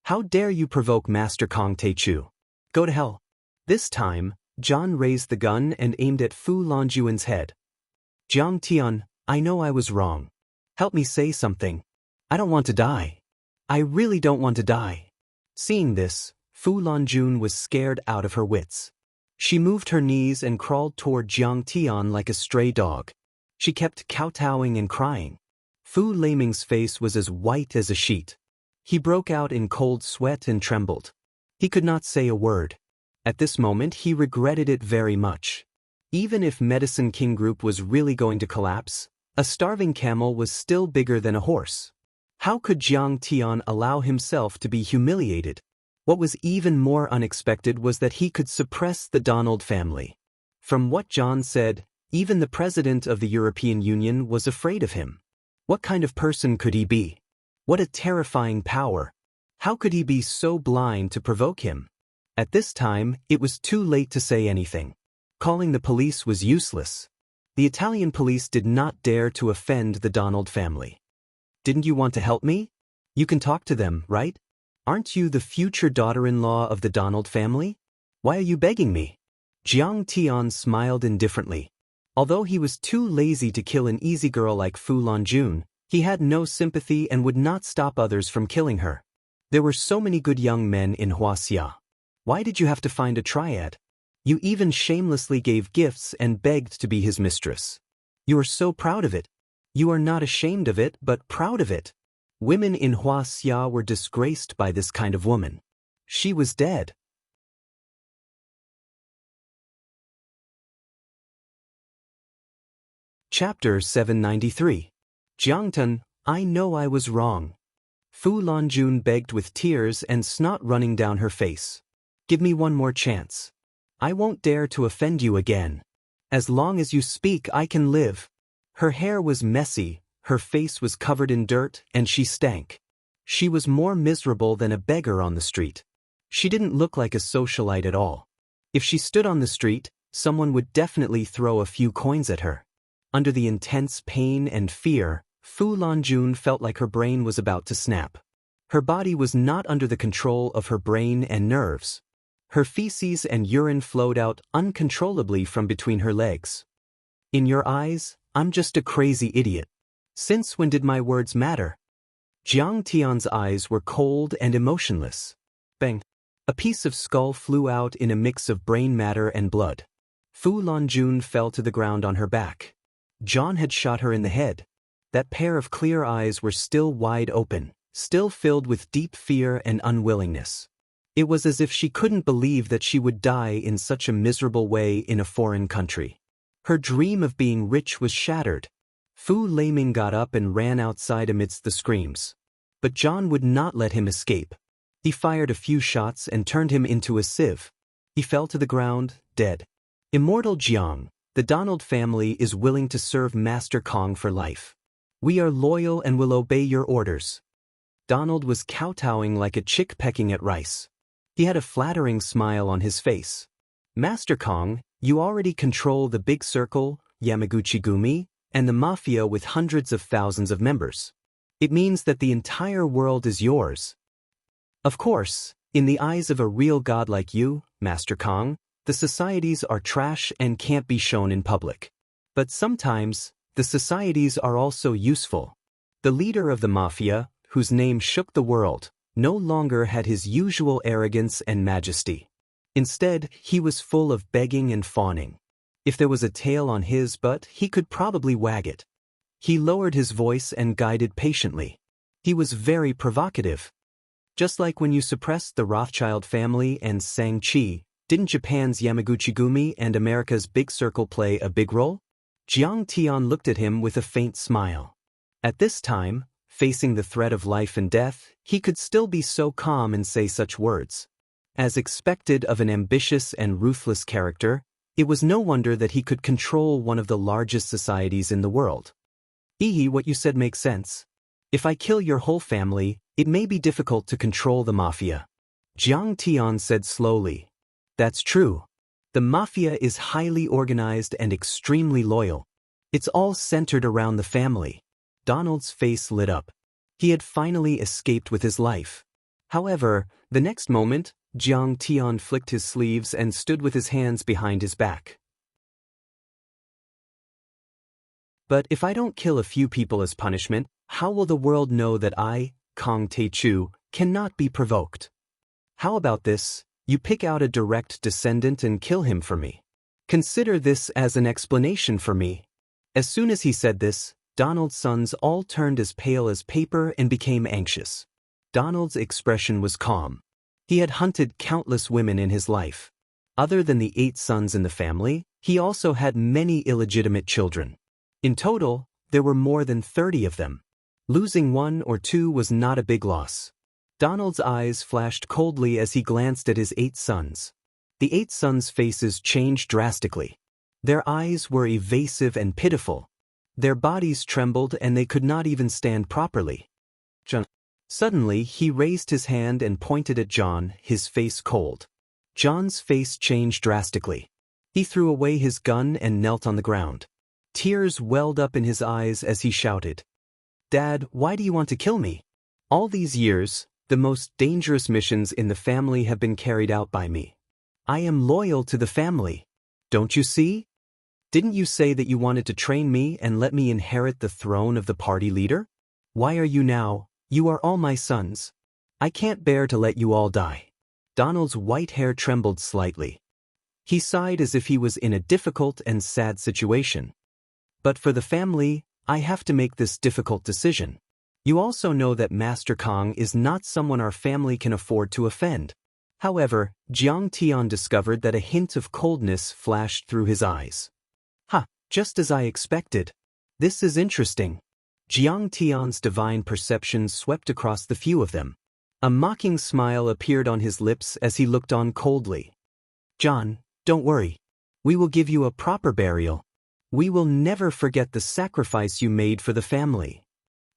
S1: How dare you provoke Master Kong Teichu? Go to hell. This time, John raised the gun and aimed at Fu Longjuan's head. Jiang Tian, I know I was wrong. Help me say something. I don't want to die. I really don't want to die. Seeing this, Fu Longjun was scared out of her wits. She moved her knees and crawled toward Jiang Tian like a stray dog. She kept kowtowing and crying. Fu Laming's face was as white as a sheet. He broke out in cold sweat and trembled. He could not say a word. At this moment he regretted it very much. Even if Medicine King Group was really going to collapse, a starving camel was still bigger than a horse. How could Jiang Tian allow himself to be humiliated? What was even more unexpected was that he could suppress the Donald family. From what John said, even the president of the European Union was afraid of him. What kind of person could he be? What a terrifying power. How could he be so blind to provoke him? At this time, it was too late to say anything. Calling the police was useless. The Italian police did not dare to offend the Donald family. Didn't you want to help me? You can talk to them, right? Aren't you the future daughter-in-law of the Donald family? Why are you begging me? Jiang Tian smiled indifferently. Although he was too lazy to kill an easy girl like Fu Longjun, he had no sympathy and would not stop others from killing her. There were so many good young men in Huaxia. Why did you have to find a triad? You even shamelessly gave gifts and begged to be his mistress. You are so proud of it. You are not ashamed of it, but proud of it. Women in Huaxia were disgraced by this kind of woman. She was dead. Chapter 793. Jiangtan, I know I was wrong. Fu Longjun begged with tears and snot running down her face. Give me one more chance. I won't dare to offend you again. As long as you speak, I can live. Her hair was messy, her face was covered in dirt, and she stank. She was more miserable than a beggar on the street. She didn't look like a socialite at all. If she stood on the street, someone would definitely throw a few coins at her. Under the intense pain and fear, Fu Longjun felt like her brain was about to snap. Her body was not under the control of her brain and nerves. Her feces and urine flowed out uncontrollably from between her legs. In your eyes, I'm just a crazy idiot. Since when did my words matter? Jiang Tian's eyes were cold and emotionless. Bang! A piece of skull flew out in a mix of brain matter and blood. Fu Longjun fell to the ground on her back. John had shot her in the head. That pair of clear eyes were still wide open, still filled with deep fear and unwillingness. It was as if she couldn't believe that she would die in such a miserable way in a foreign country. Her dream of being rich was shattered. Fu Laming got up and ran outside amidst the screams. But John would not let him escape. He fired a few shots and turned him into a sieve. He fell to the ground, dead. Immortal Jiang, the Donald family is willing to serve Master Kong for life. We are loyal and will obey your orders. Donald was kowtowing like a chick pecking at rice. He had a flattering smile on his face. Master Kong, you already control the big circle, Yamaguchi-gumi, and the mafia with hundreds of thousands of members. It means that the entire world is yours. Of course, in the eyes of a real god like you, Master Kong, the societies are trash and can't be shown in public. But sometimes, the societies are also useful. The leader of the mafia, whose name shook the world, no longer had his usual arrogance and majesty. Instead, he was full of begging and fawning. If there was a tail on his butt, he could probably wag it. He lowered his voice and guided patiently. He was very provocative. Just like when you suppressed the Rothschild family and sang Qi, didn't Japan's Yamaguchi-gumi and America's Big Circle play a big role? Jiang Tian looked at him with a faint smile. At this time, facing the threat of life and death, he could still be so calm and say such words. As expected of an ambitious and ruthless character, it was no wonder that he could control one of the largest societies in the world. What you said makes sense. If I kill your whole family, it may be difficult to control the mafia. Jiang Tian said slowly. That's true. The mafia is highly organized and extremely loyal. It's all centered around the family. Donald's face lit up. He had finally escaped with his life. However, the next moment, Jiang Tian flicked his sleeves and stood with his hands behind his back. But if I don't kill a few people as punishment, how will the world know that I, Kong Taechu, cannot be provoked? How about this? You pick out a direct descendant and kill him for me. Consider this as an explanation for me. As soon as he said this, Donald's sons all turned as pale as paper and became anxious. Donald's expression was calm. He had hunted countless women in his life. Other than the 8 sons in the family, he also had many illegitimate children. In total, there were more than 30 of them. Losing 1 or 2 was not a big loss. Donald's eyes flashed coldly as he glanced at his 8 sons. The 8 sons' faces changed drastically. Their eyes were evasive and pitiful. Their bodies trembled and they could not even stand properly. John. Suddenly, he raised his hand and pointed at John, his face cold. John's face changed drastically. He threw away his gun and knelt on the ground. Tears welled up in his eyes as he shouted, "Dad, why do you want to kill me? All these years, the most dangerous missions in the family have been carried out by me. I am loyal to the family. Don't you see? Didn't you say that you wanted to train me and let me inherit the throne of the party leader? Why are you now? You are all my sons. I can't bear to let you all die." Donald's white hair trembled slightly. He sighed as if he was in a difficult and sad situation. "But for the family, I have to make this difficult decision. You also know that Master Kong is not someone our family can afford to offend." However, Jiang Tian discovered that a hint of coldness flashed through his eyes. Just as I expected. This is interesting. Jiang Tian's divine perception swept across the few of them. A mocking smile appeared on his lips as he looked on coldly. "John, don't worry. We will give you a proper burial. We will never forget the sacrifice you made for the family."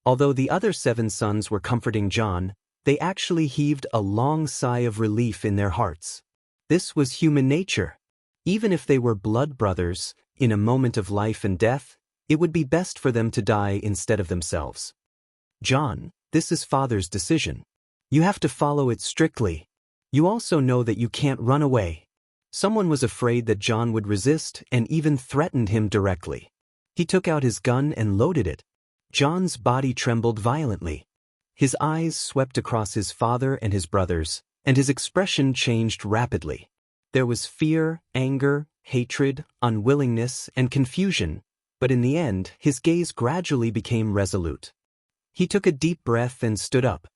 S1: Although the other 7 sons were comforting John, they actually heaved a long sigh of relief in their hearts. This was human nature. Even if they were blood brothers, in a moment of life and death, it would be best for them to die instead of themselves. "John, this is Father's decision. You have to follow it strictly. You also know that you can't run away." Someone was afraid that John would resist and even threatened him directly. He took out his gun and loaded it. John's body trembled violently. His eyes swept across his father and his brothers, and his expression changed rapidly. There was fear, anger, hatred, unwillingness, and confusion, but in the end, his gaze gradually became resolute. He took a deep breath and stood up.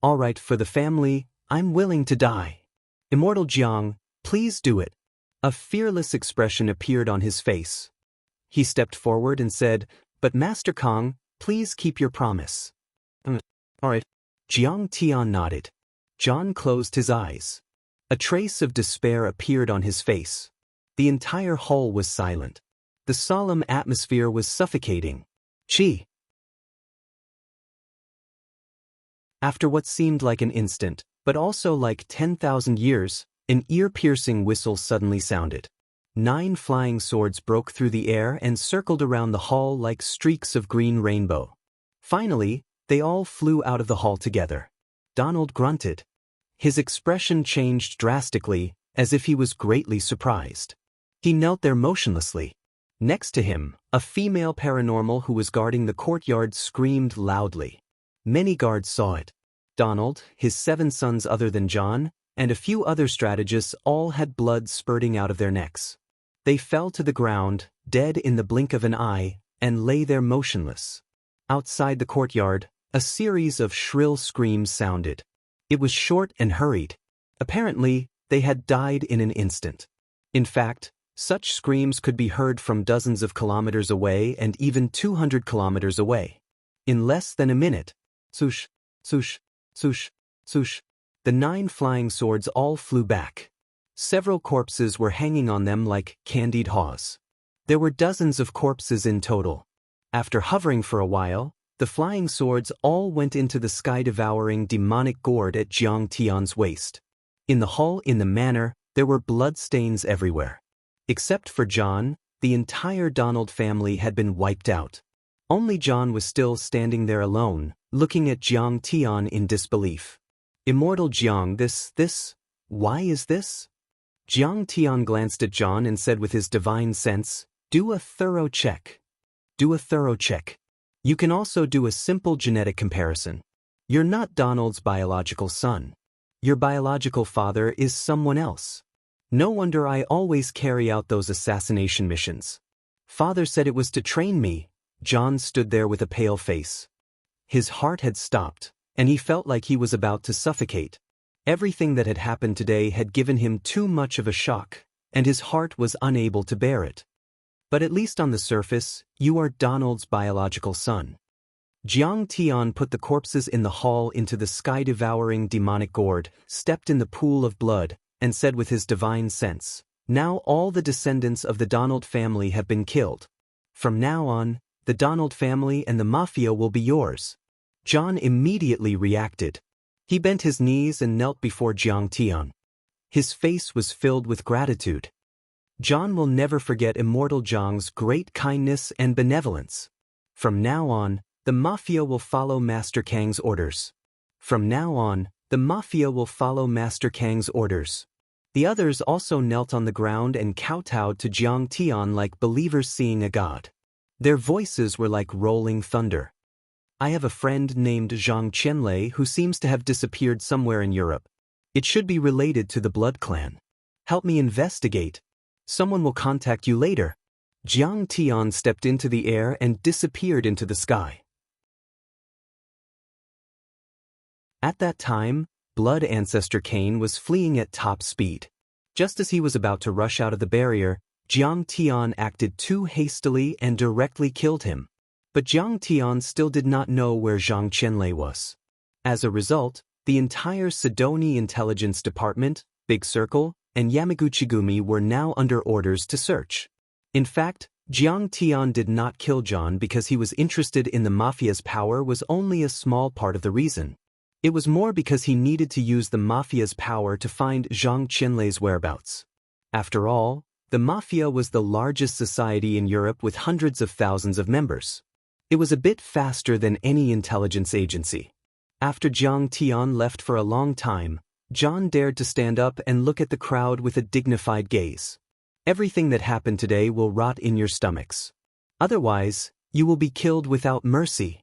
S1: "All right, for the family, I'm willing to die. Immortal Jiang, please do it." A fearless expression appeared on his face. He stepped forward and said, "But Master Kong, please keep your promise." All right." Jiang Tian nodded. John closed his eyes. A trace of despair appeared on his face. The entire hall was silent. The solemn atmosphere was suffocating. Qi. After what seemed like an instant, but also like 10,000 years, an ear-piercing whistle suddenly sounded. 9 flying swords broke through the air and circled around the hall like streaks of green rainbow. Finally, they all flew out of the hall together. Donald grunted. His expression changed drastically, as if he was greatly surprised. He knelt there motionlessly. Next to him, a female paranormal who was guarding the courtyard screamed loudly. Many guards saw it. Donald, his 7 sons other than John, and a few other strategists all had blood spurting out of their necks. They fell to the ground, dead in the blink of an eye, and lay there motionless. Outside the courtyard, a series of shrill screams sounded. It was short and hurried. Apparently, they had died in an instant. In fact, such screams could be heard from dozens of kilometers away and even 200 kilometers away. In less than a minute, swoosh, swoosh, swoosh, swoosh, the 9 flying swords all flew back. Several corpses were hanging on them like candied haws. There were dozens of corpses in total. After hovering for a while, the flying swords all went into the sky-devouring demonic gourd at Jiang Tian's waist. In the hall in the manor, there were bloodstains everywhere. Except for John, the entire Donald family had been wiped out. Only John was still standing there alone, looking at Jiang Tian in disbelief. Immortal Jiang, why is this? Jiang Tian glanced at John and said with his divine sense, "Do a thorough check. Do a thorough check. You can also do a simple genetic comparison. You're not Donald's biological son. Your biological father is someone else. No wonder I always carry out those assassination missions. Father said it was to train me." John stood there with a pale face. His heart had stopped, and he felt like he was about to suffocate. Everything that had happened today had given him too much of a shock, and his heart was unable to bear it. But at least on the surface, you are Donald's biological son. Jiang Tian put the corpses in the hall into the sky-devouring demonic gourd, stepped in the pool of blood, and said with his divine sense, "Now all the descendants of the Donald family have been killed. From now on, the Donald family and the mafia will be yours." John immediately reacted. He bent his knees and knelt before Jiang Tian. His face was filled with gratitude. John will never forget Immortal Jiang's great kindness and benevolence. From now on, the mafia will follow Master Kang's orders. From now on, the mafia will follow Master Kang's orders. The others also knelt on the ground and kowtowed to Jiang Tian like believers seeing a god. Their voices were like rolling thunder. "I have a friend named Zhang Qianlei who seems to have disappeared somewhere in Europe. It should be related to the blood clan. Help me investigate. Someone will contact you later." Jiang Tian stepped into the air and disappeared into the sky. At that time, Blood Ancestor Cain was fleeing at top speed. Just as he was about to rush out of the barrier, Jiang Tian acted too hastily and directly killed him. But Jiang Tian still did not know where Zhang Qianlei was. As a result, the entire Sidoni Intelligence Department, Big Circle, and Yamaguchi-gumi were now under orders to search. In fact, Jiang Tian did not kill John because he was interested in the mafia's power was only a small part of the reason. It was more because he needed to use the mafia's power to find Zhang Qianlei's whereabouts. After all, the mafia was the largest society in Europe with hundreds of thousands of members. It was a bit faster than any intelligence agency. After Jiang Tian left for a long time, John dared to stand up and look at the crowd with a dignified gaze. "Everything that happened today will rot in your stomachs. Otherwise, you will be killed without mercy."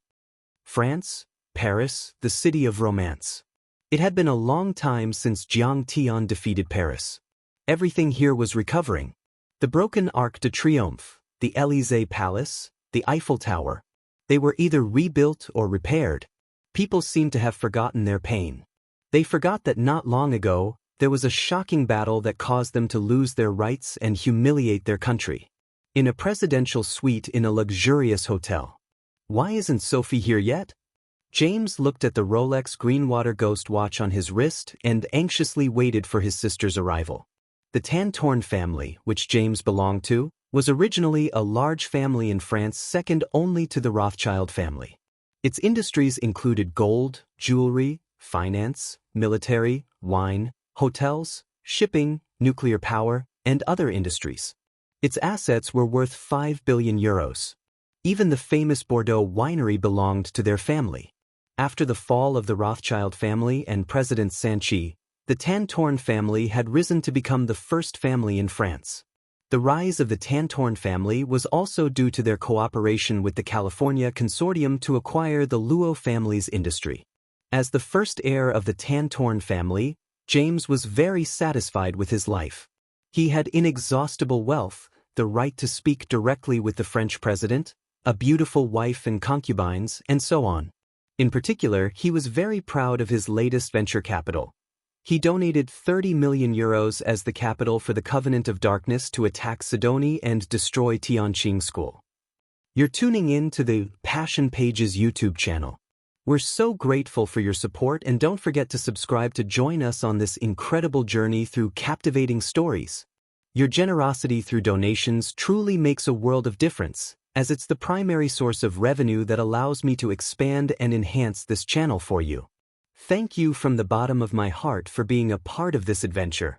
S1: France, Paris, the city of romance. It had been a long time since Jiang Tian defeated Paris. Everything here was recovering. The broken Arc de Triomphe, the Élysée Palace, the Eiffel Tower. They were either rebuilt or repaired. People seemed to have forgotten their pain. They forgot that not long ago, there was a shocking battle that caused them to lose their rights and humiliate their country. In a presidential suite in a luxurious hotel. "Why isn't Sophie here yet?" James looked at the Rolex Greenwater Ghost watch on his wrist and anxiously waited for his sister's arrival. The Tantorn family, which James belonged to, was originally a large family in France second only to the Rothschild family. Its industries included gold, jewelry, finance, military, wine, hotels, shipping, nuclear power, and other industries. Its assets were worth 5 billion euros. Even the famous Bordeaux winery belonged to their family. After the fall of the Rothschild family and President Sanchi, the Tantorn family had risen to become the first family in France. The rise of the Tantorn family was also due to their cooperation with the California Consortium to acquire the Luo family's industry. As the first heir of the Tantorn family, James was very satisfied with his life. He had inexhaustible wealth, the right to speak directly with the French president, a beautiful wife and concubines, and so on. In particular, he was very proud of his latest venture capital. He donated 30 million euros as the capital for the Covenant of Darkness to attack Sidoni and destroy Tianqing School. You're tuning in to the Passion Pages YouTube channel. We're so grateful for your support, and don't forget to subscribe to join us on this incredible journey through captivating stories. Your generosity through donations truly makes a world of difference, as it's the primary source of revenue that allows me to expand and enhance this channel for you. Thank you from the bottom of my heart for being a part of this adventure.